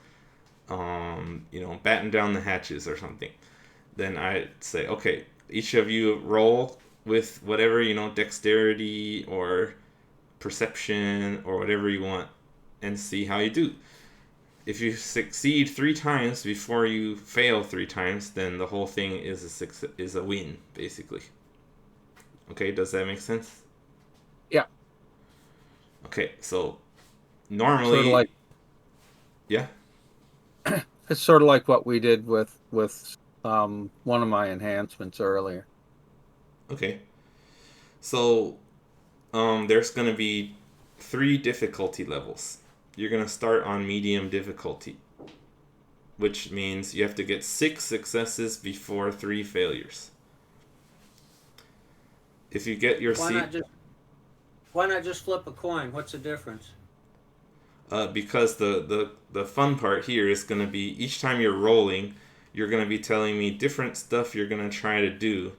batten down the hatches or something. Then I'd say, okay, each of you roll with whatever, dexterity or perception or whatever you want, and see how you do. If you succeed 3 times before you fail 3 times, then the whole thing is a win, basically. Okay, does that make sense? Yeah. Okay, so normally, Sort of like, yeah. it's sort of like what we did with one of my enhancements earlier. Okay, so there's going to be 3 difficulty levels. You're going to start on medium difficulty, which means you have to get 6 successes before 3 failures. If you get your Why not just flip a coin? What's the difference? Because the fun part here is going to be each time you're rolling, you're going to be telling me different stuff you're going to try to do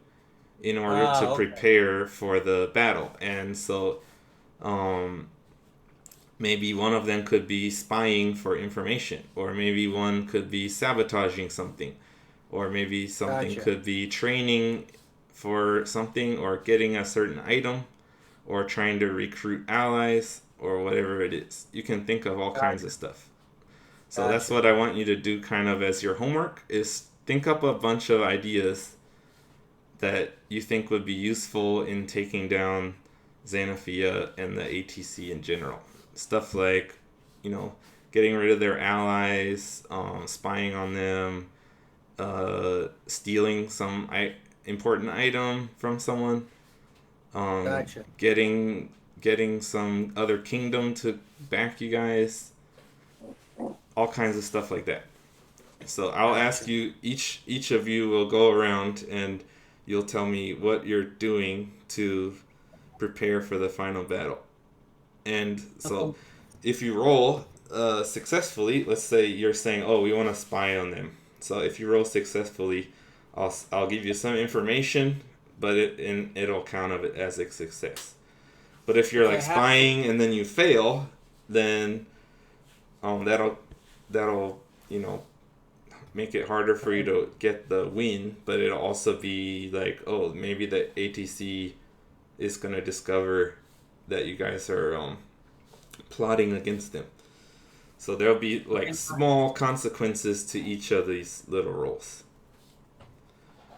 in order to Okay. prepare for the battle. And so maybe one of them could be spying for information, or maybe one could be sabotaging something, or maybe something Gotcha. could be training for something, or getting a certain item, or trying to recruit allies, or whatever it is. You can think of all kinds of stuff. So that's Gotcha. what I want you to do kind of as your homework, is think up a bunch of ideas that you think would be useful in taking down Xanathia and the ATC in general. Stuff like, getting rid of their allies, spying on them, stealing some important item from someone, Gotcha. getting some other kingdom to back you guys, all kinds of stuff like that. So I'll ask you, each of you will go around and you'll tell me what you're doing to prepare for the final battle. And so if you roll successfully, let's say you're saying, oh, we want to spy on them. So if you roll successfully, I'll give you some information, but it'll count of it as a success. But if you're like spying and then you fail, then that'll make it harder for you to get the win, but it'll also be like, oh, maybe the ATC is going to discover that you guys are plotting against them. So there'll be like small consequences to each of these little rolls.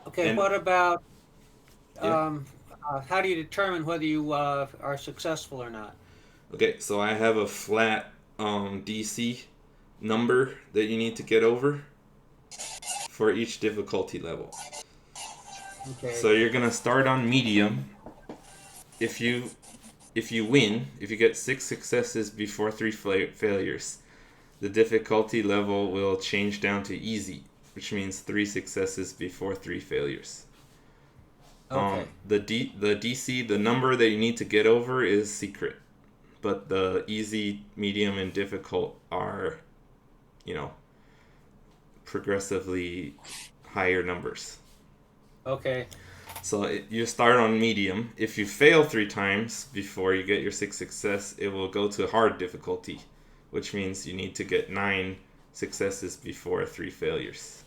Okay, what about how do you determine whether you are successful or not? Okay, so I have a flat DC number that you need to get over for each difficulty level. Okay. So you're gonna start on medium. If you win, if you get 6 successes before 3 failures, the difficulty level will change down to easy, which means 3 successes before 3 failures. Okay. The DC, the number that you need to get over is secret, but the easy, medium, and difficult are, progressively higher numbers. Okay. So you start on medium. If you fail 3 times before you get your 6th success, it will go to hard difficulty, which means you need to get 9 successes before 3 failures.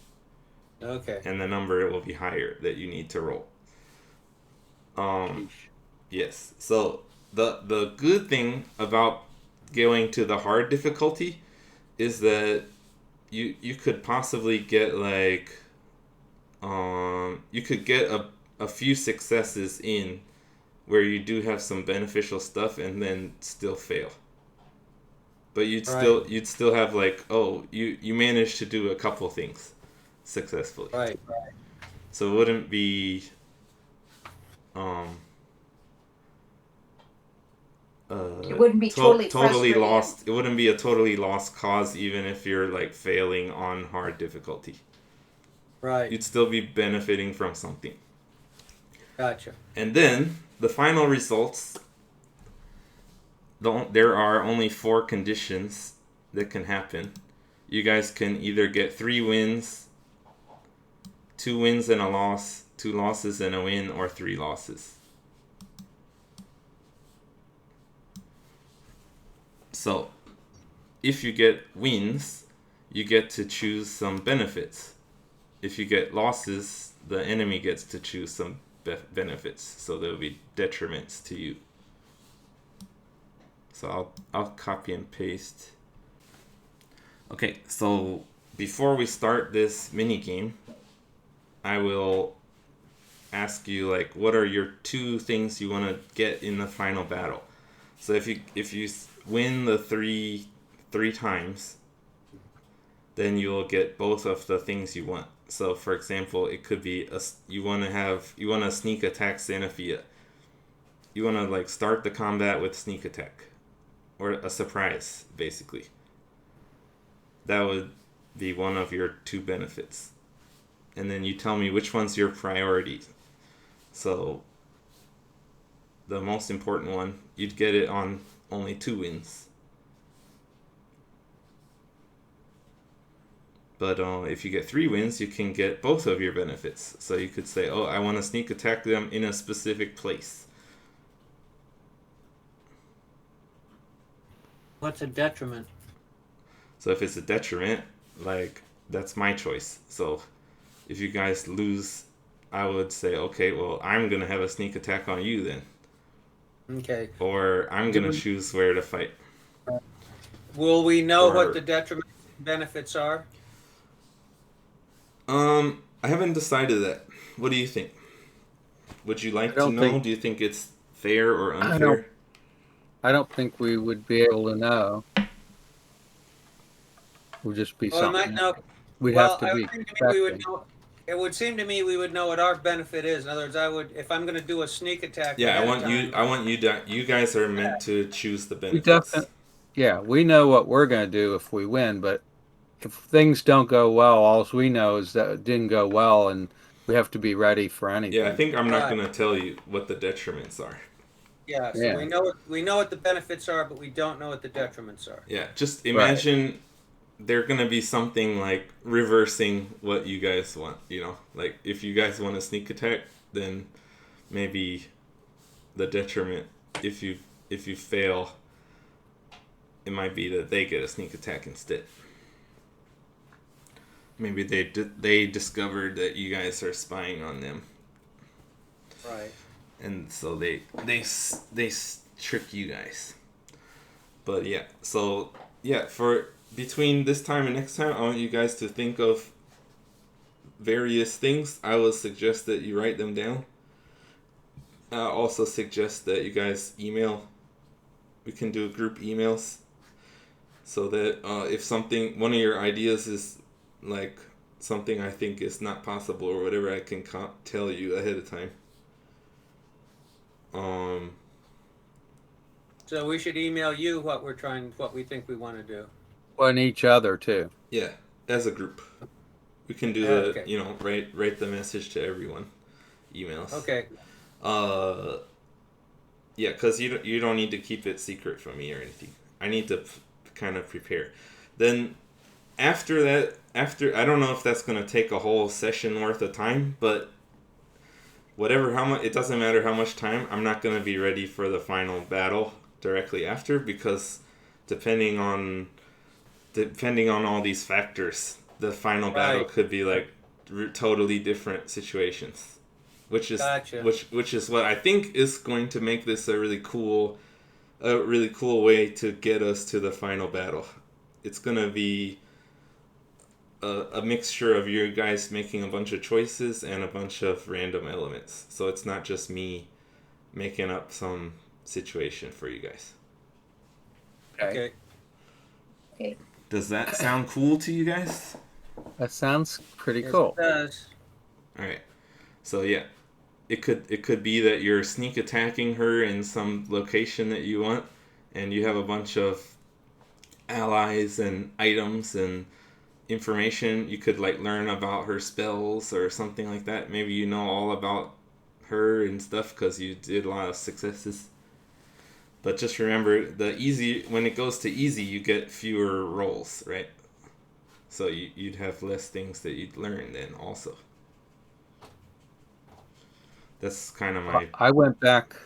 Okay. And the number will be higher that you need to roll. Yes. So the good thing about going to the hard difficulty is that you could possibly get like you could get a few successes in where you do have some beneficial stuff and then still fail. But you'd still have like, oh, you managed to do a couple things successfully. Right. So it wouldn't be it wouldn't be totally lost. It wouldn't be a totally lost cause even if you're like failing on hard difficulty. Right. You'd still be benefiting from something. Gotcha. And then the final results, there are only 4 conditions that can happen. You guys can either get 3 wins, 2 wins and a loss, 2 losses and a win, or 3 losses. So, if you get wins, you get to choose some benefits. If you get losses, the enemy gets to choose some benefits. So there will be detriments to you. So I'll copy and paste. Okay, so before we start this mini game, I will ask you like, what are your 2 things you want to get in the final battle? So if you win the three times, then you will get both of the things you want. So for example, it could be you want to sneak attack Xanathia. You want to like start the combat with sneak attack, or a surprise, basically. That would be one of your 2 benefits. And then you tell me which one's your priority. So the most important one, you'd get it on only 2 wins. But if you get 3 wins, you can get both of your benefits. So you could say, oh, I want to sneak attack them in a specific place. What's a detriment? So if it's a detriment, like, that's my choice. So if you guys lose, I would say, okay, well, I'm going to have a sneak attack on you then. Okay. Or I'm going to choose where to fight. Will we know Or- what the detriment benefits are? I haven't decided that. What do you think? Would you like I to don't know? think- Do you think it's fair or I unfair? I don't think we would be able to know. Would just be Well, we might something know. we'd Well, have to it be would seem to me we would expecting. know. It would seem to me we would know what our benefit is. In other words, I would, if I'm going to do a sneak attack. Yeah, ahead I of want you. time- I want you. You guys are meant to choose the We benefits. Yeah, we know what we're going to do if we win, but if things don't go well, all we know is that it didn't go well, and we have to be ready for anything. Yeah, I think I'm not Right. going to tell you what the detriments are. Yeah. So Yeah. we know what the benefits are, but we don't know what the detriments are. Yeah, just imagine they're going to be something like reversing what you guys want. You know, like if you guys want a sneak attack, then maybe the detriment, if you fail, it might be that they get a sneak attack instead. Maybe they discovered that you guys are spying on them, Right. and so they trick you guys. But yeah, so yeah, for between this time and next time, I want you guys to think of various things. I would suggest that you write them down. I also suggest that you guys email. We can do group emails, so that if one of your ideas is like something I think is not possible or whatever, I can tell you ahead of time. So we should email you what we think we want to do. On each other too. Yeah, as a group, we can do Okay. write the message to everyone, emails. Okay. Yeah, because you don't need to keep it secret from me or anything. I need to kind of prepare. Then after that, I don't know if that's gonna take a whole session worth of time, but how much, it doesn't matter how much time. I'm not gonna be ready for the final battle directly after, because depending on all these factors, the final battle Right. could be like totally different situations, which is Gotcha. which is what I think is going to make this a really cool way to get us to the final battle. It's gonna be a mixture of you guys making a bunch of choices and a bunch of random elements. So it's not just me making up some situation for you guys. Okay. Okay. Does that sound cool to you guys? That sounds pretty Yes, cool. it does. All right. So yeah, it could be that you're sneak attacking her in some location that you want, and you have a bunch of allies and items and information. You could like learn about her spells or something like that. Maybe you know all about her and stuff because you did a lot of successes. But just remember, when it goes to easy, you get fewer rolls, right? So you'd have less things that you'd learn then also. That's kind of my... I went back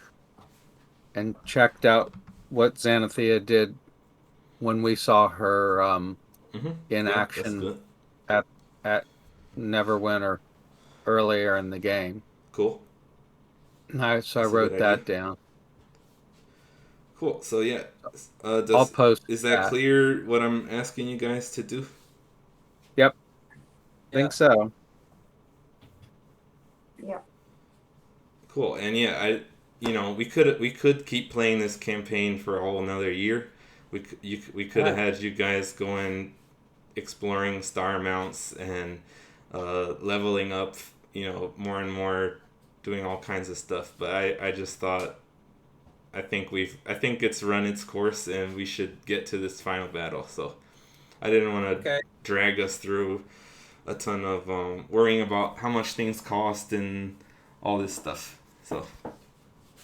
and checked out what Xanathia did when we saw her in That's action good. at Neverwinter earlier in the game. Cool. So That's I a wrote good that idea. down. Cool. So yeah, I'll post is that clear what I'm asking you guys to do? Yep. Yeah. Think so. Yeah. Cool. And yeah, we could keep playing this campaign for a whole another year. We could have had you guys going exploring star mounts and leveling up, more and more, doing all kinds of stuff. But I just thought, I think it's run its course and we should get to this final battle. So I didn't want to drag us through a ton of worrying about how much things cost and all this stuff. So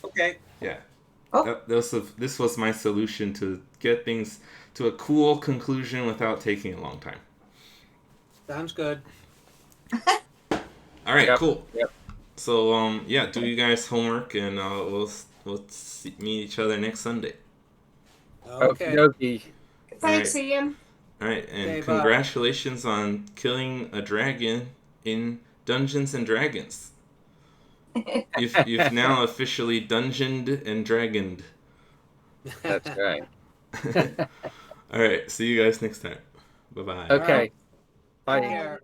Okay. yeah. Oh. This was my solution to get things to a cool conclusion without taking a long time. Sounds good. All right, Yep. cool. Yep. So yeah, do you guys homework, and meet each other next Sunday. Okay. Okie dokie. Thanks, Alright. Ian. All right, and Okay, bye. congratulations on killing a dragon in Dungeons and Dragons. You've now officially dungeoned and dragoned. That's right. All right, see you guys next time. Bye bye. All Okay. right. Bye. Take care.